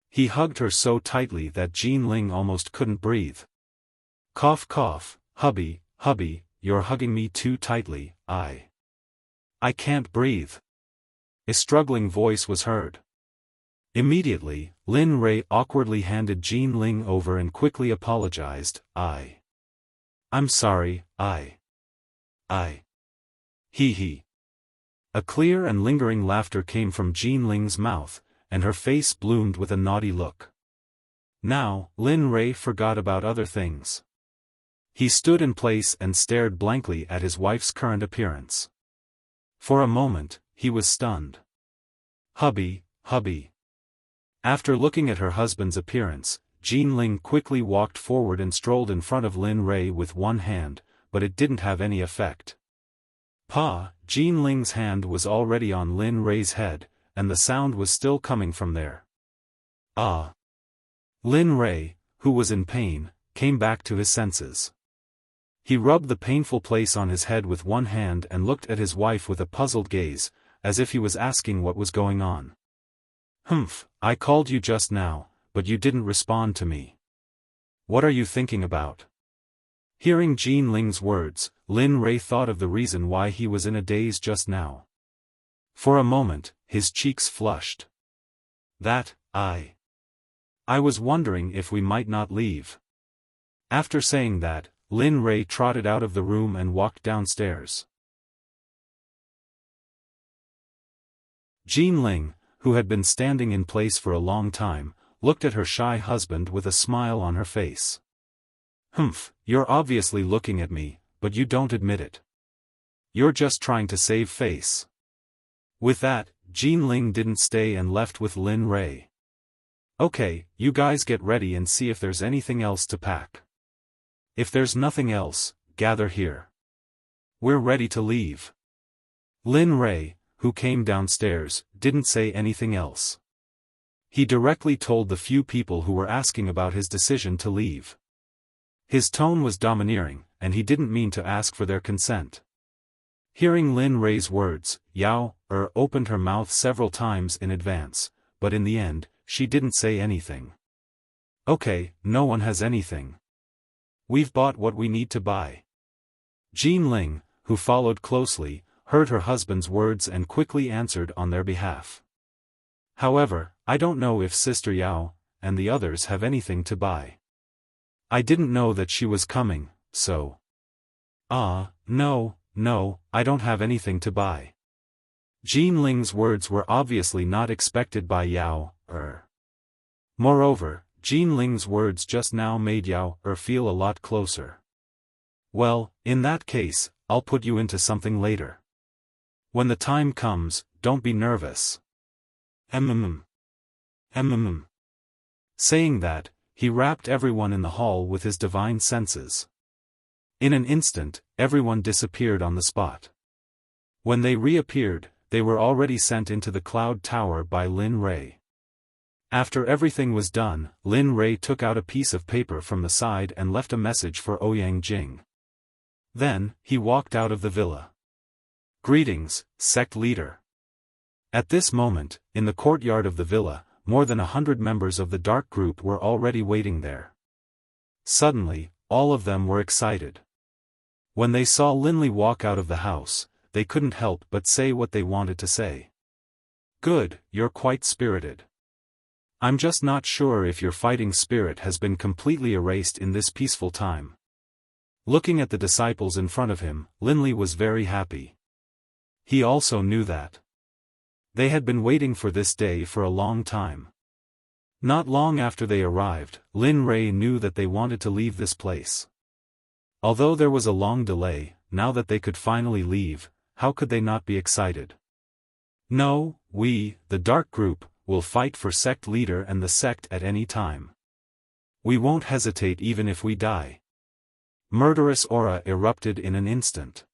He hugged her so tightly that Jean Ling almost couldn't breathe. Cough cough, hubby, you're hugging me too tightly, I can't breathe. A struggling voice was heard. Immediately, Lin Rei awkwardly handed Jean Ling over and quickly apologized. I'm sorry, He. A clear and lingering laughter came from Jean Ling's mouth, and her face bloomed with a naughty look. Now, Lin Rei forgot about other things. He stood in place and stared blankly at his wife's current appearance. For a moment, he was stunned. Hubby. After looking at her husband's appearance, Jean Ling quickly walked forward and strolled in front of Lin Rei with one hand, but it didn't have any effect. Jean Ling's hand was already on Lin Rei's head, and the sound was still coming from there. Lin Rei, who was in pain, came back to his senses. He rubbed the painful place on his head with one hand and looked at his wife with a puzzled gaze, as if he was asking what was going on. I called you just now, but you didn't respond to me. What are you thinking about? Hearing Jean Ling's words, Lin Rei thought of the reason why he was in a daze just now. For a moment, his cheeks flushed. I was wondering if we might not leave. After saying that, Lin Rei trotted out of the room and walked downstairs. Jean Ling, who had been standing in place for a long time, looked at her shy husband with a smile on her face. You're obviously looking at me, but you don't admit it. You're just trying to save face. With that, Jean Ling didn't stay and left with Lin Rei. Okay, you guys get ready and see if there's anything else to pack. If there's nothing else, gather here. We're ready to leave. Lin Rei, who came downstairs, didn't say anything else. He directly told the few people who were asking about his decision to leave. His tone was domineering, and he didn't mean to ask for their consent. Hearing Lin Rei's words, Yao opened her mouth several times in advance, but in the end, she didn't say anything. Okay, no one has anything. We've bought what we need to buy. Jean Ling, who followed closely, heard her husband's words and quickly answered on their behalf. However, I don't know if Sister Yao and the others have anything to buy. I didn't know that she was coming, so. No, I don't have anything to buy. Jean Ling's words were obviously not expected by Yao. Moreover, Jean Ling's words just now made Yao feel a lot closer. Well, in that case, I'll put you into something later. When the time comes, don't be nervous. Saying that, he wrapped everyone in the hall with his divine senses. In an instant, everyone disappeared on the spot. When they reappeared, they were already sent into the cloud tower by Lin Rei. After everything was done, Lin Rei took out a piece of paper from the side and left a message for Ouyang Jing. Then, he walked out of the villa. Greetings, Sect leader. At this moment, in the courtyard of the villa, more than 100 members of the dark group were already waiting there. Suddenly, all of them were excited. When they saw Linli walk out of the house, they couldn't help but say what they wanted to say. Good, you're quite spirited. I'm just not sure if your fighting spirit has been completely erased in this peaceful time. Looking at the disciples in front of him, Linli was very happy. He also knew that they had been waiting for this day for a long time. Not long after they arrived, Lin Rei knew that they wanted to leave this place. Although there was a long delay, now that they could finally leave, how could they not be excited? No, we, the Dark Group, will fight for Sect leader and the Sect at any time. We won't hesitate even if we die. Murderous aura erupted in an instant.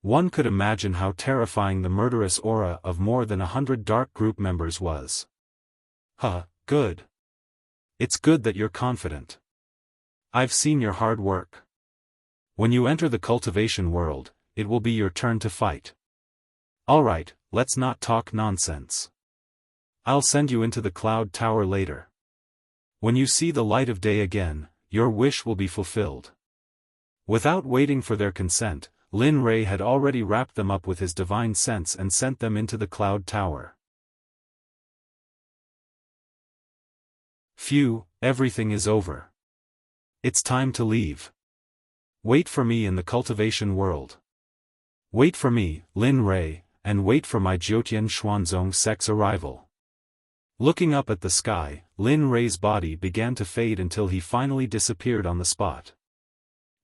One could imagine how terrifying the murderous aura of more than 100 dark group members was. Good. It's good that you're confident. I've seen your hard work. When you enter the cultivation world, it will be your turn to fight. Alright, let's not talk nonsense. I'll send you into the cloud tower later. When you see the light of day again, your wish will be fulfilled. Without waiting for their consent, Lin Rei had already wrapped them up with his divine sense and sent them into the cloud tower. Phew, everything is over. It's time to leave. Wait for me in the cultivation world. Wait for me, Lin Rei, and wait for my Jiutian Xuanzong Sect's arrival. Looking up at the sky, Lin Rei's body began to fade until he finally disappeared on the spot.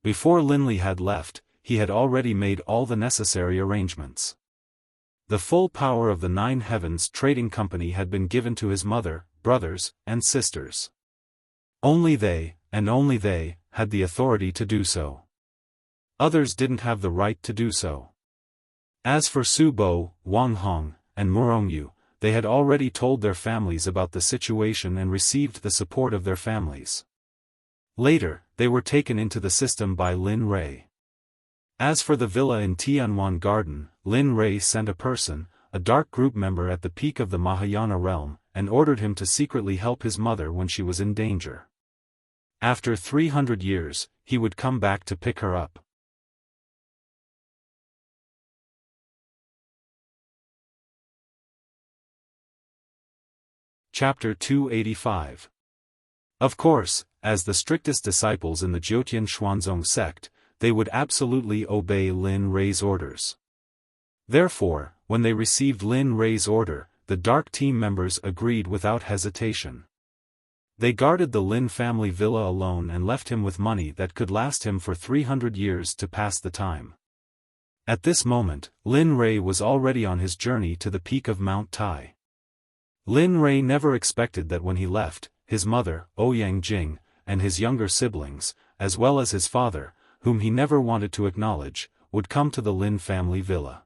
Before Lin Li had left, he had already made all the necessary arrangements. The full power of the Nine Heavens Trading Company had been given to his mother, brothers, and sisters. Only they, and only they, had the authority to do so. Others didn't have the right to do so. As for Su Bo, Wang Hong, and Murongyu, they had already told their families about the situation and received the support of their families. Later, they were taken into the system by Lin Rei. As for the villa in Tianwan Garden, Lin Rei sent a person, a dark group member at the peak of the Mahayana realm, and ordered him to secretly help his mother when she was in danger. After 300 years, he would come back to pick her up. Chapter 285. Of course, as the strictest disciples in the Jiutian Xuanzong sect, they would absolutely obey Lin Rei's orders. Therefore, when they received Lin Rei's order, the dark team members agreed without hesitation. They guarded the Lin family villa alone and left him with money that could last him for 300 years to pass the time. At this moment, Lin Rei was already on his journey to the peak of Mount Tai. Lin Rei never expected that when he left, his mother, Ouyang Jing, and his younger siblings, as well as his father, whom he never wanted to acknowledge, would come to the Lin family villa.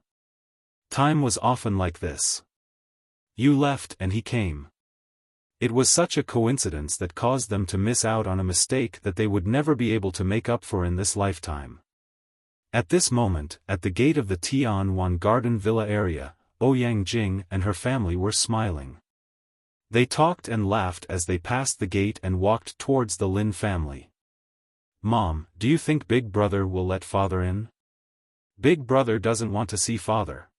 Time was often like this. You left and he came. It was such a coincidence that caused them to miss out on a mistake that they would never be able to make up for in this lifetime. At this moment, at the gate of the Tianwan Garden Villa area, Ouyang Jing and her family were smiling. They talked and laughed as they passed the gate and walked towards the Lin family. Mom, do you think Big Brother will let Father in? Big Brother doesn't want to see Father.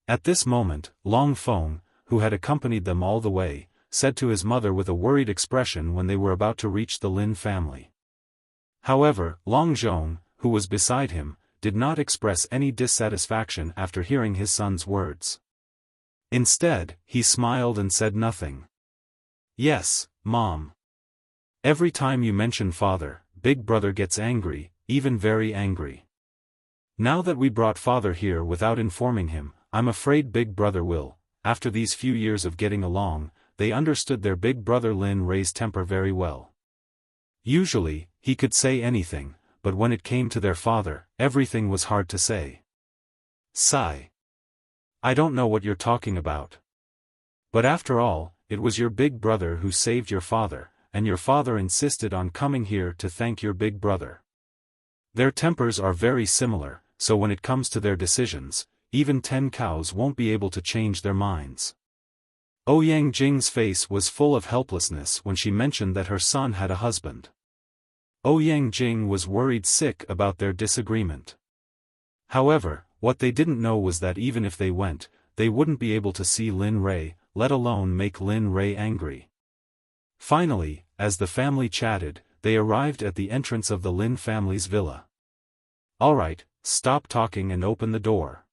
At this moment, Long Feng, who had accompanied them all the way, said to his mother with a worried expression when they were about to reach the Lin family. However, Long Zhong, who was beside him, did not express any dissatisfaction after hearing his son's words. Instead, he smiled and said nothing. Yes, Mom. Every time you mention Father, Big Brother gets angry, even very angry. Now that we brought Father here without informing him, I'm afraid Big Brother will. After these few years of getting along, they understood their big brother Lin Rei's temper very well. Usually, he could say anything, but when it came to their father, everything was hard to say. Sigh. I don't know what you're talking about. But after all, it was your big brother who saved your father, and your father insisted on coming here to thank your big brother. Their tempers are very similar, so when it comes to their decisions, even 10 cows won't be able to change their minds. Ouyang Jing's face was full of helplessness when she mentioned that her son had a husband. Ouyang Jing was worried sick about their disagreement. However, what they didn't know was that even if they went, they wouldn't be able to see Lin Rei, let alone make Lin Rei angry. Finally, as the family chatted, they arrived at the entrance of the Lin family's villa. Alright, stop talking and open the door.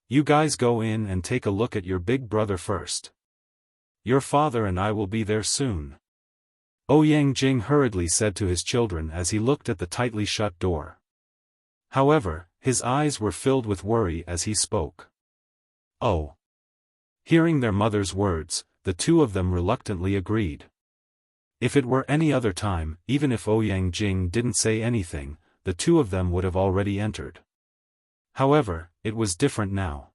You guys go in and take a look at your big brother first. Your father and I will be there soon. Ouyang Jing hurriedly said to his children as he looked at the tightly shut door. However, his eyes were filled with worry as he spoke. Oh. Hearing their mother's words, the two of them reluctantly agreed. If it were any other time, even if Ouyang Jing didn't say anything, the two of them would have already entered. However, it was different now.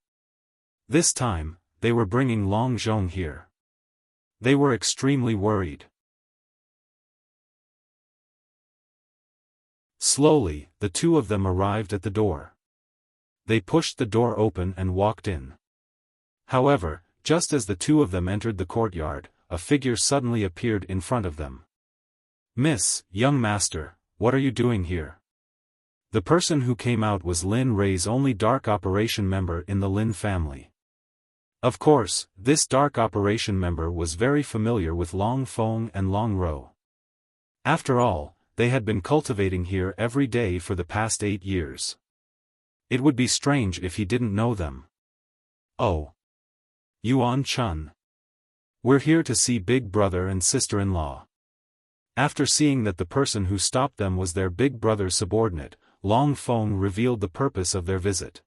This time, they were bringing Long Zhong here. They were extremely worried. Slowly, the two of them arrived at the door. They pushed the door open and walked in. However, just as the two of them entered the courtyard, a figure suddenly appeared in front of them. "Miss, young master, what are you doing here?" The person who came out was Lin Rei's only dark operation member in the Lin family. Of course, this dark operation member was very familiar with Long Feng and Long Ro. After all, they had been cultivating here every day for the past 8 years. It would be strange if he didn't know them. "Oh. Yuan Chun. We're here to see big brother and sister-in-law." After seeing that the person who stopped them was their big brother's subordinate, Long Feng revealed the purpose of their visit.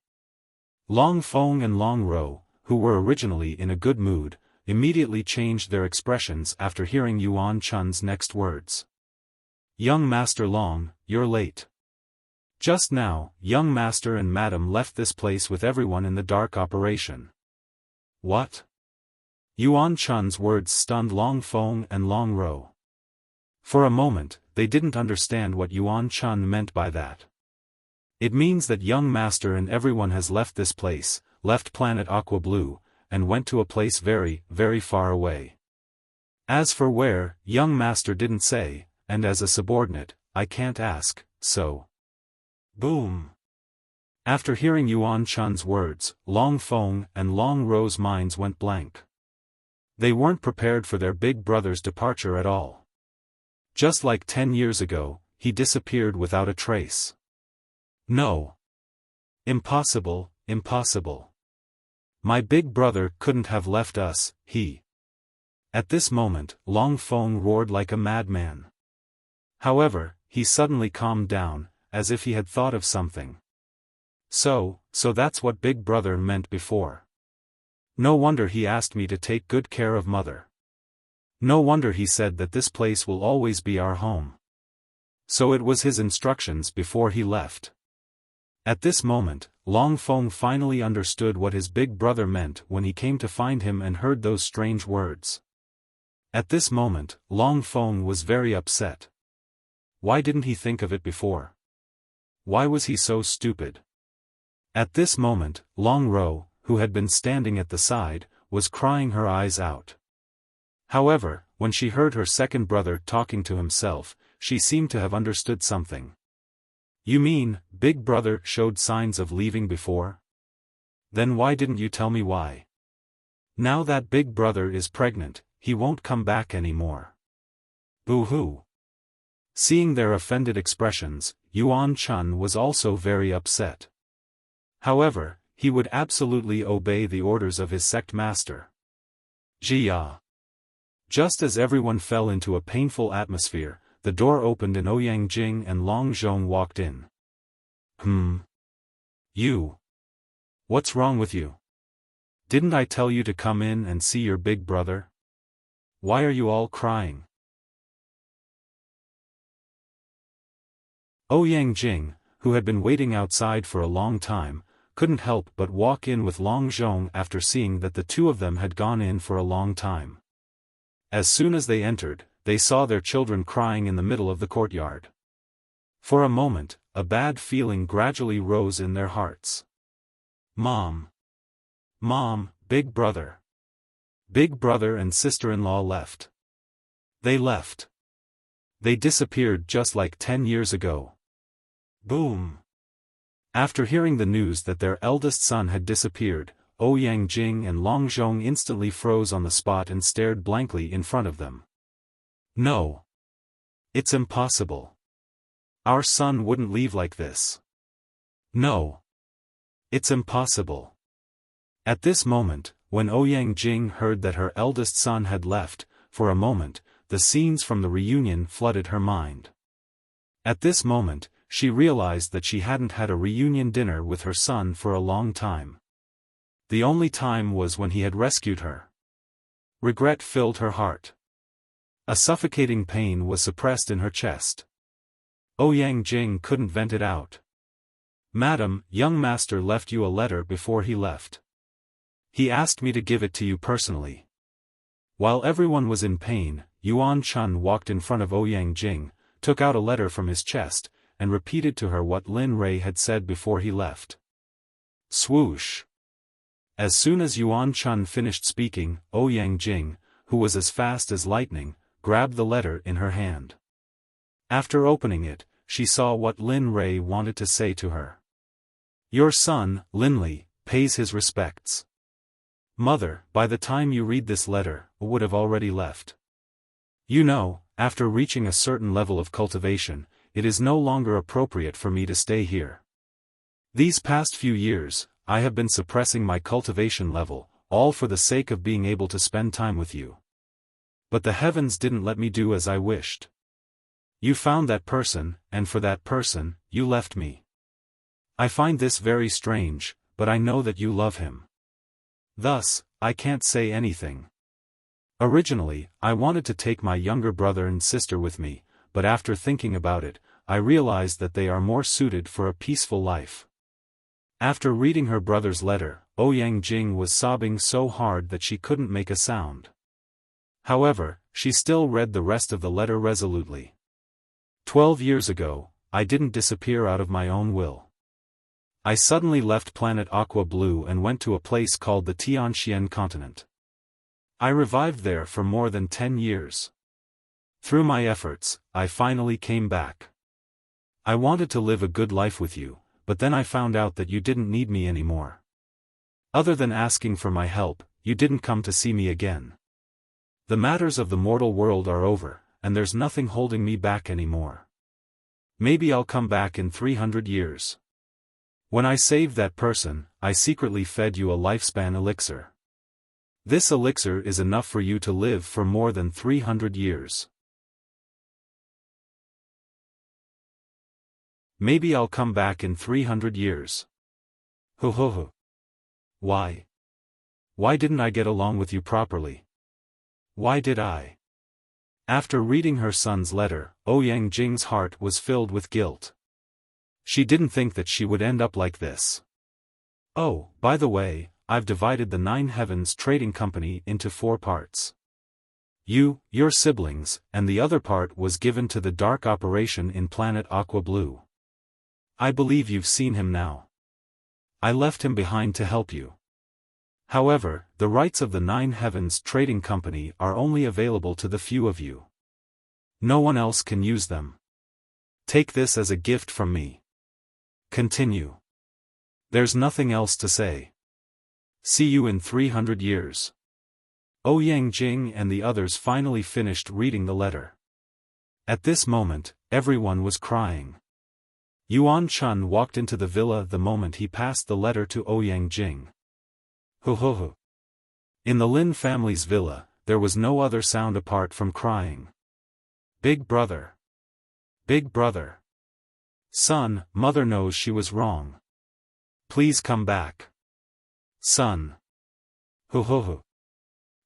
Long Feng and Long Ro, who were originally in a good mood, immediately changed their expressions after hearing Yuan Chun's next words. "Young Master Long, you're late. Just now, young master and madam left this place with everyone in the dark operation." "What?" Yuan Chun's words stunned Long Feng and Long Ro. For a moment, they didn't understand what Yuan Chun meant by that. "It means that young master and everyone has left this place, left planet Aqua Blue, and went to a place very, very far away. As for where, young master didn't say, and as a subordinate, I can't ask, so." Boom! After hearing Yuan Chun's words, Long Feng and Long Ro's minds went blank. They weren't prepared for their big brother's departure at all. Just like 10 years ago, he disappeared without a trace. No. Impossible, impossible. My big brother couldn't have left us, he. At this moment, Long Feng roared like a madman. However, he suddenly calmed down, as if he had thought of something. So that's what big brother meant before. No wonder he asked me to take good care of mother. No wonder he said that this place will always be our home. So it was his instructions before he left. At this moment, Long Feng finally understood what his big brother meant when he came to find him and heard those strange words. At this moment, Long Feng was very upset. Why didn't he think of it before? Why was he so stupid? At this moment, Long Ro, who had been standing at the side, was crying her eyes out. However, when she heard her second brother talking to himself, she seemed to have understood something. "You mean, big brother showed signs of leaving before? Then why didn't you tell me why? Now that big brother is pregnant, he won't come back anymore." Boo-hoo. Seeing their offended expressions, Yuan Chun was also very upset. However, he would absolutely obey the orders of his sect master. Jia. Just as everyone fell into a painful atmosphere, the door opened and Ouyang Jing and Long Zhong walked in. You. What's wrong with you? Didn't I tell you to come in and see your big brother? Why are you all crying? Ouyang Jing, who had been waiting outside for a long time, couldn't help but walk in with Long Zhong after seeing that the two of them had gone in for a long time. As soon as they entered, they saw their children crying in the middle of the courtyard. For a moment, a bad feeling gradually rose in their hearts. Mom, big brother. Big brother and sister-in-law left. They left. They disappeared just like 10 years ago. Boom. After hearing the news that their eldest son had disappeared, Ouyang Jing and Long Zhong instantly froze on the spot and stared blankly in front of them. No. It's impossible. Our son wouldn't leave like this. No. It's impossible. At this moment, when Ouyang Jing heard that her eldest son had left, for a moment, the scenes from the reunion flooded her mind. At this moment, she realized that she hadn't had a reunion dinner with her son for a long time. The only time was when he had rescued her. Regret filled her heart. A suffocating pain was suppressed in her chest. Ouyang Jing couldn't vent it out. Madam, young master left you a letter before he left. He asked me to give it to you personally. While everyone was in pain, Yuan Chun walked in front of Ouyang Jing, took out a letter from his chest, and repeated to her what Lin Rei had said before he left. Swoosh! As soon as Yuan Chun finished speaking, Ouyang Jing, who was as fast as lightning, grabbed the letter in her hand. After opening it, she saw what Lin Rei wanted to say to her. Your son, Linli, pays his respects. Mother, by the time you read this letter, would have already left. You know, after reaching a certain level of cultivation, it is no longer appropriate for me to stay here. These past few years, I have been suppressing my cultivation level, all for the sake of being able to spend time with you. But the heavens didn't let me do as I wished. You found that person, and for that person, you left me. I find this very strange, but I know that you love him. Thus, I can't say anything. Originally, I wanted to take my younger brother and sister with me, but after thinking about it, I realized that they are more suited for a peaceful life. After reading her brother's letter, Ouyang Jing was sobbing so hard that she couldn't make a sound. However, she still read the rest of the letter resolutely. 12 years ago, I didn't disappear out of my own will. I suddenly left planet Aqua Blue and went to a place called the Tianxian continent. I revived there for more than 10 years. Through my efforts, I finally came back. I wanted to live a good life with you, but then I found out that you didn't need me anymore. Other than asking for my help, you didn't come to see me again. The matters of the mortal world are over, and there's nothing holding me back anymore. Maybe I'll come back in 300 years. When I saved that person, I secretly fed you a lifespan elixir. This elixir is enough for you to live for more than 300 years. Maybe I'll come back in 300 years. Ho ho ho. Why? Why didn't I get along with you properly? Why did I? After reading her son's letter, Ouyang Jing's heart was filled with guilt. She didn't think that she would end up like this. Oh, by the way, I've divided the Nine Heavens Trading Company into 4 parts. You, your siblings, and the other part was given to the dark operation in planet Aqua Blue. I believe you've seen him now. I left him behind to help you. However, the rights of the Nine Heavens Trading Company are only available to the few of you. No one else can use them. Take this as a gift from me. Continue. There's nothing else to say. See you in 300 years. Ouyang Jing and the others finally finished reading the letter. At this moment, everyone was crying. Yuan Chun walked into the villa the moment he passed the letter to Ouyang Jing. Ho ho ho. In the Lin family's villa, there was no other sound apart from crying. Big brother. Big brother. Son, mother knows she was wrong. Please come back. Son. Ho ho ho.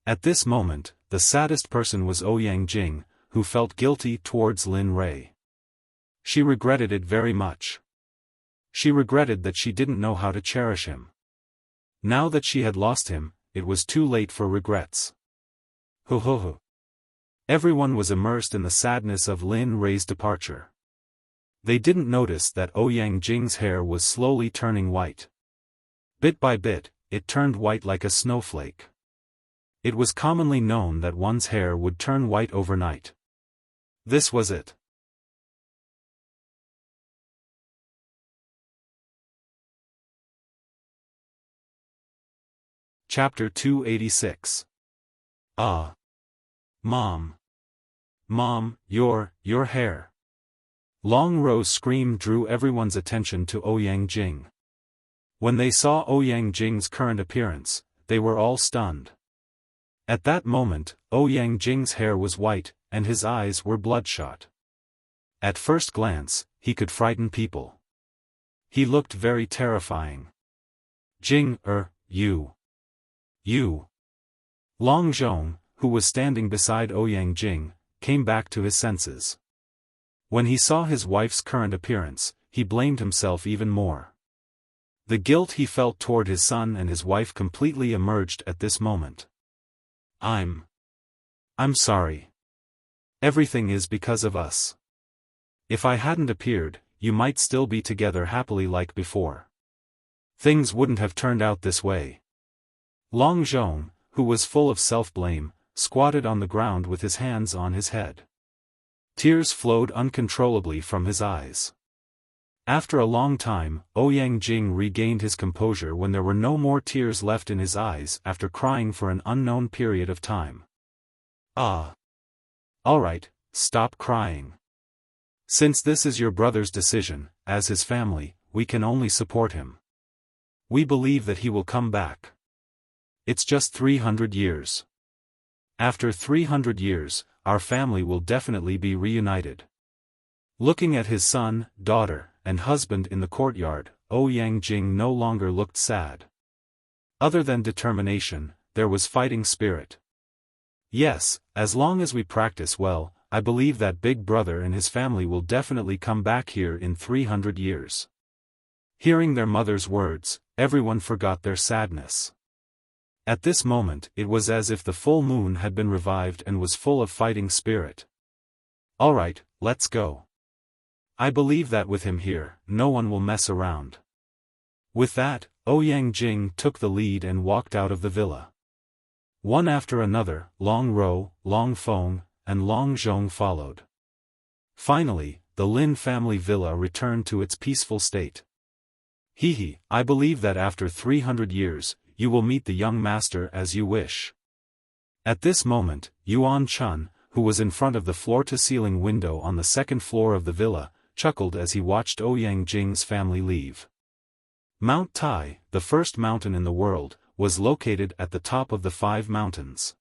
At this moment, the saddest person was Ouyang Jing, who felt guilty towards Lin Rei. She regretted it very much. She regretted that she didn't know how to cherish him. Now that she had lost him, it was too late for regrets. Ho ho ho. Everyone was immersed in the sadness of Lin Rei's departure. They didn't notice that Ouyang Jing's hair was slowly turning white. Bit by bit, it turned white like a snowflake. It was commonly known that one's hair would turn white overnight. This was it. Chapter 286. Ah. Mom. Mom, your hair. Long Ro's scream drew everyone's attention to Ouyang Jing. When they saw Ouyang Jing's current appearance, they were all stunned. At that moment, Ouyang Jing's hair was white, and his eyes were bloodshot. At first glance, he could frighten people. He looked very terrifying. Jing, you. Long Zhong, who was standing beside Ouyang Jing, came back to his senses. When he saw his wife's current appearance, he blamed himself even more. The guilt he felt toward his son and his wife completely emerged at this moment. I'm sorry. Everything is because of us. If I hadn't appeared, you might still be together happily like before. Things wouldn't have turned out this way. Long Zhong, who was full of self-blame, squatted on the ground with his hands on his head. Tears flowed uncontrollably from his eyes. After a long time, Ouyang Jing regained his composure when there were no more tears left in his eyes after crying for an unknown period of time. Ah. Alright, stop crying. Since this is your brother's decision, as his family, we can only support him. We believe that he will come back. It's just 300 years. After 300 years, our family will definitely be reunited. Looking at his son, daughter, and husband in the courtyard, Ouyang Jing no longer looked sad. Other than determination, there was fighting spirit. Yes, as long as we practice well, I believe that Big Brother and his family will definitely come back here in 300 years. Hearing their mother's words, everyone forgot their sadness. At this moment it was as if the full moon had been revived and was full of fighting spirit. Alright, let's go. I believe that with him here, no one will mess around. With that, Ouyang Jing took the lead and walked out of the villa. One after another, Long Ro, Long Feng, and Long Zhong followed. Finally, the Lin family villa returned to its peaceful state. Hehe, I believe that after 300 years, you will meet the young master as you wish. At this moment, Yuan Chun, who was in front of the floor-to-ceiling window on the second floor of the villa, chuckled as he watched Ouyang Jing's family leave. Mount Tai, the first mountain in the world, was located at the top of the 5 mountains.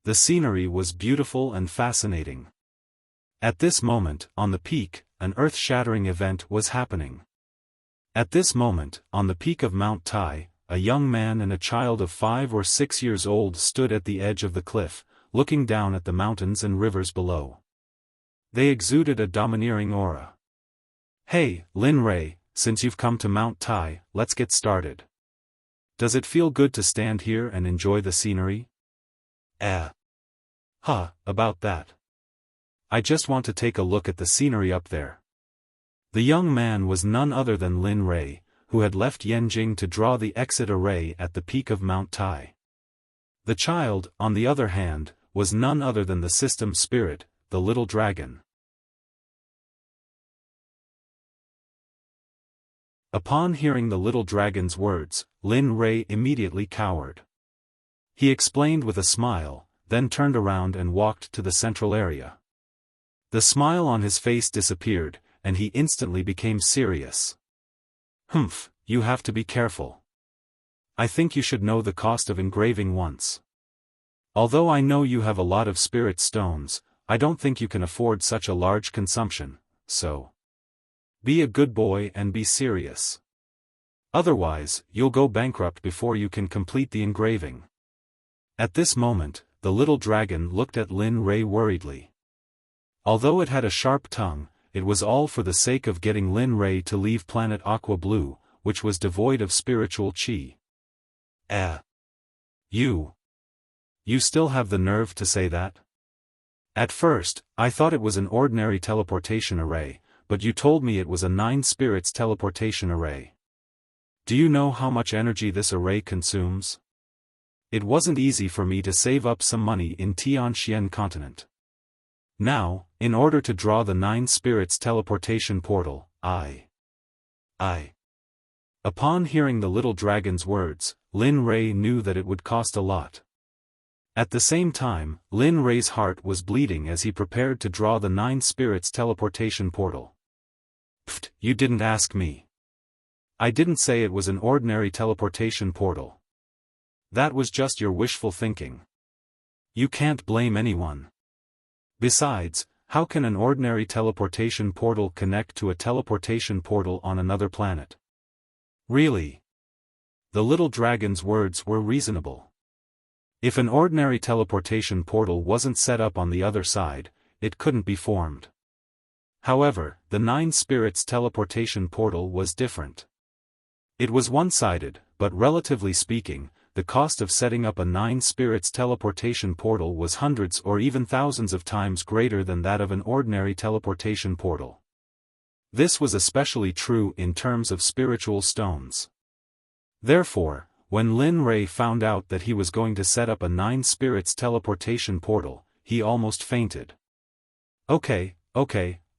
The scenery was beautiful and fascinating. At this moment, on the peak, an earth-shattering event was happening. At this moment, on the peak of Mount Tai, a young man and a child of 5 or 6 years old stood at the edge of the cliff, looking down at the mountains and rivers below. They exuded a domineering aura. Hey, Lin Ray, since you've come to Mount Tai, let's get started. Does it feel good to stand here and enjoy the scenery? About that. I just want to take a look at the scenery up there. The young man was none other than Lin Ray, who had left Yanjing to draw the exit array at the peak of Mount Tai. The child, on the other hand, was none other than the system spirit, the little dragon. Upon hearing the little dragon's words, Lin Ray immediately cowered. He explained with a smile, then turned around and walked to the central area. The smile on his face disappeared, and he instantly became serious. Humph, you have to be careful. I think you should know the cost of engraving once. Although I know you have a lot of spirit stones, I don't think you can afford such a large consumption, so be a good boy and be serious. Otherwise, you'll go bankrupt before you can complete the engraving. At this moment, the little dragon looked at Lin Ray worriedly. Although it had a sharp tongue, it was all for the sake of getting Lin Ray to leave planet Aqua Blue, which was devoid of spiritual chi. You still have the nerve to say that? At first, I thought it was an ordinary teleportation array, but you told me it was a 9 spirits teleportation array. Do you know how much energy this array consumes? It wasn't easy for me to save up some money in Tianxian continent. Now, in order to draw the 9 spirits teleportation portal, Upon hearing the little dragon's words, Lin Ray knew that it would cost a lot. At the same time, Lin Ray's heart was bleeding as he prepared to draw the 9 spirits teleportation portal. Pfft, you didn't ask me. I didn't say it was an ordinary teleportation portal. That was just your wishful thinking. You can't blame anyone. Besides, how can an ordinary teleportation portal connect to a teleportation portal on another planet? Really? The little dragon's words were reasonable. If an ordinary teleportation portal wasn't set up on the other side, it couldn't be formed. However, the 9 spirits teleportation portal was different. It was one-sided, but relatively speaking, the cost of setting up a 9-spirits teleportation portal was hundreds or even thousands of times greater than that of an ordinary teleportation portal. This was especially true in terms of spiritual stones. Therefore, when Lin Rei found out that he was going to set up a 9-spirits teleportation portal, he almost fainted. Okay,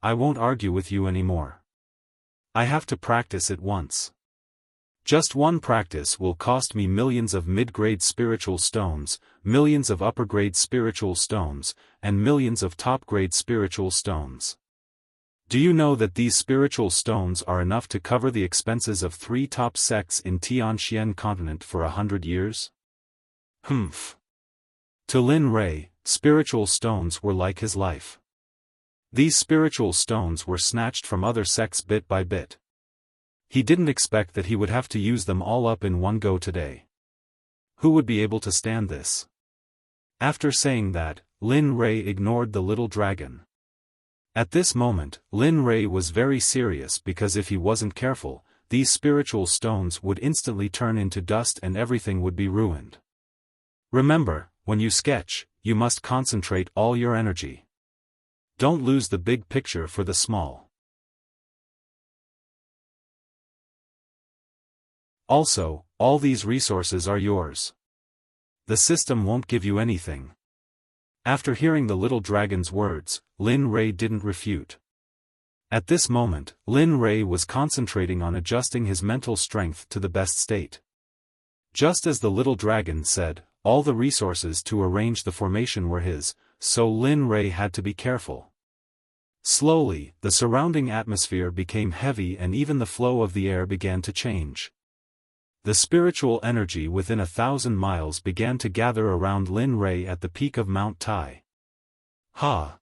I won't argue with you anymore. I have to practice it once. Just one practice will cost me millions of mid-grade spiritual stones, millions of upper-grade spiritual stones, and millions of top-grade spiritual stones. Do you know that these spiritual stones are enough to cover the expenses of 3 top sects in Tianxian continent for 100 years? Humph. To Lin Rei, spiritual stones were like his life. These spiritual stones were snatched from other sects bit by bit. He didn't expect that he would have to use them all up in one go today. Who would be able to stand this? After saying that, Lin Rei ignored the little dragon. At this moment, Lin Rei was very serious because if he wasn't careful, these spiritual stones would instantly turn into dust and everything would be ruined. Remember, when you sketch, you must concentrate all your energy. Don't lose the big picture for the small. Also, all these resources are yours. The system won't give you anything. After hearing the little dragon's words, Lin Rei didn't refute. At this moment, Lin Rei was concentrating on adjusting his mental strength to the best state. Just as the little dragon said, all the resources to arrange the formation were his, so Lin Rei had to be careful. Slowly, the surrounding atmosphere became heavy and even the flow of the air began to change. The spiritual energy within 1,000 miles began to gather around Lin Rei at the peak of Mount Tai. Ha!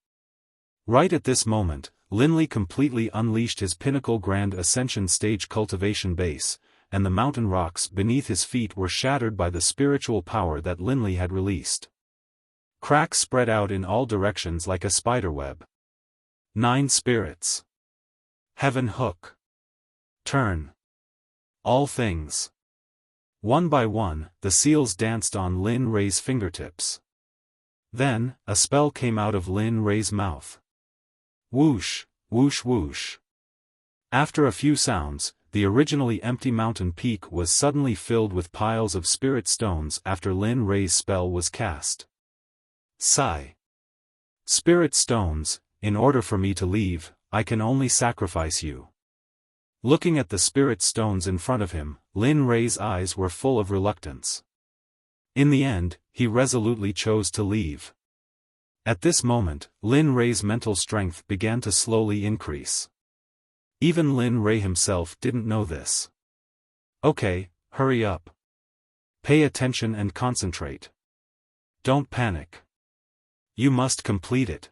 Right at this moment, Lin Li completely unleashed his pinnacle Grand Ascension stage cultivation base, and the mountain rocks beneath his feet were shattered by the spiritual power that Lin Li had released. Cracks spread out in all directions like a spiderweb. 9 spirits. Heaven hook. Turn. All things. One by one, the seals danced on Lin Rei's fingertips. Then, a spell came out of Lin Rei's mouth. Whoosh, whoosh whoosh. After a few sounds, the originally empty mountain peak was suddenly filled with piles of spirit stones after Lin Rei's spell was cast. Sigh. Spirit stones, in order for me to leave, I can only sacrifice you. Looking at the spirit stones in front of him, Lin Rei's eyes were full of reluctance. In the end, he resolutely chose to leave. At this moment, Lin Rei's mental strength began to slowly increase. Even Lin Rei himself didn't know this. Okay, hurry up. Pay attention and concentrate. Don't panic. You must complete it.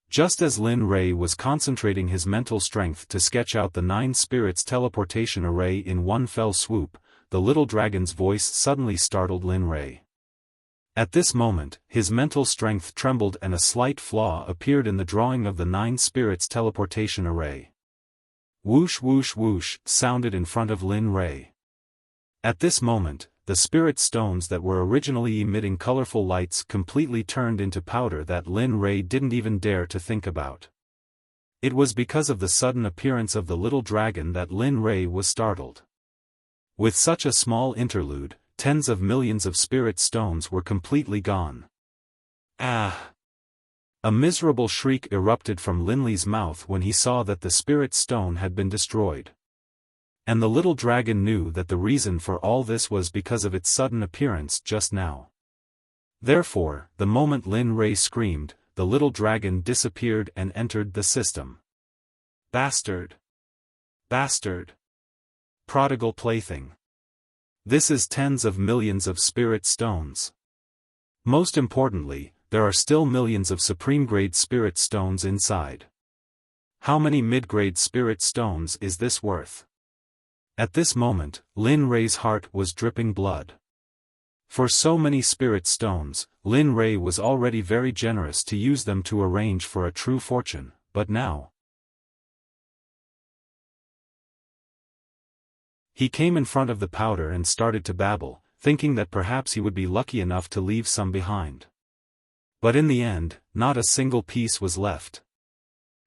Just as Lin Rei was concentrating his mental strength to sketch out the 9 spirits teleportation array in one fell swoop, the little dragon's voice suddenly startled Lin Rei. At this moment, his mental strength trembled and a slight flaw appeared in the drawing of the 9 spirits teleportation array. Whoosh whoosh whoosh sounded in front of Lin Rei. At this moment, the spirit stones that were originally emitting colorful lights completely turned into powder that Lin Rei didn't even dare to think about. It was because of the sudden appearance of the little dragon that Lin Rei was startled. With such a small interlude, tens of millions of spirit stones were completely gone. Ah! A miserable shriek erupted from Lin Li's mouth when he saw that the spirit stone had been destroyed. And the little dragon knew that the reason for all this was because of its sudden appearance just now. Therefore, the moment Lin Rei screamed, the little dragon disappeared and entered the system. Bastard! Bastard! Prodigal plaything! This is tens of millions of spirit stones. Most importantly, there are still millions of supreme-grade spirit stones inside. How many mid-grade spirit stones is this worth? At this moment, Lin Rei's heart was dripping blood. For so many spirit stones, Lin Rei was already very generous to use them to arrange for a true fortune, but now. He came in front of the powder and started to babble, thinking that perhaps he would be lucky enough to leave some behind. But in the end, not a single piece was left.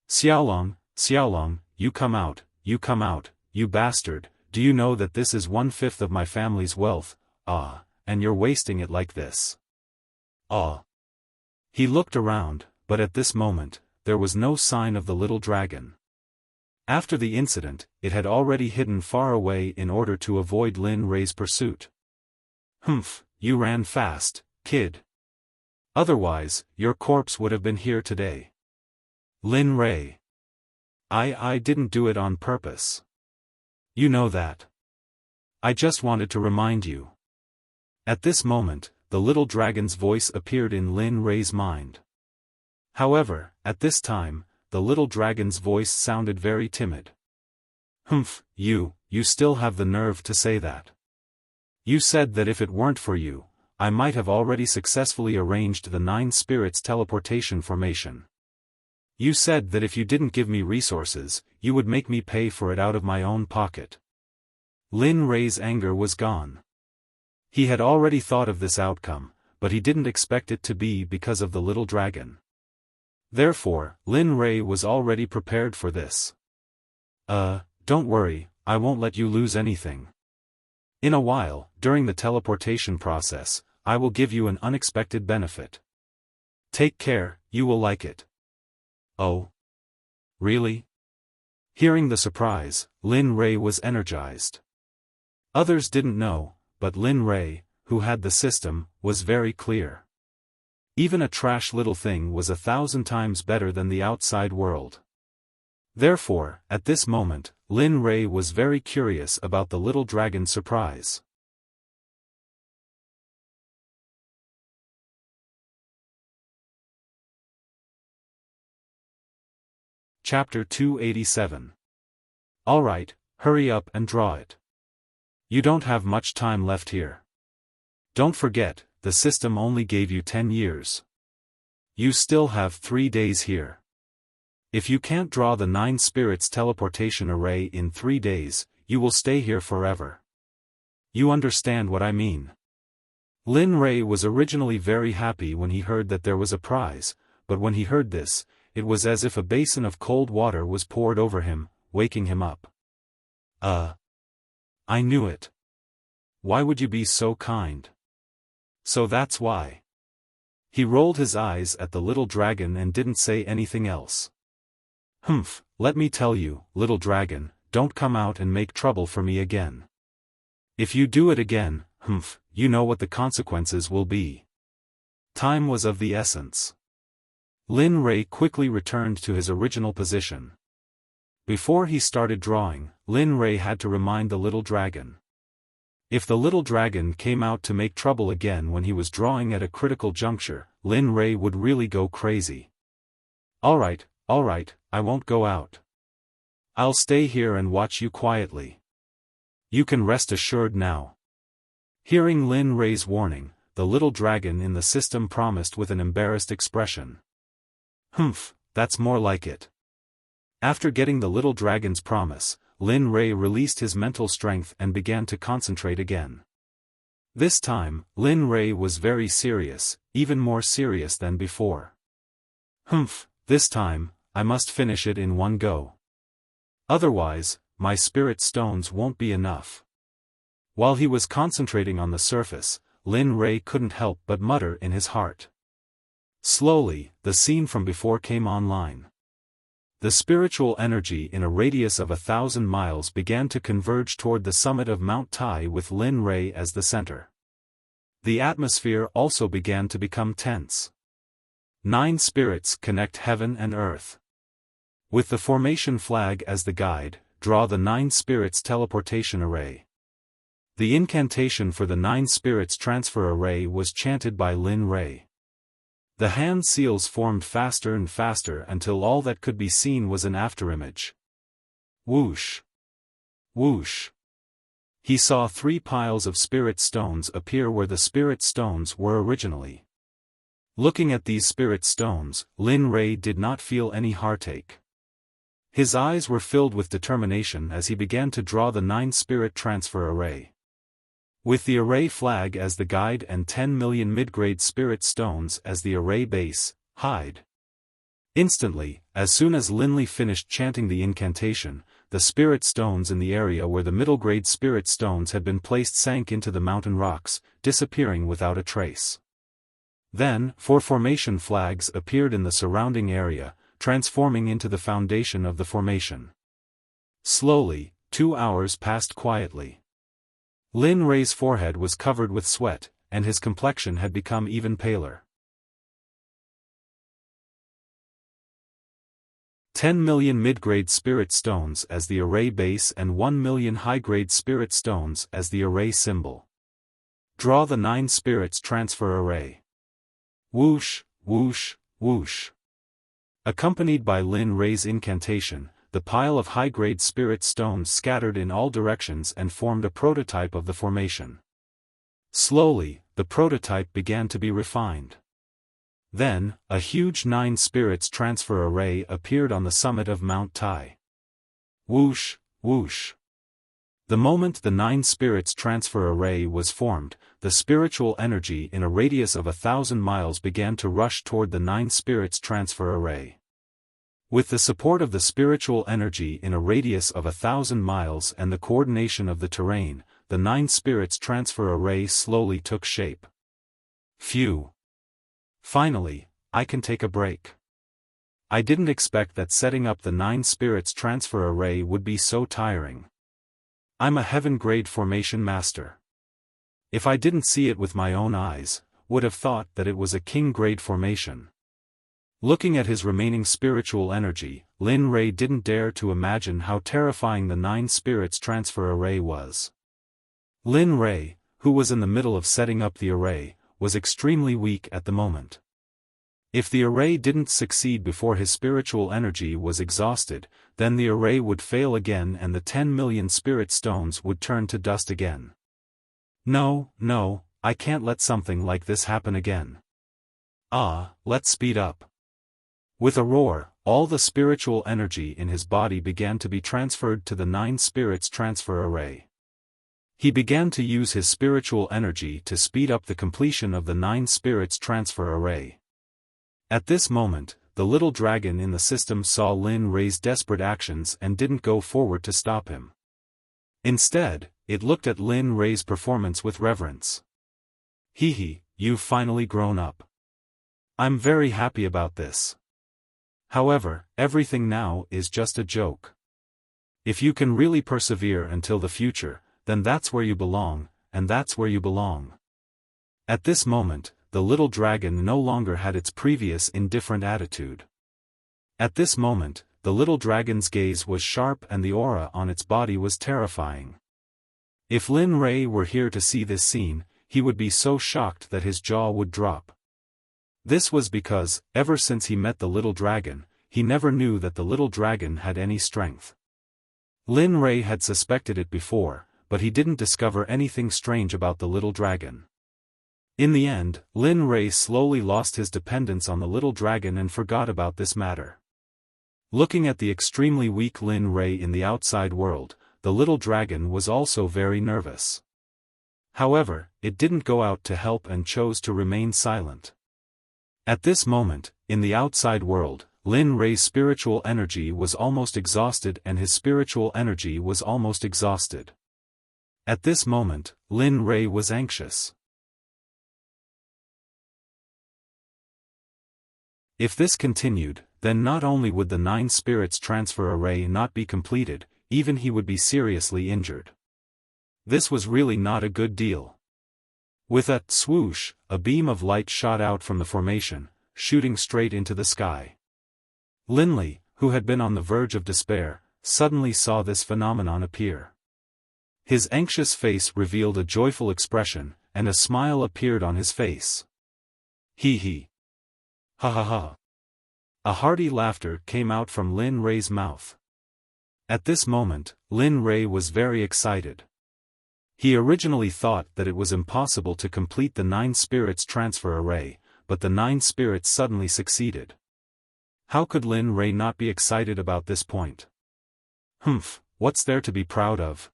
Xiaolong, Xiaolong, you come out, you bastard, do you know that this is 1/5 of my family's wealth, and you're wasting it like this? He looked around, but at this moment, there was no sign of the little dragon. After the incident, it had already hidden far away in order to avoid Lin Rei's pursuit. Humph, you ran fast, kid. Otherwise, your corpse would have been here today. Lin Rei. I didn't do it on purpose. You know that. I just wanted to remind you. At this moment, the little dragon's voice appeared in Lin Rei's mind. However, at this time, the little dragon's voice sounded very timid. Humph, you still have the nerve to say that. You said that if it weren't for you, I might have already successfully arranged the 9 spirits teleportation formation. You said that if you didn't give me resources, you would make me pay for it out of my own pocket. Lin Rei's anger was gone. He had already thought of this outcome, but he didn't expect it to be because of the little dragon. Therefore, Lin Rei was already prepared for this. Don't worry, I won't let you lose anything. In a while, during the teleportation process, I will give you an unexpected benefit. Take care, you will like it. Oh? Really? Hearing the surprise, Lin Rei was energized. Others didn't know, but Lin Rei, who had the system, was very clear. Even a trash little thing was 1,000 times better than the outside world. Therefore, at this moment, Lin Rei was very curious about the little dragon's surprise. Chapter 287. Alright, hurry up and draw it. You don't have much time left here. Don't forget, the system only gave you 10 years. You still have 3 days here. If you can't draw the 9 spirits teleportation array in 3 days, you will stay here forever. You understand what I mean? Lin Rei was originally very happy when he heard that there was a prize, but when he heard this, it was as if a basin of cold water was poured over him, waking him up. I knew it. Why would you be so kind? So that's why. He rolled his eyes at the little dragon and didn't say anything else. Humph, let me tell you, little dragon, don't come out and make trouble for me again. If you do it again, you know what the consequences will be. Time was of the essence. Lin Rei quickly returned to his original position. Before he started drawing, Lin Rei had to remind the little dragon. If the little dragon came out to make trouble again when he was drawing at a critical juncture, Lin Rei would really go crazy. Alright, I won't go out. I'll stay here and watch you quietly. You can rest assured now. Hearing Lin Rei's warning, the little dragon in the system promised with an embarrassed expression. That's more like it. After getting the little dragon's promise, Lin Rei released his mental strength and began to concentrate again. This time, Lin Rei was very serious, even more serious than before. This time, I must finish it in one go. Otherwise, my spirit stones won't be enough. While he was concentrating on the surface, Lin Rei couldn't help but mutter in his heart. Slowly, the scene from before came online. The spiritual energy in a radius of 1,000 miles began to converge toward the summit of Mount Tai with Lin Rei as the center. The atmosphere also began to become tense. 9 spirits connect heaven and earth. With the formation flag as the guide, draw the 9 spirits teleportation array. The incantation for the 9 spirits transfer array was chanted by Lin Rei. The hand seals formed faster and faster until all that could be seen was an afterimage. Whoosh! Whoosh! He saw 3 piles of spirit stones appear where the spirit stones were originally. Looking at these spirit stones, Lin Rei did not feel any heartache. His eyes were filled with determination as he began to draw the 9-spirit transfer array. With the array flag as the guide and 10 million mid-grade spirit stones as the array base, hide. Instantly, as soon as Linley finished chanting the incantation, the spirit stones in the area where the middle-grade spirit stones had been placed sank into the mountain rocks, disappearing without a trace. Then, 4 formation flags appeared in the surrounding area, transforming into the foundation of the formation. Slowly, 2 hours passed quietly. Lin Rei's forehead was covered with sweat, and his complexion had become even paler. 10 million mid-grade spirit stones as the array base and 1 million high-grade spirit stones as the array symbol. Draw the 9 spirits transfer array. Whoosh, whoosh, whoosh. Accompanied by Lin Rei's incantation, the pile of high-grade spirit stones scattered in all directions and formed a prototype of the formation. Slowly, the prototype began to be refined. Then, a huge 9 spirits transfer array appeared on the summit of Mount Tai. Whoosh, whoosh. The moment the 9 spirits transfer array was formed, the spiritual energy in a radius of 1,000 miles began to rush toward the 9 spirits transfer array. With the support of the spiritual energy in a radius of 1,000 miles and the coordination of the terrain, the 9 spirits transfer array slowly took shape. Phew. Finally, I can take a break. I didn't expect that setting up the 9 spirits transfer array would be so tiring. I'm a heaven-grade formation master. If I didn't see it with my own eyes, would have thought that it was a king-grade formation. Looking at his remaining spiritual energy, Lin Rei didn't dare to imagine how terrifying the 9 spirits transfer array was. Lin Rei, who was in the middle of setting up the array, was extremely weak at the moment. If the array didn't succeed before his spiritual energy was exhausted, then the array would fail again and the 10 million spirit stones would turn to dust again. No, I can't let something like this happen again. Let's speed up. With a roar, all the spiritual energy in his body began to be transferred to the 9 spirits transfer array. He began to use his spiritual energy to speed up the completion of the 9 spirits transfer array. At this moment, the little dragon in the system saw Lin Rei's desperate actions and didn't go forward to stop him. Instead, it looked at Lin Rei's performance with reverence. Hee, you've finally grown up. I'm very happy about this. However, everything now is just a joke. If you can really persevere until the future, then that's where you belong, and that's where you belong. At this moment, the little dragon no longer had its previous indifferent attitude. At this moment, the little dragon's gaze was sharp and the aura on its body was terrifying. If Lin Rei were here to see this scene, he would be so shocked that his jaw would drop. This was because, ever since he met the little dragon, he never knew that the little dragon had any strength. Lin Rei had suspected it before, but he didn't discover anything strange about the little dragon. In the end, Lin Rei slowly lost his dependence on the little dragon and forgot about this matter. Looking at the extremely weak Lin Rei in the outside world, the little dragon was also very nervous. However, it didn't go out to help and chose to remain silent. At this moment, in the outside world, Lin Rei's spiritual energy was almost exhausted and his spiritual energy was almost exhausted. At this moment, Lin Rei was anxious. If this continued, then not only would the 9 spirits transfer array not be completed, even he would be seriously injured. This was really not a good deal. With a swoosh, a beam of light shot out from the formation, shooting straight into the sky. Linley, who had been on the verge of despair, suddenly saw this phenomenon appear. His anxious face revealed a joyful expression, and a smile appeared on his face. Hee. Ha ha ha. A hearty laughter came out from Lin Rei's mouth. At this moment, Lin Rei was very excited. He originally thought that it was impossible to complete the 9 spirits transfer array, but the 9 spirits suddenly succeeded. How could Lin Ray not be excited about this point? Humph, what's there to be proud of?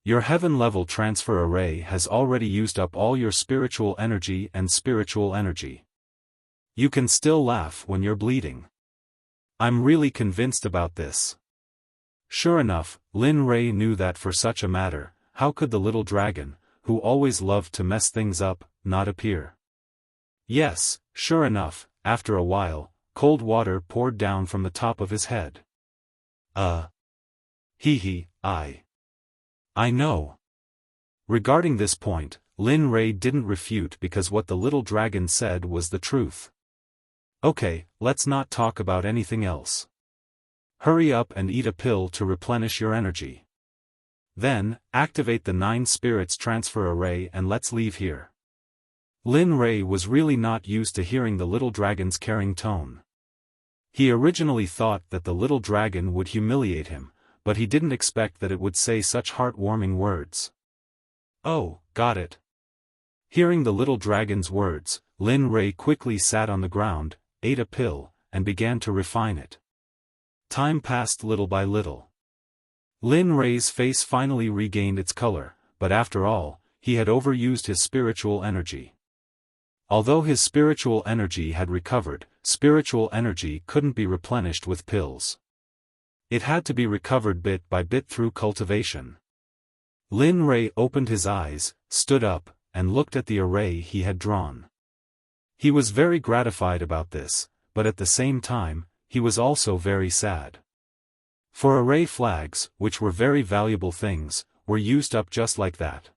Your heaven-level transfer array has already used up all your spiritual energy and spiritual energy. You can still laugh when you're bleeding. I'm really convinced about this. Sure enough, Lin Ray knew that for such a matter, how could the little dragon, who always loved to mess things up, not appear? Yes, sure enough, after a while, cold water poured down from the top of his head. I know. Regarding this point, Lin Ray didn't refute because what the little dragon said was the truth. Okay, let's not talk about anything else. Hurry up and eat a pill to replenish your energy. Then, activate the 9 spirits transfer array and let's leave here. Lin Ray was really not used to hearing the little dragon's caring tone. He originally thought that the little dragon would humiliate him, but he didn't expect that it would say such heartwarming words. Oh, got it. Hearing the little dragon's words, Lin Ray quickly sat on the ground, ate a pill, and began to refine it. Time passed little by little. Lin Ray's face finally regained its color, but after all, he had overused his spiritual energy. Although his spiritual energy had recovered, spiritual energy couldn't be replenished with pills. It had to be recovered bit by bit through cultivation. Lin Ray opened his eyes, stood up, and looked at the array he had drawn. He was very gratified about this, but at the same time, he was also very sad. For array flags, which were very valuable things, were used up just like that.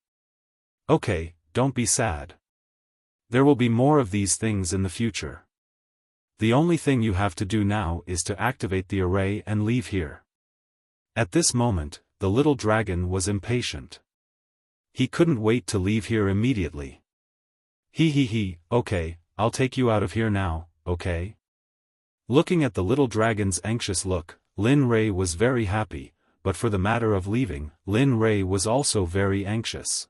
Okay, don't be sad. There will be more of these things in the future. The only thing you have to do now is to activate the array and leave here. At this moment, the little dragon was impatient. He couldn't wait to leave here immediately. Okay, I'll take you out of here now, okay? Looking at the little dragon's anxious look, Lin Ray was very happy, but for the matter of leaving, Lin Ray was also very anxious.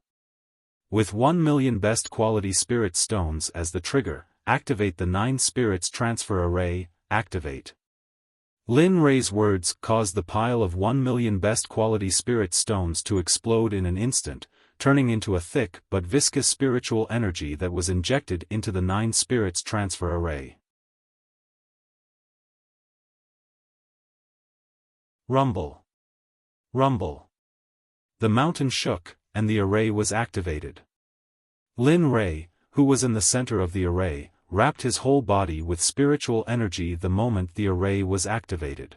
With 1 million best quality spirit stones as the trigger, activate the 9 spirits transfer array, activate. Lin Ray's words caused the pile of 1 million best quality spirit stones to explode in an instant, turning into a thick but viscous spiritual energy that was injected into the 9 spirits transfer array. Rumble. Rumble. The mountain shook, and the array was activated. Lin Ray, who was in the center of the array, wrapped his whole body with spiritual energy the moment the array was activated.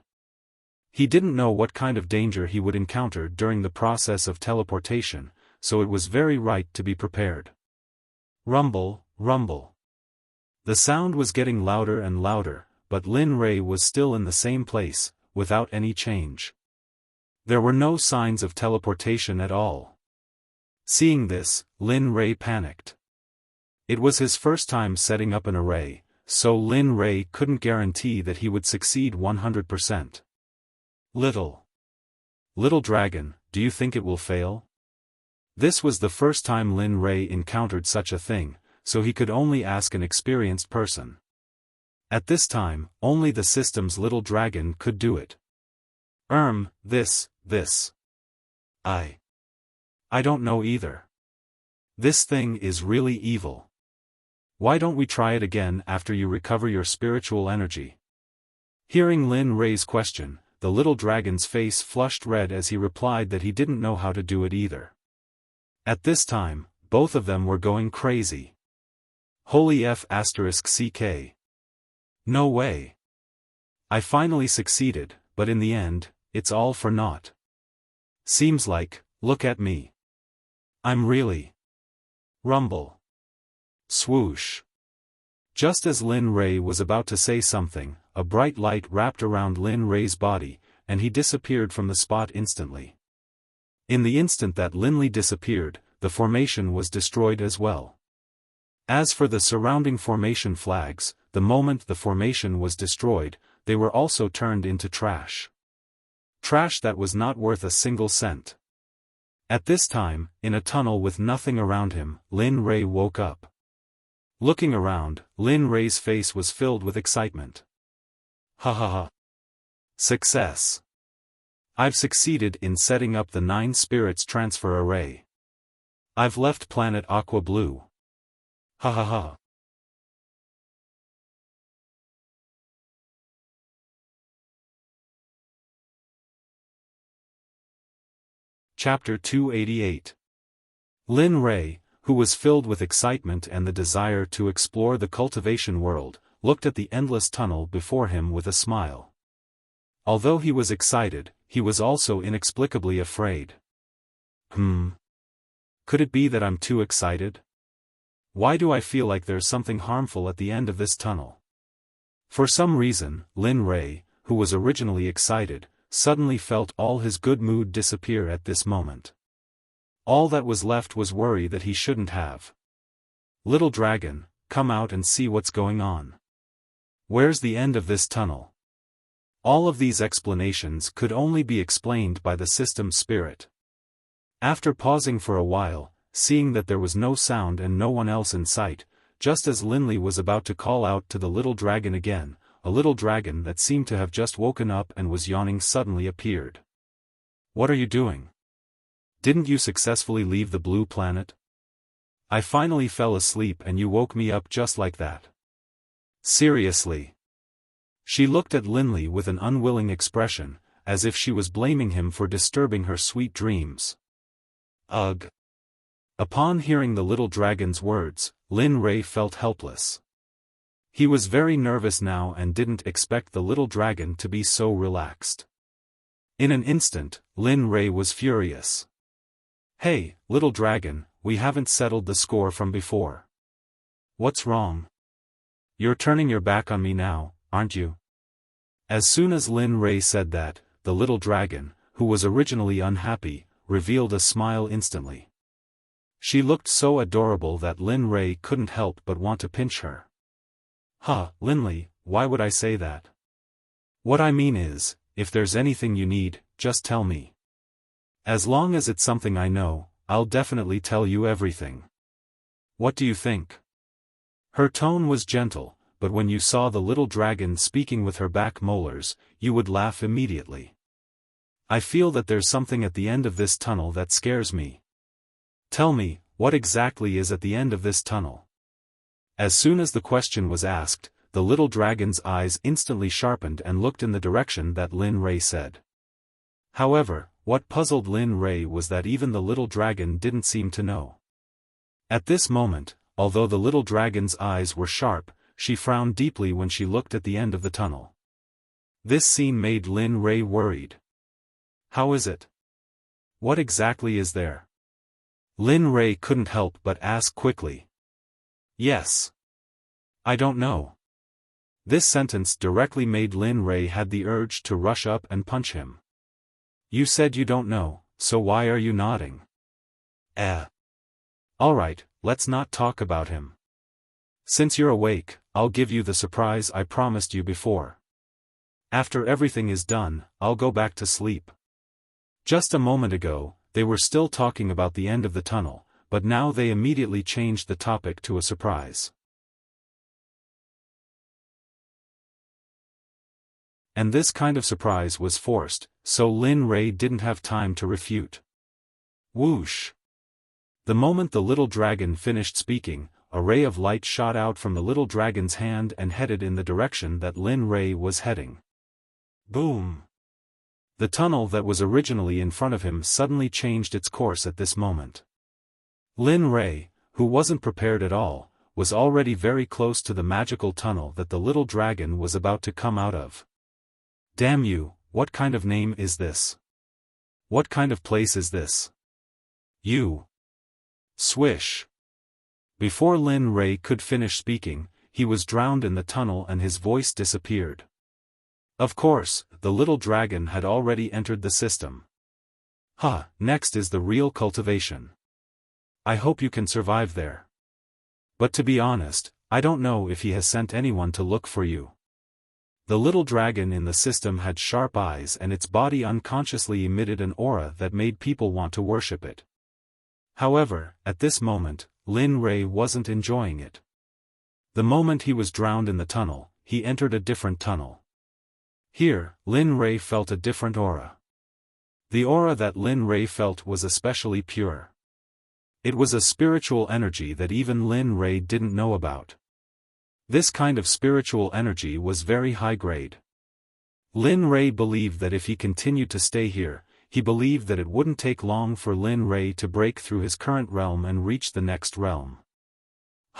He didn't know what kind of danger he would encounter during the process of teleportation, so it was very right to be prepared. Rumble, rumble. The sound was getting louder and louder, but Lin Ray was still in the same place, without any change. There were no signs of teleportation at all. Seeing this, Lin Ray panicked. It was his first time setting up an array, so Lin Ray couldn't guarantee that he would succeed 100%. Little dragon, do you think it will fail? This was the first time Lin Ray encountered such a thing, so he could only ask an experienced person. At this time, only the system's little dragon could do it. This. I don't know either. This thing is really evil. Why don't we try it again after you recover your spiritual energy? Hearing Lin Ray's question, the little dragon's face flushed red as he replied that he didn't know how to do it either. At this time, both of them were going crazy. Holy F***ck. No way. I finally succeeded, but in the end, it's all for naught. Seems like, look at me. I'm really. Rumble. Swoosh. Just as Lin Ray was about to say something, a bright light wrapped around Lin Ray's body, and he disappeared from the spot instantly. In the instant that Lin Ray disappeared, the formation was destroyed as well. As for the surrounding formation flags, the moment the formation was destroyed, they were also turned into trash. Trash that was not worth a single cent. At this time, in a tunnel with nothing around him, Lin Ray woke up. Looking around, Lin Ray's face was filled with excitement. Ha ha ha. Success. I've succeeded in setting up the 9 spirits transfer array. I've left planet Aqua Blue. Ha ha ha. Chapter 288. Lin Rei, who was filled with excitement and the desire to explore the cultivation world, looked at the endless tunnel before him with a smile. Although he was excited, he was also inexplicably afraid. Could it be that I'm too excited? Why do I feel like there's something harmful at the end of this tunnel? For some reason, Lin Rei, who was originally excited, suddenly felt all his good mood disappear at this moment. All that was left was worry that he shouldn't have. Little dragon, come out and see what's going on. Where's the end of this tunnel? All of these explanations could only be explained by the system spirit. After pausing for a while, seeing that there was no sound and no one else in sight, just as Linley was about to call out to the little dragon again, a little dragon that seemed to have just woken up and was yawning suddenly appeared. What are you doing? Didn't you successfully leave the blue planet? I finally fell asleep and you woke me up just like that. Seriously. She looked at Linley with an unwilling expression, as if she was blaming him for disturbing her sweet dreams. Ugh. Upon hearing the little dragon's words, Lin Rei felt helpless. He was very nervous now and didn't expect the little dragon to be so relaxed. In an instant, Lin Rei was furious. Hey, little dragon, we haven't settled the score from before. What's wrong? You're turning your back on me now, aren't you? As soon as Lin Rei said that, the little dragon, who was originally unhappy, revealed a smile instantly. She looked so adorable that Lin Rei couldn't help but want to pinch her. Linley, why would I say that? What I mean is, if there's anything you need, just tell me. As long as it's something I know, I'll definitely tell you everything. What do you think? Her tone was gentle, but when you saw the little dragon speaking with her back molars, you would laugh immediately. I feel that there's something at the end of this tunnel that scares me. Tell me, what exactly is at the end of this tunnel? As soon as the question was asked, the little dragon's eyes instantly sharpened and looked in the direction that Lin Rei said. However, what puzzled Lin Rei was that even the little dragon didn't seem to know. At this moment, although the little dragon's eyes were sharp, she frowned deeply when she looked at the end of the tunnel. This scene made Lin Rei worried. How is it? What exactly is there? Lin Rei couldn't help but ask quickly. Yes. I don't know. This sentence directly made Lin Rei had the urge to rush up and punch him. You said you don't know, so why are you nodding? Alright, let's not talk about him. Since you're awake, I'll give you the surprise I promised you before. After everything is done, I'll go back to sleep. Just a moment ago, they were still talking about the end of the tunnel, but now they immediately changed the topic to a surprise. And this kind of surprise was forced, so Lin Rei didn't have time to refute. Whoosh! The moment the little dragon finished speaking, a ray of light shot out from the little dragon's hand and headed in the direction that Lin Rei was heading. Boom! The tunnel that was originally in front of him suddenly changed its course at this moment. Lin Rei, who wasn't prepared at all, was already very close to the magical tunnel that the little dragon was about to come out of. Damn you, what kind of name is this? What kind of place is this? You. Swish. Before Lin Rei could finish speaking, he was drowned in the tunnel and his voice disappeared. Of course, the little dragon had already entered the system. Next is the real cultivation. I hope you can survive there. But to be honest, I don't know if he has sent anyone to look for you. The little dragon in the system had sharp eyes and its body unconsciously emitted an aura that made people want to worship it. However, at this moment, Lin Rei wasn't enjoying it. The moment he was drowned in the tunnel, he entered a different tunnel. Here, Lin Rei felt a different aura. The aura that Lin Rei felt was especially pure. It was a spiritual energy that even Lin Rei didn't know about. This kind of spiritual energy was very high grade. Lin Rei believed that if he continued to stay here, he believed that it wouldn't take long for Lin Rei to break through his current realm and reach the next realm.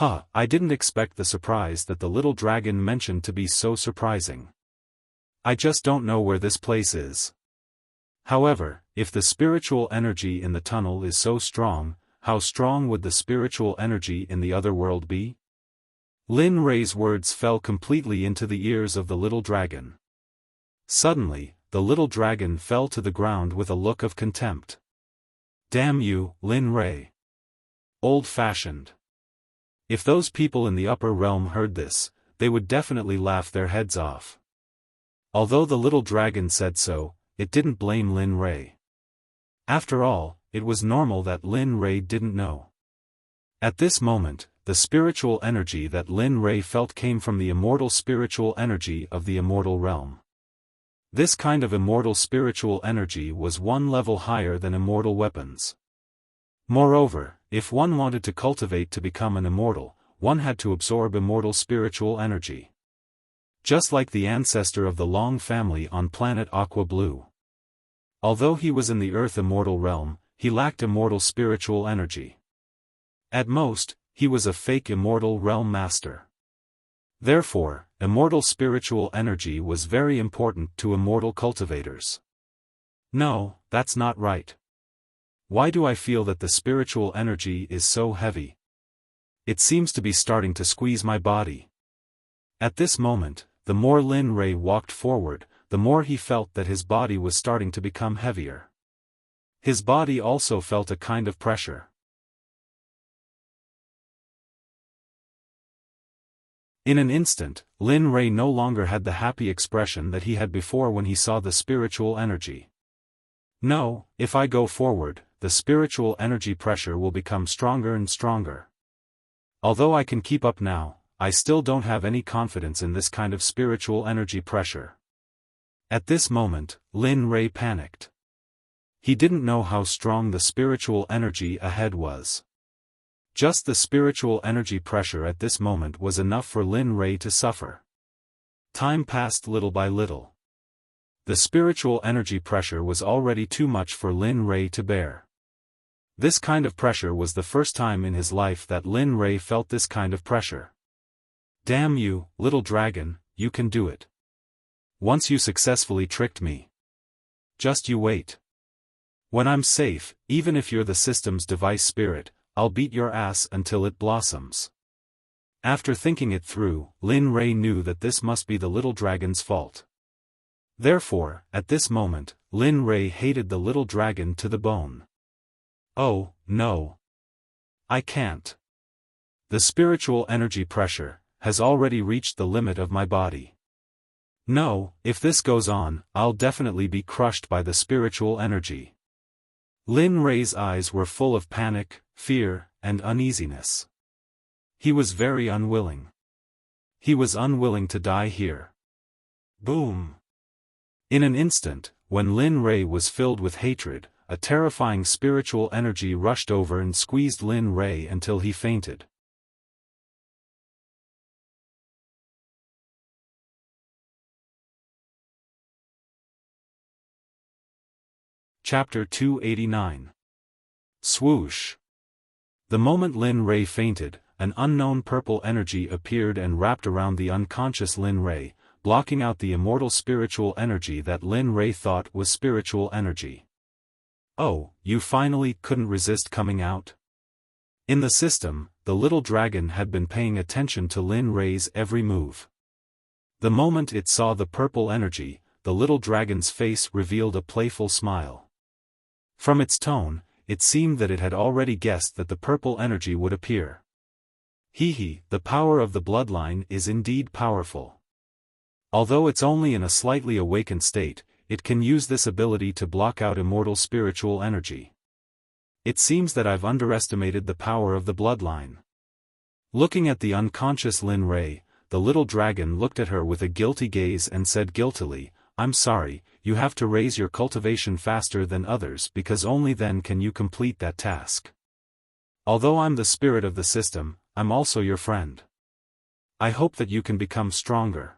I didn't expect the surprise that the little dragon mentioned to be so surprising. I just don't know where this place is. However, if the spiritual energy in the tunnel is so strong, how strong would the spiritual energy in the other world be? Lin Rei's words fell completely into the ears of the little dragon. Suddenly, the little dragon fell to the ground with a look of contempt. Damn you, Lin Rei. Old-fashioned. If those people in the upper realm heard this, they would definitely laugh their heads off. Although the little dragon said so, it didn't blame Lin Rei. After all, it was normal that Lin Rei didn't know. At this moment, the spiritual energy that Lin Rei felt came from the immortal spiritual energy of the immortal realm. This kind of immortal spiritual energy was one level higher than immortal weapons. Moreover, if one wanted to cultivate to become an immortal, one had to absorb immortal spiritual energy. Just like the ancestor of the Long family on planet Aqua Blue. Although he was in the Earth immortal realm, he lacked immortal spiritual energy. At most, he was a fake immortal realm master. Therefore, immortal spiritual energy was very important to immortal cultivators. No, that's not right. Why do I feel that the spiritual energy is so heavy? It seems to be starting to squeeze my body. At this moment, the more Lin Rei walked forward, the more he felt that his body was starting to become heavier. His body also felt a kind of pressure. In an instant, Lin Rei no longer had the happy expression that he had before when he saw the spiritual energy. No, if I go forward, the spiritual energy pressure will become stronger and stronger. Although I can keep up now, I still don't have any confidence in this kind of spiritual energy pressure. At this moment, Lin Rei panicked. He didn't know how strong the spiritual energy ahead was. Just the spiritual energy pressure at this moment was enough for Lin Rei to suffer. Time passed little by little. The spiritual energy pressure was already too much for Lin Rei to bear. This kind of pressure was the first time in his life that Lin Rei felt this kind of pressure. Damn you, little dragon, you can do it. Once you successfully tricked me. Just you wait. When I'm safe, even if you're the system's device spirit, I'll beat your ass until it blossoms. After thinking it through, Lin Rei knew that this must be the little dragon's fault. Therefore, at this moment, Lin Rei hated the little dragon to the bone. Oh, no. I can't. The spiritual energy pressure has already reached the limit of my body. No, if this goes on, I'll definitely be crushed by the spiritual energy. Lin Rei's eyes were full of panic, fear, and uneasiness. He was very unwilling. He was unwilling to die here. Boom! In an instant, when Lin Rei was filled with hatred, a terrifying spiritual energy rushed over and squeezed Lin Rei until he fainted. Chapter 289. Swoosh. The moment Lin Rei fainted, an unknown purple energy appeared and wrapped around the unconscious Lin Rei, blocking out the immortal spiritual energy that Lin Rei thought was spiritual energy. Oh, you finally couldn't resist coming out? In the system, the little dragon had been paying attention to Lin Rei's every move. The moment it saw the purple energy, the little dragon's face revealed a playful smile. From its tone, it seemed that it had already guessed that the purple energy would appear. The power of the bloodline is indeed powerful. Although it's only in a slightly awakened state, it can use this ability to block out immortal spiritual energy. It seems that I've underestimated the power of the bloodline. Looking at the unconscious Lin Rei, the little dragon looked at her with a guilty gaze and said guiltily, I'm sorry, you have to raise your cultivation faster than others because only then can you complete that task. Although I'm the spirit of the system, I'm also your friend. I hope that you can become stronger.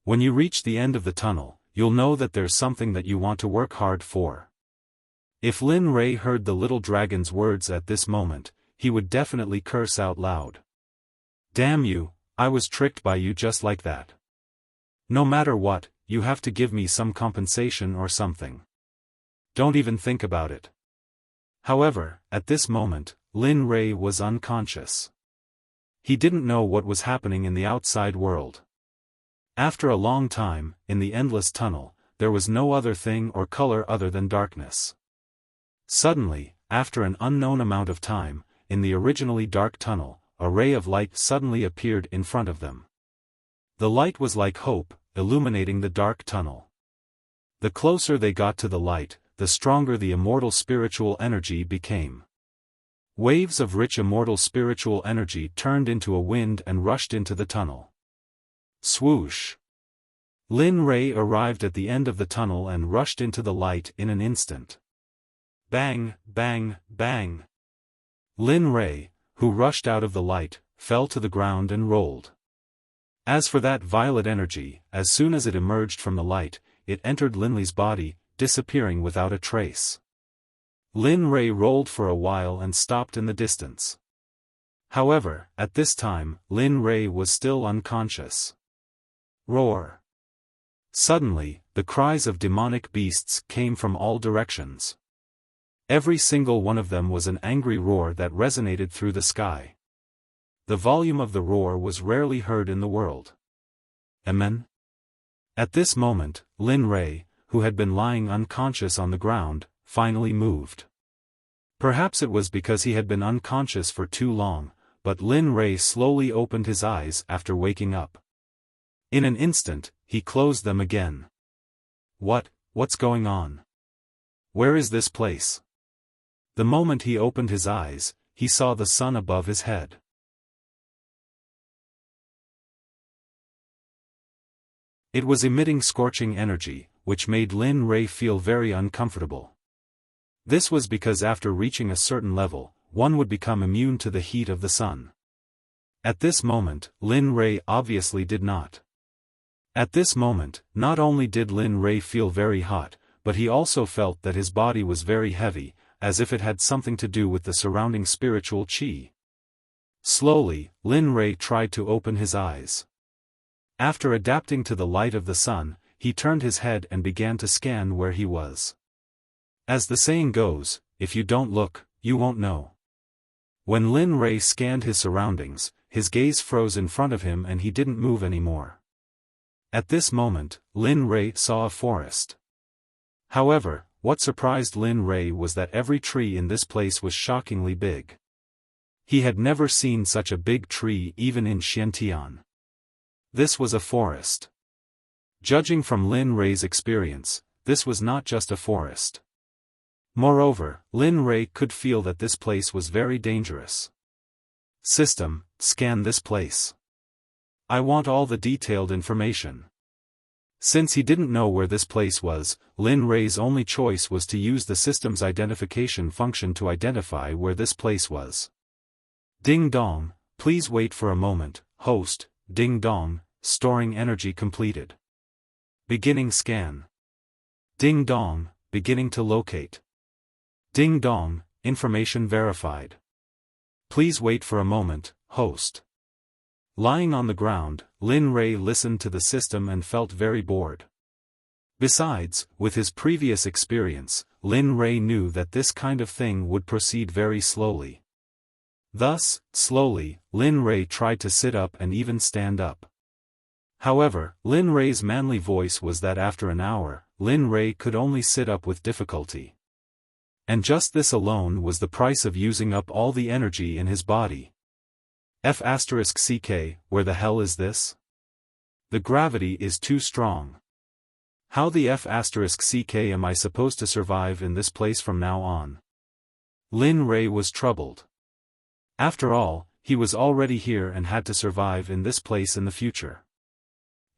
When you reach the end of the tunnel, you'll know that there's something that you want to work hard for. If Lin Rei heard the little dragon's words at this moment, he would definitely curse out loud. Damn you, I was tricked by you just like that. No matter what, you have to give me some compensation or something. Don't even think about it. However, at this moment, Lin Rei was unconscious. He didn't know what was happening in the outside world. After a long time, in the endless tunnel, there was no other thing or color other than darkness. Suddenly, after an unknown amount of time, in the originally dark tunnel, a ray of light suddenly appeared in front of them. The light was like hope, illuminating the dark tunnel. The closer they got to the light, the stronger the immortal spiritual energy became. Waves of rich immortal spiritual energy turned into a wind and rushed into the tunnel. Swoosh! Lin Rei arrived at the end of the tunnel and rushed into the light in an instant. Bang, bang, bang! Lin Rei, who rushed out of the light, fell to the ground and rolled. As for that violet energy, as soon as it emerged from the light, it entered Linley's body, disappearing without a trace. Lin Rei rolled for a while and stopped in the distance. However, at this time, Lin Rei was still unconscious. Roar! Suddenly, the cries of demonic beasts came from all directions. Every single one of them was an angry roar that resonated through the sky. The volume of the roar was rarely heard in the world. Amen? At this moment, Lin Rei, who had been lying unconscious on the ground, finally moved. Perhaps it was because he had been unconscious for too long, but Lin Rei slowly opened his eyes after waking up. In an instant, he closed them again. What's going on? Where is this place? The moment he opened his eyes, he saw the sun above his head. It was emitting scorching energy, which made Lin Rei feel very uncomfortable. This was because after reaching a certain level, one would become immune to the heat of the sun. At this moment, Lin Rei obviously did not. At this moment, not only did Lin Rei feel very hot, but he also felt that his body was very heavy, as if it had something to do with the surrounding spiritual qi. Slowly, Lin Rei tried to open his eyes. After adapting to the light of the sun, he turned his head and began to scan where he was. As the saying goes, if you don't look, you won't know. When Lin Rei scanned his surroundings, his gaze froze in front of him and he didn't move anymore. At this moment, Lin Rei saw a forest. However, what surprised Lin Rei was that every tree in this place was shockingly big. He had never seen such a big tree even in Xiantian. This was a forest. Judging from Lin Rei's experience, this was not just a forest. Moreover, Lin Rei could feel that this place was very dangerous. System, scan this place. I want all the detailed information. Since he didn't know where this place was, Lin Rei's only choice was to use the system's identification function to identify where this place was. Ding dong, please wait for a moment, host, ding dong, storing energy completed. Beginning scan. Ding dong, beginning to locate. Ding dong, information verified. Please wait for a moment, host. Lying on the ground, Lin Rei listened to the system and felt very bored. Besides, with his previous experience, Lin Rei knew that this kind of thing would proceed very slowly. Thus, slowly, Lin Rei tried to sit up and even stand up. However, Lin Rei's manly voice was that after an hour, Lin Rei could only sit up with difficulty. And just this alone was the price of using up all the energy in his body. F***ck, where the hell is this? The gravity is too strong. How the F***ck am I supposed to survive in this place from now on? Lin Rei was troubled. After all, he was already here and had to survive in this place in the future.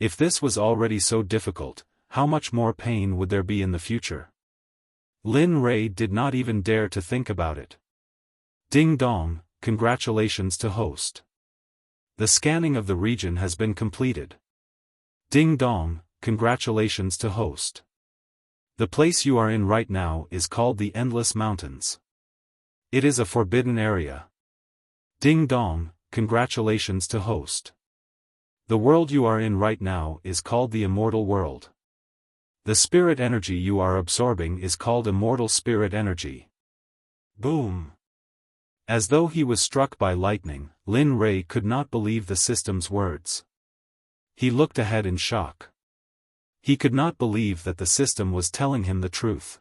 If this was already so difficult, how much more pain would there be in the future? Lin Rei did not even dare to think about it. Ding dong, congratulations to host. The scanning of the region has been completed. Ding dong, congratulations to host. The place you are in right now is called the Endless Mountains. It is a forbidden area. Ding dong, congratulations to host. The world you are in right now is called the Immortal World. The spirit energy you are absorbing is called Immortal Spirit Energy. Boom! As though he was struck by lightning, Lin Rei could not believe the system's words. He looked ahead in shock. He could not believe that the system was telling him the truth.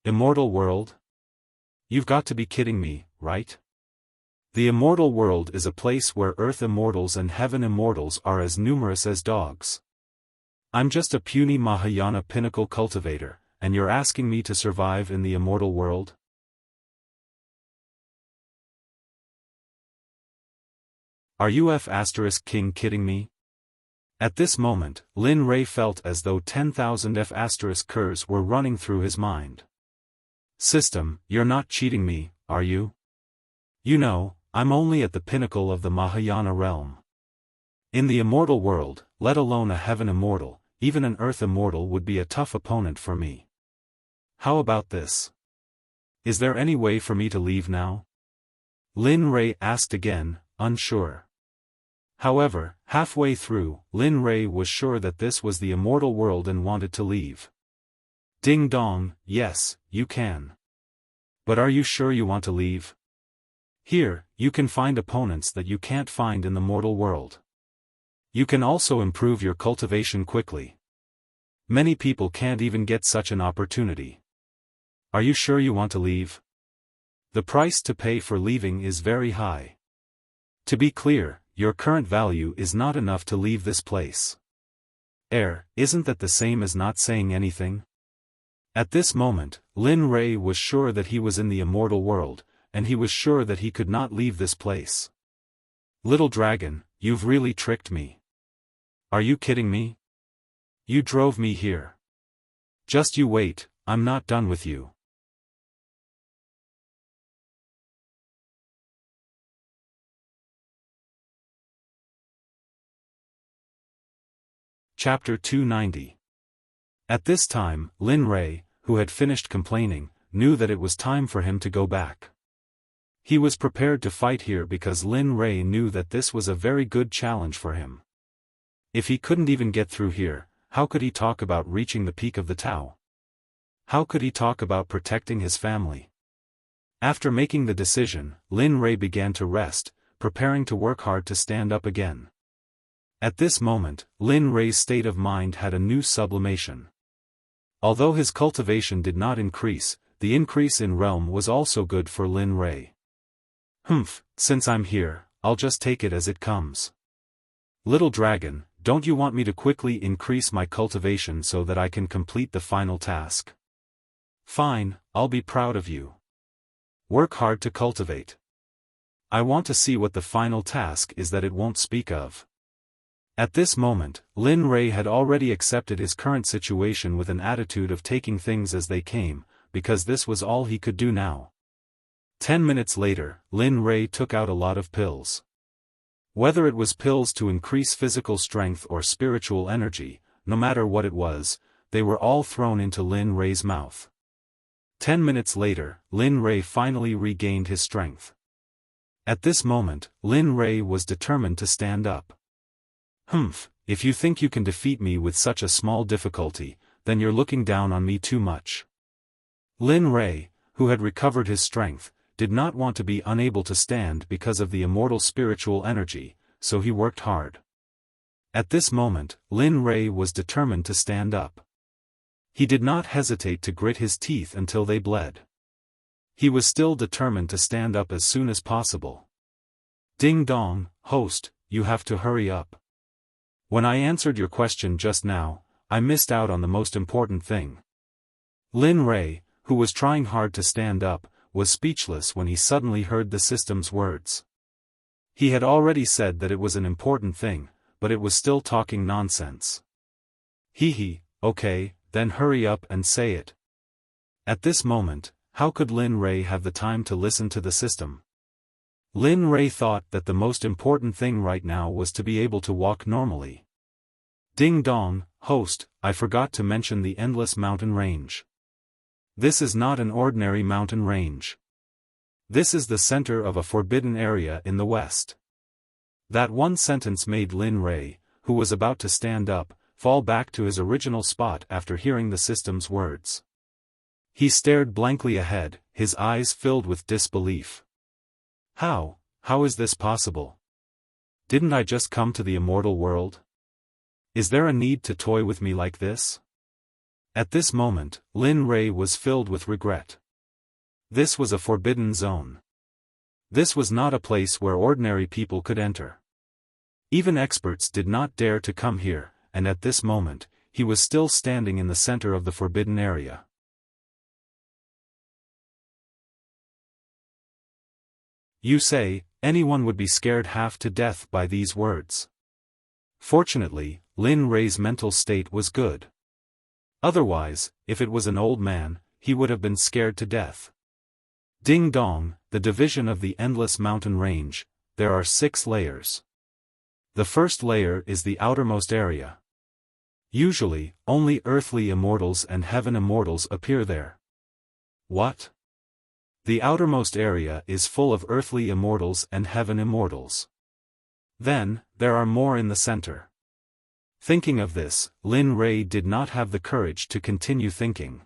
Immortal World? You've got to be kidding me, right? The Immortal World is a place where Earth Immortals and Heaven Immortals are as numerous as dogs. I'm just a puny Mahayana pinnacle cultivator, and you're asking me to survive in the Immortal World? Are you F***king kidding me? At this moment, Lin Rei felt as though 10,000 F***ers were running through his mind. System, you're not cheating me, are you? You know, I'm only at the pinnacle of the Mahayana realm. In the Immortal World, let alone a Heaven Immortal, even an Earth Immortal would be a tough opponent for me. How about this? Is there any way for me to leave now? Lin Rei asked again, unsure. However, halfway through, Lin Rei was sure that this was the Immortal World and wanted to leave. Ding dong, yes, you can. But are you sure you want to leave? Here, you can find opponents that you can't find in the mortal world. You can also improve your cultivation quickly. Many people can't even get such an opportunity. Are you sure you want to leave? The price to pay for leaving is very high. To be clear, your current value is not enough to leave this place. Isn't that the same as not saying anything? At this moment, Lin Rei was sure that he was in the Immortal World, and he was sure that he could not leave this place. Little dragon, you've really tricked me. Are you kidding me? You drove me here. Just you wait, I'm not done with you. Chapter 290. At this time, Lin Rei, who had finished complaining, knew that it was time for him to go back. He was prepared to fight here because Lin Rei knew that this was a very good challenge for him. If he couldn't even get through here, how could he talk about reaching the peak of the Tao? How could he talk about protecting his family? After making the decision, Lin Rei began to rest, preparing to work hard to stand up again. At this moment, Lin Rei's state of mind had a new sublimation. Although his cultivation did not increase, the increase in realm was also good for Lin Rei. Since I'm here, I'll just take it as it comes. Little dragon, don't you want me to quickly increase my cultivation so that I can complete the final task? Fine, I'll be proud of you. Work hard to cultivate. I want to see what the final task is that it won't speak of. At this moment, Lin Rei had already accepted his current situation with an attitude of taking things as they came, because this was all he could do now. 10 minutes later, Lin Rei took out a lot of pills. Whether it was pills to increase physical strength or spiritual energy, no matter what it was, they were all thrown into Lin Rei's mouth. 10 minutes later, Lin Rei finally regained his strength. At this moment, Lin Rei was determined to stand up. If you think you can defeat me with such a small difficulty, then you're looking down on me too much. Lin Rei, who had recovered his strength, did not want to be unable to stand because of the immortal spiritual energy, so he worked hard. At this moment, Lin Rei was determined to stand up. He did not hesitate to grit his teeth until they bled. He was still determined to stand up as soon as possible. Ding dong, host, you have to hurry up. When I answered your question just now, I missed out on the most important thing. Lin Rei, who was trying hard to stand up, was speechless when he suddenly heard the system's words. He had already said that it was an important thing, but it was still talking nonsense. okay, then hurry up and say it. At this moment, how could Lin Rei have the time to listen to the system? Lin Rei thought that the most important thing right now was to be able to walk normally. Ding dong, host, I forgot to mention the endless mountain range. This is not an ordinary mountain range. This is the center of a forbidden area in the west. That one sentence made Lin Rei, who was about to stand up, fall back to his original spot after hearing the system's words. He stared blankly ahead, his eyes filled with disbelief. How is this possible? Didn't I just come to the immortal world? Is there a need to toy with me like this? At this moment, Lin Rei was filled with regret. This was a forbidden zone. This was not a place where ordinary people could enter. Even experts did not dare to come here, and at this moment, he was still standing in the center of the forbidden area. You say, anyone would be scared half to death by these words. Fortunately, Lin Rei's mental state was good. Otherwise, if it was an old man, he would have been scared to death. Ding dong, the division of the endless mountain range, there are 6 layers. The first layer is the outermost area. Usually, only earthly immortals and heaven immortals appear there. What? The outermost area is full of earthly immortals and heaven immortals. Then, there are more in the center. Thinking of this, Lin Rei did not have the courage to continue thinking.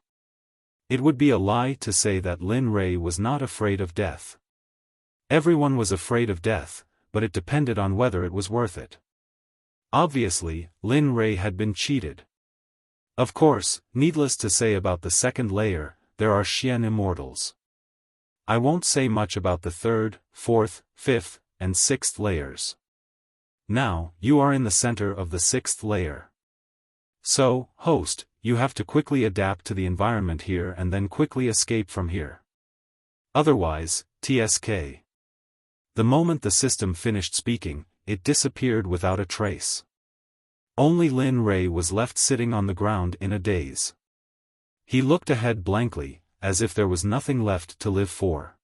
It would be a lie to say that Lin Rei was not afraid of death. Everyone was afraid of death, but it depended on whether it was worth it. Obviously, Lin Rei had been cheated. Of course, needless to say about the second layer, there are Xian immortals. I won't say much about the third, fourth, fifth, and sixth layers. Now, you are in the center of the 6th layer. So, host, you have to quickly adapt to the environment here and then quickly escape from here. Otherwise, TSK. The moment the system finished speaking, it disappeared without a trace. Only Lin Rei was left sitting on the ground in a daze. He looked ahead blankly, as if there was nothing left to live for.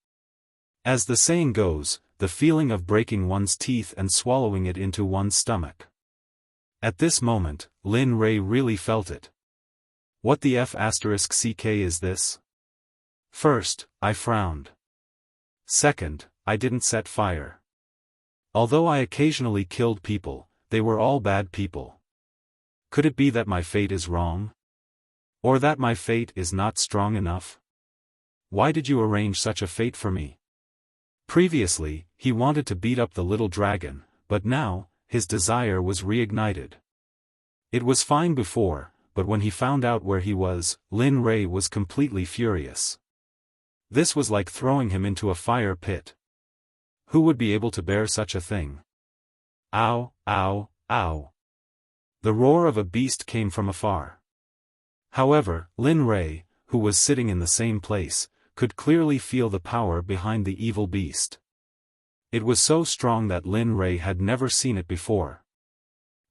As the saying goes, the feeling of breaking one's teeth and swallowing it into one's stomach. At this moment, Lin Rei really felt it. What the F***ck is this? First, I frowned. Second, I didn't set fire. Although I occasionally killed people, they were all bad people. Could it be that my fate is wrong? Or that my fate is not strong enough? Why did you arrange such a fate for me? Previously, he wanted to beat up the little dragon, but now, his desire was reignited. It was fine before, but when he found out where he was, Lin Rei was completely furious. This was like throwing him into a fire pit. Who would be able to bear such a thing? Ow, ow, ow. The roar of a beast came from afar. However, Lin Rei, who was sitting in the same place, could clearly feel the power behind the evil beast. It was so strong that Lin Rei had never seen it before.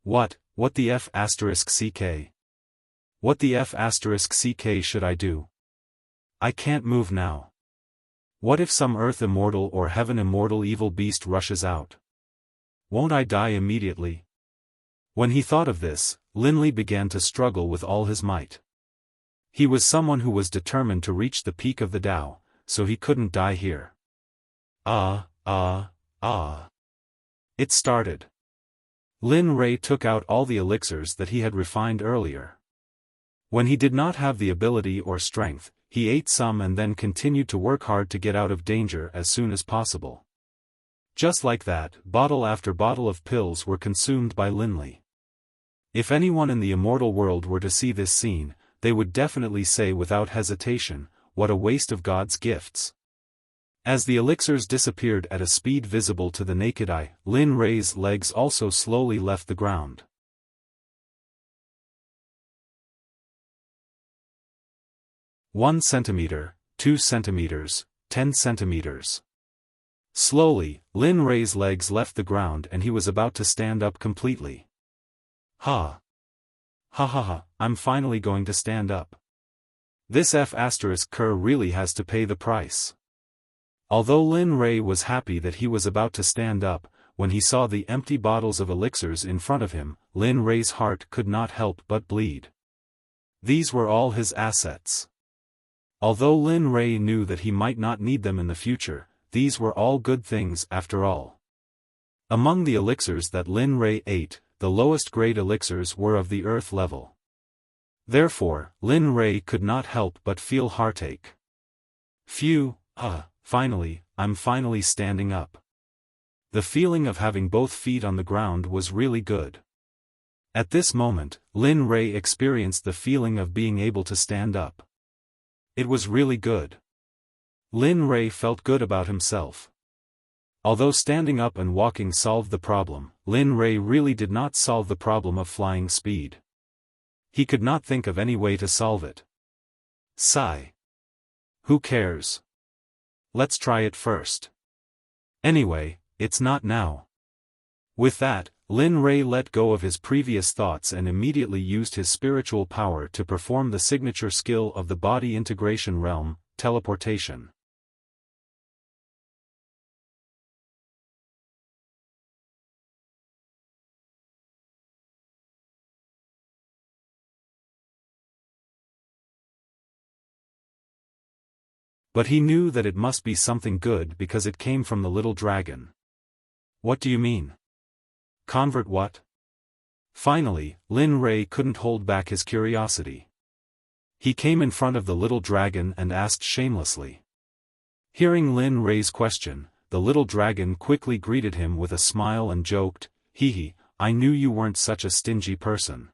What the F***ck? What the F***ck should I do? I can't move now. What if some earth immortal or heaven immortal evil beast rushes out? Won't I die immediately? When he thought of this, Lin Li began to struggle with all his might. He was someone who was determined to reach the peak of the Tao, so he couldn't die here. It started. Lin Rei took out all the elixirs that he had refined earlier. When he did not have the ability or strength, he ate some and then continued to work hard to get out of danger as soon as possible. Just like that, bottle after bottle of pills were consumed by Lin Li. If anyone in the immortal world were to see this scene, they would definitely say without hesitation, what a waste of God's gifts. As the elixirs disappeared at a speed visible to the naked eye, Lin Rei's legs also slowly left the ground. 1 centimeter, 2 centimeters, 10 centimeters. Slowly, Lin Rei's legs left the ground and he was about to stand up completely. Ha ha ha, I'm finally going to stand up. This F***Kerr really has to pay the price. Although Lin Rei was happy that he was about to stand up, when he saw the empty bottles of elixirs in front of him, Lin Rei's heart could not help but bleed. These were all his assets. Although Lin Rei knew that he might not need them in the future, these were all good things after all. Among the elixirs that Lin Rei ate, the lowest grade elixirs were of the earth level. Therefore, Lin Rei could not help but feel heartache. Phew, I'm finally standing up. The feeling of having both feet on the ground was really good. At this moment, Lin Rei experienced the feeling of being able to stand up. It was really good. Lin Rei felt good about himself. Although standing up and walking solved the problem, Lin Rei really did not solve the problem of flying speed. He could not think of any way to solve it. Sigh. Who cares? Let's try it first. Anyway, it's not now. With that, Lin Rei let go of his previous thoughts and immediately used his spiritual power to perform the signature skill of the body integration realm, teleportation. But he knew that it must be something good because it came from the little dragon. What do you mean? Convert what? Finally, Lin Rei couldn't hold back his curiosity. He came in front of the little dragon and asked shamelessly. Hearing Lin Rei's question, the little dragon quickly greeted him with a smile and joked, "Hee, I knew you weren't such a stingy person.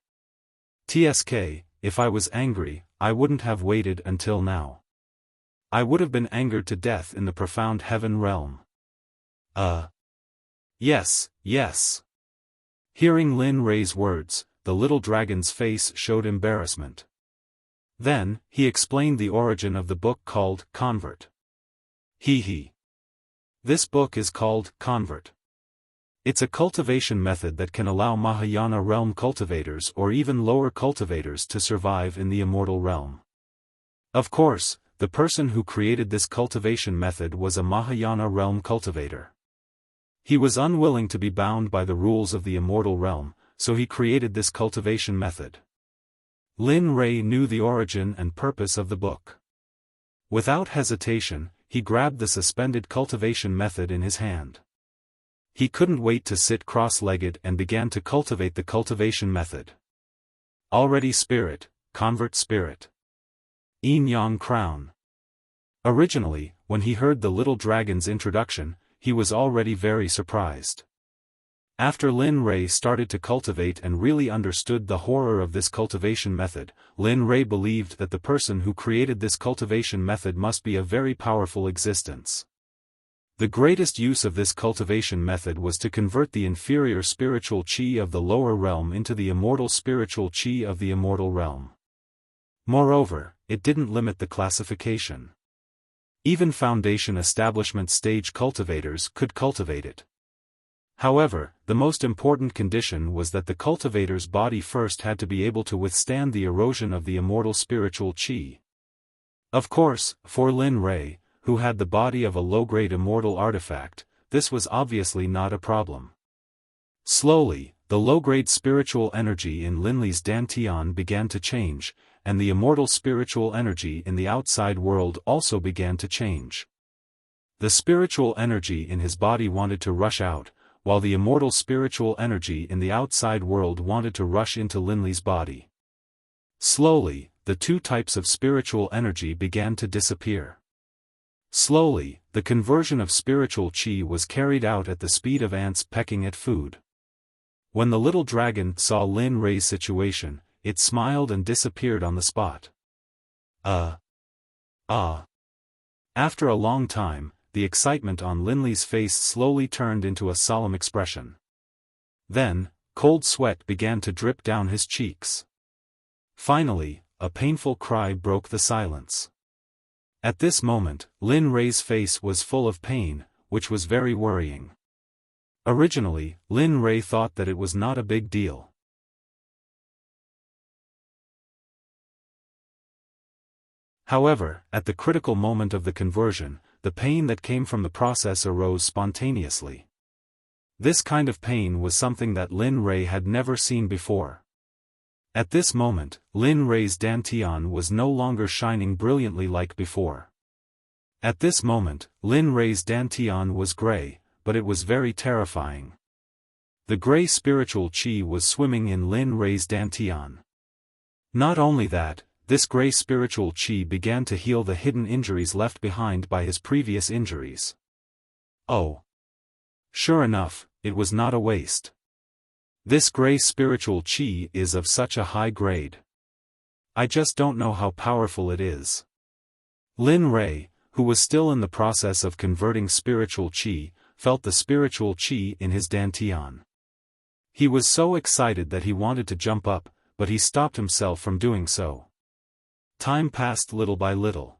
TSK, if I was angry, I wouldn't have waited until now. I would have been angered to death in the profound heaven realm." Yes. Hearing Lin Rei's words, the little dragon's face showed embarrassment. Then, he explained the origin of the book called Convert. This book is called Convert. It's a cultivation method that can allow Mahayana realm cultivators or even lower cultivators to survive in the immortal realm. Of course, the person who created this cultivation method was a Mahayana realm cultivator. He was unwilling to be bound by the rules of the immortal realm, so he created this cultivation method. Lin Rei knew the origin and purpose of the book. Without hesitation, he grabbed the suspended cultivation method in his hand. He couldn't wait to sit cross-legged and began to cultivate the cultivation method. Already spirit, convert spirit. Yin Yang crown. Originally, when he heard the little dragon's introduction, he was already very surprised. After Lin Rei started to cultivate and really understood the horror of this cultivation method, Lin Rei believed that the person who created this cultivation method must be a very powerful existence. The greatest use of this cultivation method was to convert the inferior spiritual chi of the lower realm into the immortal spiritual chi of the immortal realm. Moreover, it didn't limit the classification. Even foundation establishment stage cultivators could cultivate it. However, the most important condition was that the cultivator's body first had to be able to withstand the erosion of the immortal spiritual chi. Of course, for Lin Rei, who had the body of a low-grade immortal artifact, this was obviously not a problem. Slowly, the low-grade spiritual energy in Lin Li's dantian began to change, and the immortal spiritual energy in the outside world also began to change. The spiritual energy in his body wanted to rush out, while the immortal spiritual energy in the outside world wanted to rush into Lin Li's body. Slowly, the two types of spiritual energy began to disappear. Slowly, the conversion of spiritual chi was carried out at the speed of ants pecking at food. When the little dragon saw Lin Rei's situation, it smiled and disappeared on the spot. After a long time, the excitement on Lin Li's face slowly turned into a solemn expression. Then, cold sweat began to drip down his cheeks. Finally, a painful cry broke the silence. At this moment, Lin Rei's face was full of pain, which was very worrying. Originally, Lin Rei thought that it was not a big deal. However, at the critical moment of the conversion, the pain that came from the process arose spontaneously. This kind of pain was something that Lin Rei had never seen before. At this moment, Lin Rei's dantian was no longer shining brilliantly like before. At this moment, Lin Rei's dantian was gray, but it was very terrifying. The gray spiritual qi was swimming in Lin Rei's dantian. Not only that, this gray spiritual qi began to heal the hidden injuries left behind by his previous injuries. Oh! Sure enough, it was not a waste. This gray spiritual qi is of such a high grade. I just don't know how powerful it is. Lin Rei, who was still in the process of converting spiritual qi, felt the spiritual qi in his dantian. He was so excited that he wanted to jump up, but he stopped himself from doing so. Time passed little by little.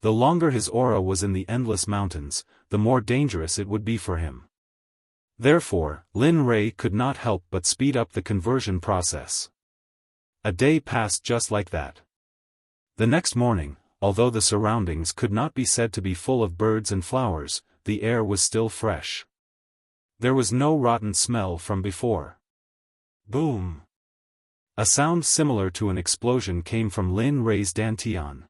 The longer his aura was in the endless mountains, the more dangerous it would be for him. Therefore, Lin Rei could not help but speed up the conversion process. A day passed just like that. The next morning, although the surroundings could not be said to be full of birds and flowers, the air was still fresh. There was no rotten smell from before. Boom! A sound similar to an explosion came from Lin Rei's dantian.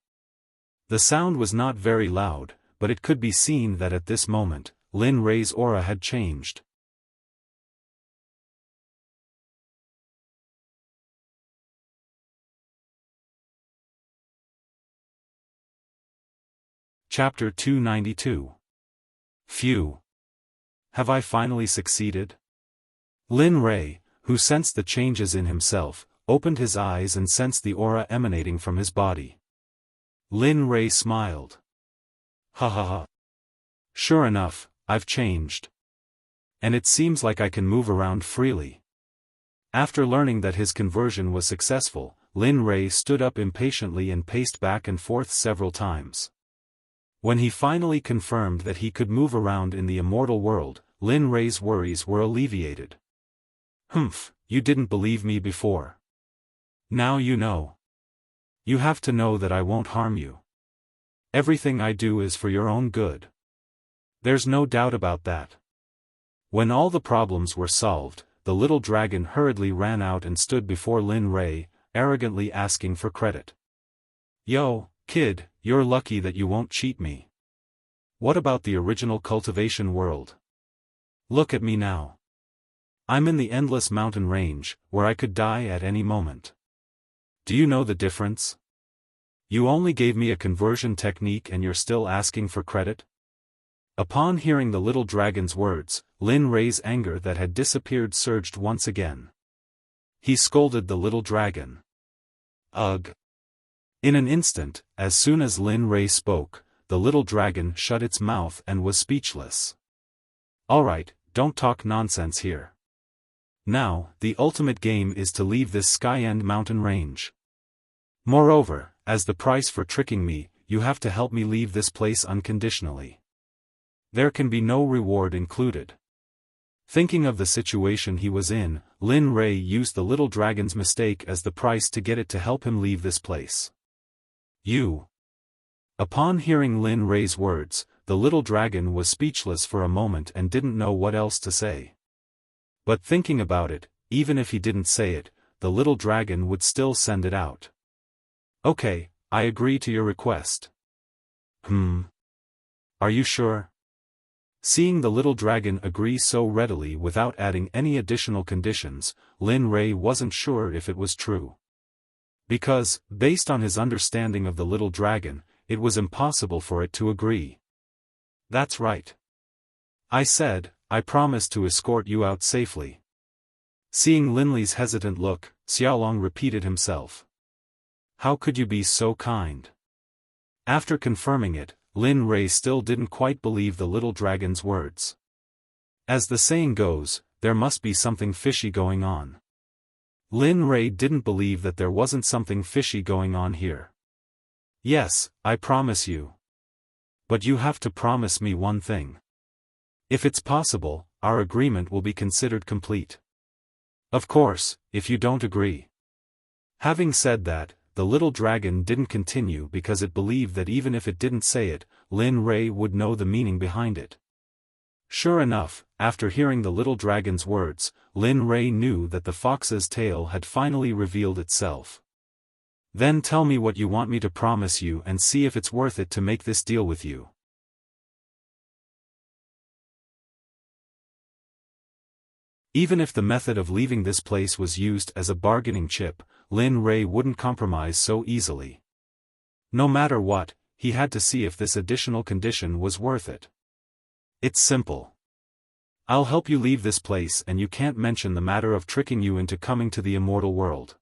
The sound was not very loud, but it could be seen that at this moment, Lin Rei's aura had changed. Chapter 292. Phew! Have I finally succeeded? Lin Rei, who sensed the changes in himself, opened his eyes and sensed the aura emanating from his body. Lin Rei smiled. Ha ha ha. Sure enough, I've changed. And it seems like I can move around freely. After learning that his conversion was successful, Lin Rei stood up impatiently and paced back and forth several times. When he finally confirmed that he could move around in the immortal world, Lin Rei's worries were alleviated. Humph, you didn't believe me before. Now you know. You have to know that I won't harm you. Everything I do is for your own good. There's no doubt about that. When all the problems were solved, the little dragon hurriedly ran out and stood before Lin Rei, arrogantly asking for credit. Yo, kid, you're lucky that you won't cheat me. What about the original cultivation world? Look at me now. I'm in the endless mountain range, where I could die at any moment. Do you know the difference? You only gave me a conversion technique and you're still asking for credit? Upon hearing the little dragon's words, Lin Rei's anger that had disappeared surged once again. He scolded the little dragon. Ugh! In an instant, as soon as Lin Rei spoke, the little dragon shut its mouth and was speechless. Alright, don't talk nonsense here. Now, the ultimate game is to leave this Skyend mountain range. Moreover, as the price for tricking me, you have to help me leave this place unconditionally. There can be no reward included. Thinking of the situation he was in, Lin Rei used the little dragon's mistake as the price to get it to help him leave this place. You. Upon hearing Lin Rei's words, the little dragon was speechless for a moment and didn't know what else to say. But thinking about it, even if he didn't say it, the little dragon would still send it out. Okay, I agree to your request. Are you sure? Seeing the little dragon agree so readily without adding any additional conditions, Lin Rei wasn't sure if it was true. Because, based on his understanding of the little dragon, it was impossible for it to agree. That's right. I said, I promise to escort you out safely. Seeing Lin Li's hesitant look, Xiaolong repeated himself. How could you be so kind? After confirming it, Lin Rei still didn't quite believe the little dragon's words. As the saying goes, there must be something fishy going on. Lin Rei didn't believe that there wasn't something fishy going on here. Yes, I promise you. But you have to promise me one thing. If it's possible, our agreement will be considered complete. Of course, if you don't agree. Having said that, the the little dragon didn't continue because it believed that even if it didn't say it, Lin Rei would know the meaning behind it. Sure enough, after hearing the little dragon's words, Lin Rei knew that the fox's tail had finally revealed itself. Then tell me what you want me to promise you and see if it's worth it to make this deal with you. Even if the method of leaving this place was used as a bargaining chip, Lin Rei wouldn't compromise so easily. No matter what, he had to see if this additional condition was worth it. It's simple. I'll help you leave this place and you can't mention the matter of tricking you into coming to the immortal world.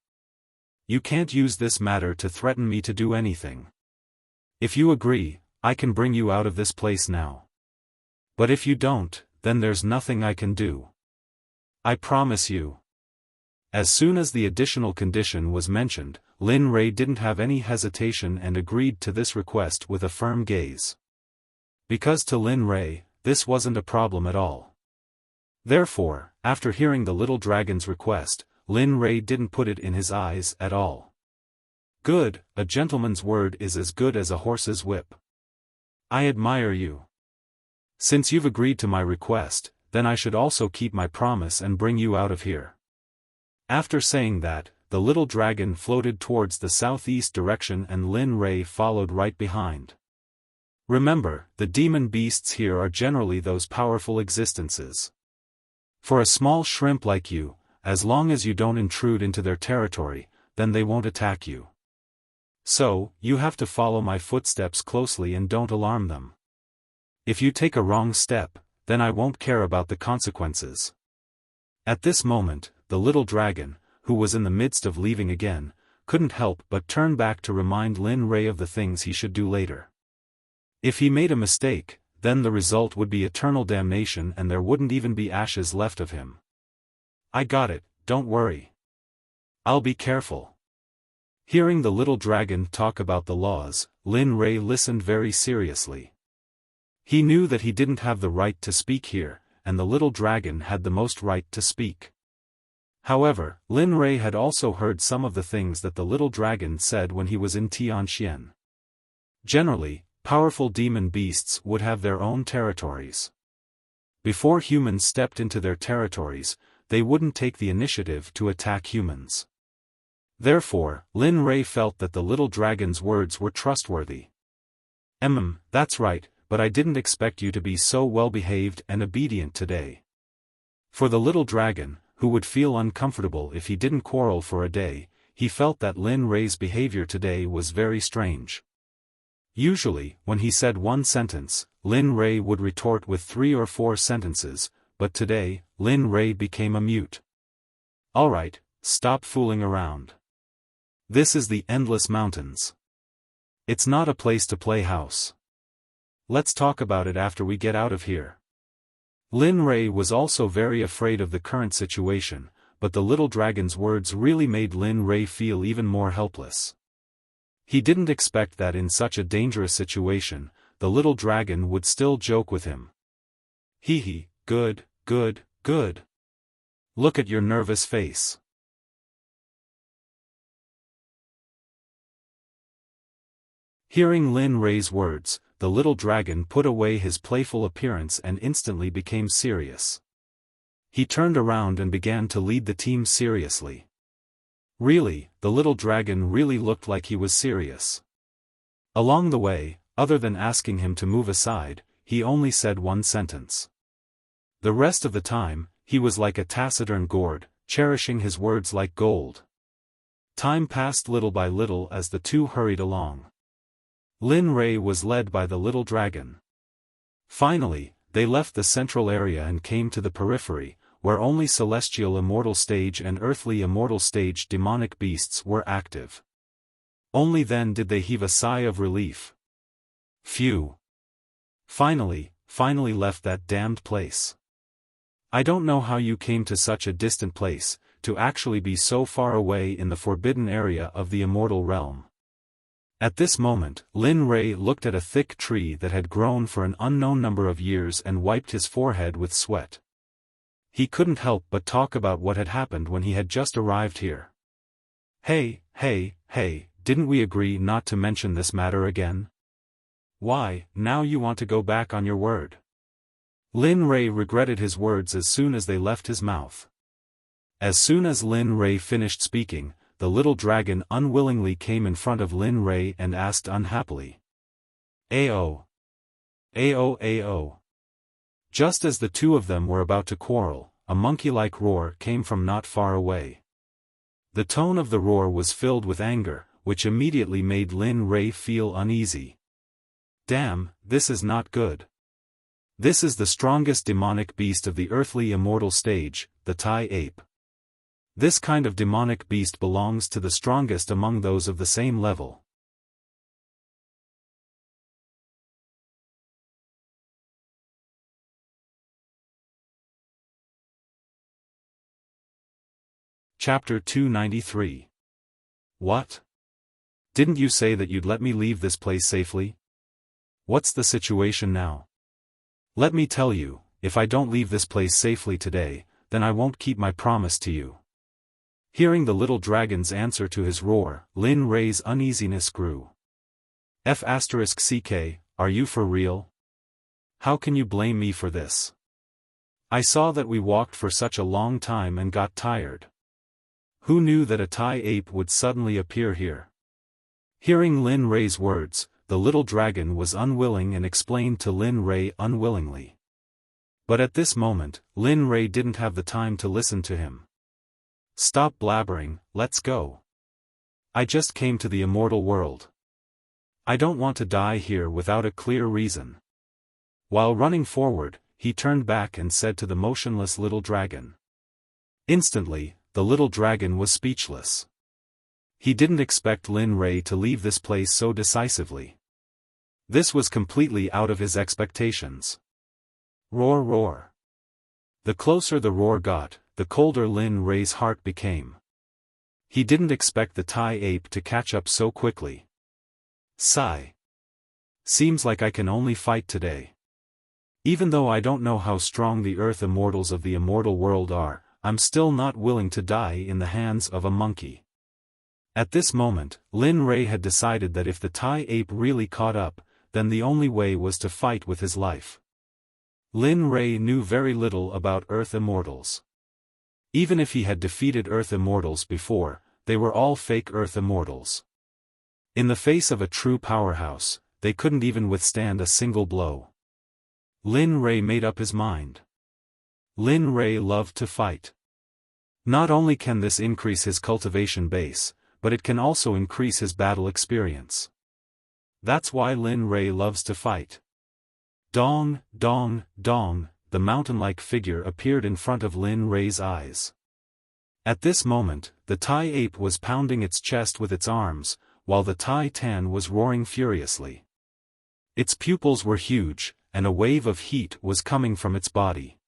You can't use this matter to threaten me to do anything. If you agree, I can bring you out of this place now. But if you don't, then there's nothing I can do. I promise you. As soon as the additional condition was mentioned, Lin Rei didn't have any hesitation and agreed to this request with a firm gaze. Because to Lin Rei, this wasn't a problem at all. Therefore, after hearing the little dragon's request, Lin Rei didn't put it in his eyes at all. Good, a gentleman's word is as good as a horse's whip. I admire you. Since you've agreed to my request, then I should also keep my promise and bring you out of here. After saying that, the little dragon floated towards the southeast direction and Lin Rei followed right behind. Remember, the demon beasts here are generally those powerful existences. For a small shrimp like you, as long as you don't intrude into their territory, then they won't attack you. So, you have to follow my footsteps closely and don't alarm them. If you take a wrong step, then I won't care about the consequences. At this moment, the little dragon, who was in the midst of leaving again, couldn't help but turn back to remind Lin Rei of the things he should do later. If he made a mistake, then the result would be eternal damnation and there wouldn't even be ashes left of him. I got it, don't worry. I'll be careful. Hearing the little dragon talk about the laws, Lin Rei listened very seriously. He knew that he didn't have the right to speak here, and the little dragon had the most right to speak. However, Lin Rei had also heard some of the things that the little dragon said when he was in Tianxian. Generally, powerful demon beasts would have their own territories. Before humans stepped into their territories, they wouldn't take the initiative to attack humans. Therefore, Lin Rei felt that the little dragon's words were trustworthy. That's right, but I didn't expect you to be so well-behaved and obedient today. For the little dragon, who would feel uncomfortable if he didn't quarrel for a day, he felt that Lin Rei's behavior today was very strange. Usually, when he said one sentence, Lin Rei would retort with 3 or 4 sentences, but today, Lin Rei became a mute. Alright, stop fooling around. This is the Endless Mountains. It's not a place to play house. Let's talk about it after we get out of here. Lin Rei was also very afraid of the current situation, but the little dragon's words really made Lin Rei feel even more helpless. He didn't expect that in such a dangerous situation, the little dragon would still joke with him. Hee, good. Look at your nervous face. Hearing Lin Rei's words, the little dragon put away his playful appearance and instantly became serious. He turned around and began to lead the team seriously. Really, the little dragon really looked like he was serious. Along the way, other than asking him to move aside, he only said one sentence. The rest of the time, he was like a taciturn gourd, cherishing his words like gold. Time passed little by little as the two hurried along. Lin Rei was led by the little dragon. Finally, they left the central area and came to the periphery, where only celestial immortal stage and earthly immortal stage demonic beasts were active. Only then did they heave a sigh of relief. Phew. Finally left that damned place. I don't know how you came to such a distant place, to actually be so far away in the forbidden area of the immortal realm. At this moment, Lin Rei looked at a thick tree that had grown for an unknown number of years and wiped his forehead with sweat. He couldn't help but talk about what had happened when he had just arrived here. Hey, didn't we agree not to mention this matter again? Why, now you want to go back on your word? Lin Rei regretted his words as soon as they left his mouth. As soon as Lin Rei finished speaking, the little dragon unwillingly came in front of Lin Rei and asked unhappily. Ao. Ao ao. Just as the two of them were about to quarrel, a monkey-like roar came from not far away. The tone of the roar was filled with anger, which immediately made Lin Rei feel uneasy. Damn, this is not good. This is the strongest demonic beast of the earthly immortal stage, the Tai ape. This kind of demonic beast belongs to the strongest among those of the same level. Chapter 293. What? Didn't you say that you'd let me leave this place safely? What's the situation now? Let me tell you, if I don't leave this place safely today, then I won't keep my promise to you. Hearing the little dragon's answer to his roar, Lin Rei's uneasiness grew. F***ck, are you for real? How can you blame me for this? I saw that we walked for such a long time and got tired. Who knew that a Tai ape would suddenly appear here? Hearing Lin Rei's words, the little dragon was unwilling and explained to Lin Rei unwillingly. But at this moment, Lin Rei didn't have the time to listen to him. Stop blabbering, let's go. I just came to the immortal world. I don't want to die here without a clear reason. While running forward, he turned back and said to the motionless little dragon. Instantly, the little dragon was speechless. He didn't expect Lin Rei to leave this place so decisively. This was completely out of his expectations. Roar roar. The closer the roar got, the colder Lin Rei's heart became. He didn't expect the Tai ape to catch up so quickly. Sigh. Seems like I can only fight today. Even though I don't know how strong the earth immortals of the immortal world are, I'm still not willing to die in the hands of a monkey. At this moment, Lin Rei had decided that if the Tai ape really caught up, then the only way was to fight with his life. Lin Rei knew very little about earth immortals. Even if he had defeated earth immortals before, they were all fake earth immortals. In the face of a true powerhouse, they couldn't even withstand a single blow. Lin Rei made up his mind. Lin Rei loved to fight. Not only can this increase his cultivation base, but it can also increase his battle experience. That's why Lin Rei loves to fight. Dong, dong, dong, the mountain-like figure appeared in front of Lin Rei's eyes. At this moment, the Tai ape was pounding its chest with its arms, while the Tai Tan was roaring furiously. Its pupils were huge, and a wave of heat was coming from its body.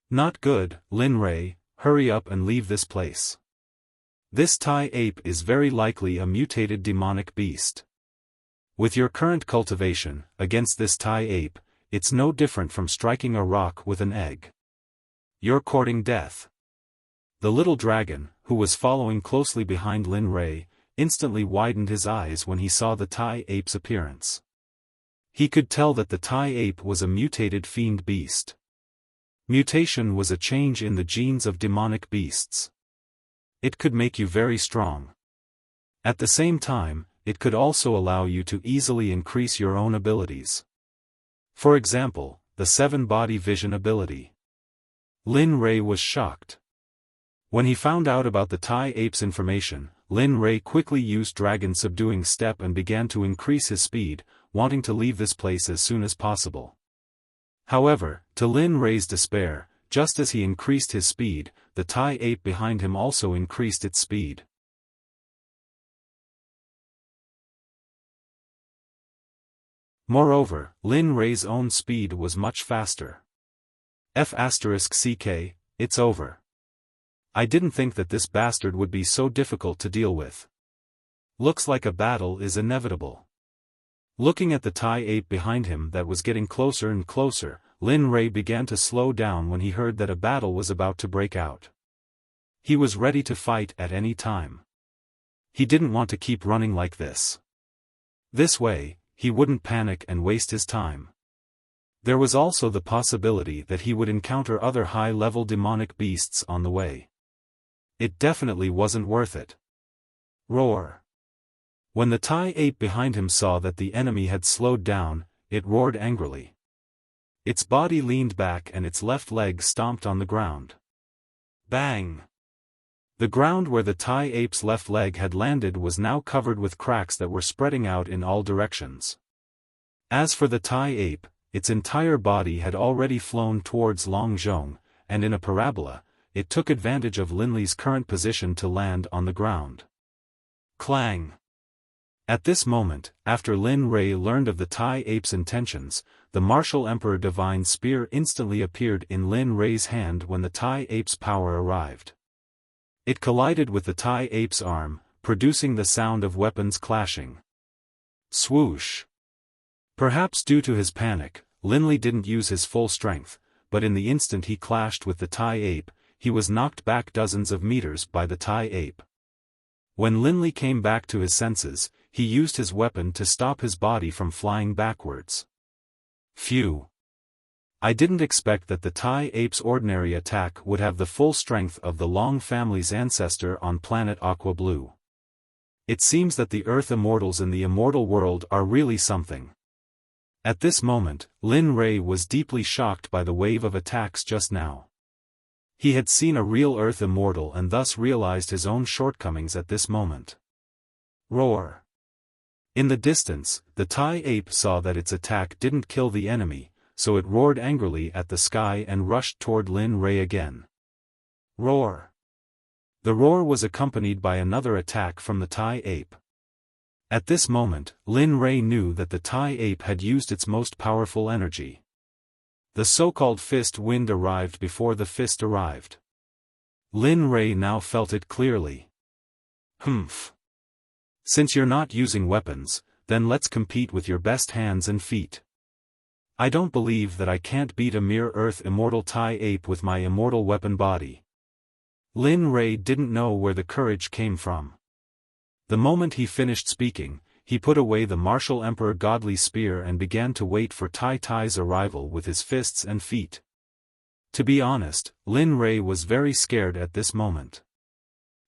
Not good, Lin Rei, hurry up and leave this place. This Tai ape is very likely a mutated demonic beast. With your current cultivation, against this Tai ape, it's no different from striking a rock with an egg. You're courting death. The little dragon, who was following closely behind Lin Rei, instantly widened his eyes when he saw the Tai ape's appearance. He could tell that the Tai ape was a mutated fiend beast. Mutation was a change in the genes of demonic beasts. It could make you very strong. At the same time, it could also allow you to easily increase your own abilities. For example, the 7-body vision ability. Lin Rei was shocked. When he found out about the Tai ape's information, Lin Rei quickly used Dragon Subduing Step and began to increase his speed, wanting to leave this place as soon as possible. However, to Lin Rei's despair, just as he increased his speed, the Tai ape behind him also increased its speed. Moreover, Lin Rei's own speed was much faster. F***ck, it's over. I didn't think that this bastard would be so difficult to deal with. Looks like a battle is inevitable. Looking at the Tai ape behind him that was getting closer and closer, Lin Rei began to slow down when he heard that a battle was about to break out. He was ready to fight at any time. He didn't want to keep running like this. This way, he wouldn't panic and waste his time. There was also the possibility that he would encounter other high-level demonic beasts on the way. It definitely wasn't worth it. Roar. When the Thai ape behind him saw that the enemy had slowed down, it roared angrily. Its body leaned back and its left leg stomped on the ground. Bang! The ground where the Thai ape's left leg had landed was now covered with cracks that were spreading out in all directions. As for the Thai ape, its entire body had already flown towards Long Zhong, and in a parabola, it took advantage of Lin Li's current position to land on the ground. Clang! At this moment, after Lin Rei learned of the Thai ape's intentions, the martial Emperor Divine Spear instantly appeared in Lin Rei's hand when the Thai ape's power arrived. It collided with the Thai ape's arm, producing the sound of weapons clashing. Swoosh! Perhaps due to his panic, Lin Li didn't use his full strength, but in the instant he clashed with the Thai ape, he was knocked back dozens of meters by the Thai ape. When Lin Li came back to his senses, he used his weapon to stop his body from flying backwards. Phew! I didn't expect that the Thai ape's ordinary attack would have the full strength of the Long family's ancestor on planet Aqua Blue. It seems that the Earth Immortals in the immortal world are really something. At this moment, Lin Rei was deeply shocked by the wave of attacks just now. He had seen a real Earth Immortal and thus realized his own shortcomings at this moment. Roar! In the distance, the Thai ape saw that its attack didn't kill the enemy, so it roared angrily at the sky and rushed toward Lin Rei again. Roar! The roar was accompanied by another attack from the Thai ape. At this moment, Lin Rei knew that the Thai ape had used its most powerful energy. The so-called fist wind arrived before the fist arrived. Lin Rei now felt it clearly. Humph! Since you're not using weapons, then let's compete with your best hands and feet. I don't believe that I can't beat a mere Earth Immortal Thai ape with my immortal weapon body. Lin Rei didn't know where the courage came from. The moment he finished speaking, he put away the martial Emperor Godly Spear and began to wait for Tai's arrival with his fists and feet. To be honest, Lin Rei was very scared at this moment.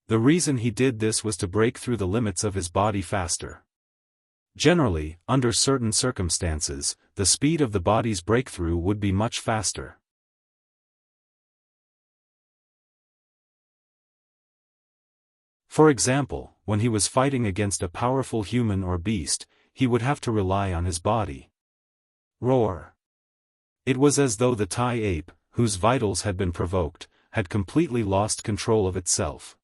The reason he did this was to break through the limits of his body faster. Generally, under certain circumstances, the speed of the body's breakthrough would be much faster. For example, when he was fighting against a powerful human or beast, he would have to rely on his body. Roar! It was as though the Thai ape, whose vitals had been provoked, had completely lost control of itself.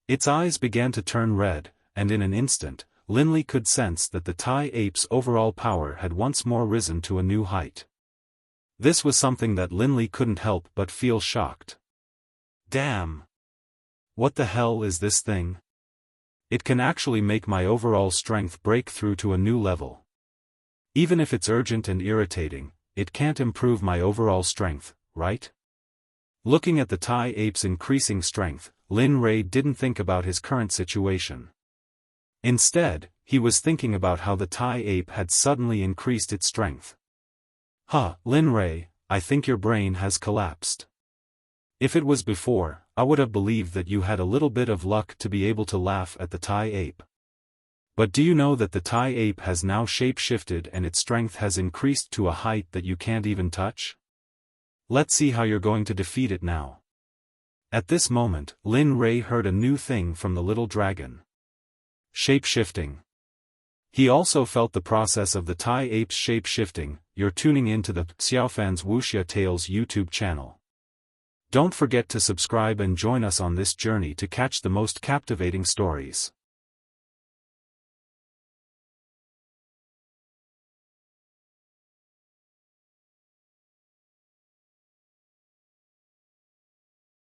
Its eyes began to turn red, and in an instant, Lin Li could sense that the Thai ape's overall power had once more risen to a new height. This was something that Lin Li couldn't help but feel shocked. Damn! What the hell is this thing? It can actually make my overall strength break through to a new level. Even if it's urgent and irritating, it can't improve my overall strength, right? Looking at the Thai ape's increasing strength, Lin Rei didn't think about his current situation. Instead, he was thinking about how the Thai ape had suddenly increased its strength. Lin Rei, I think your brain has collapsed. If it was before, I would have believed that you had a little bit of luck to be able to laugh at the Thai ape. But do you know that the Thai ape has now shape-shifted and its strength has increased to a height that you can't even touch? Let's see how you're going to defeat it now. At this moment, Lin Rei heard a new thing from the little dragon. Shape-shifting. He also felt the process of the Thai ape's shape-shifting. You're tuning into the Xiaofan's Wuxia Tales YouTube channel. Don't forget to subscribe and join us on this journey to catch the most captivating stories.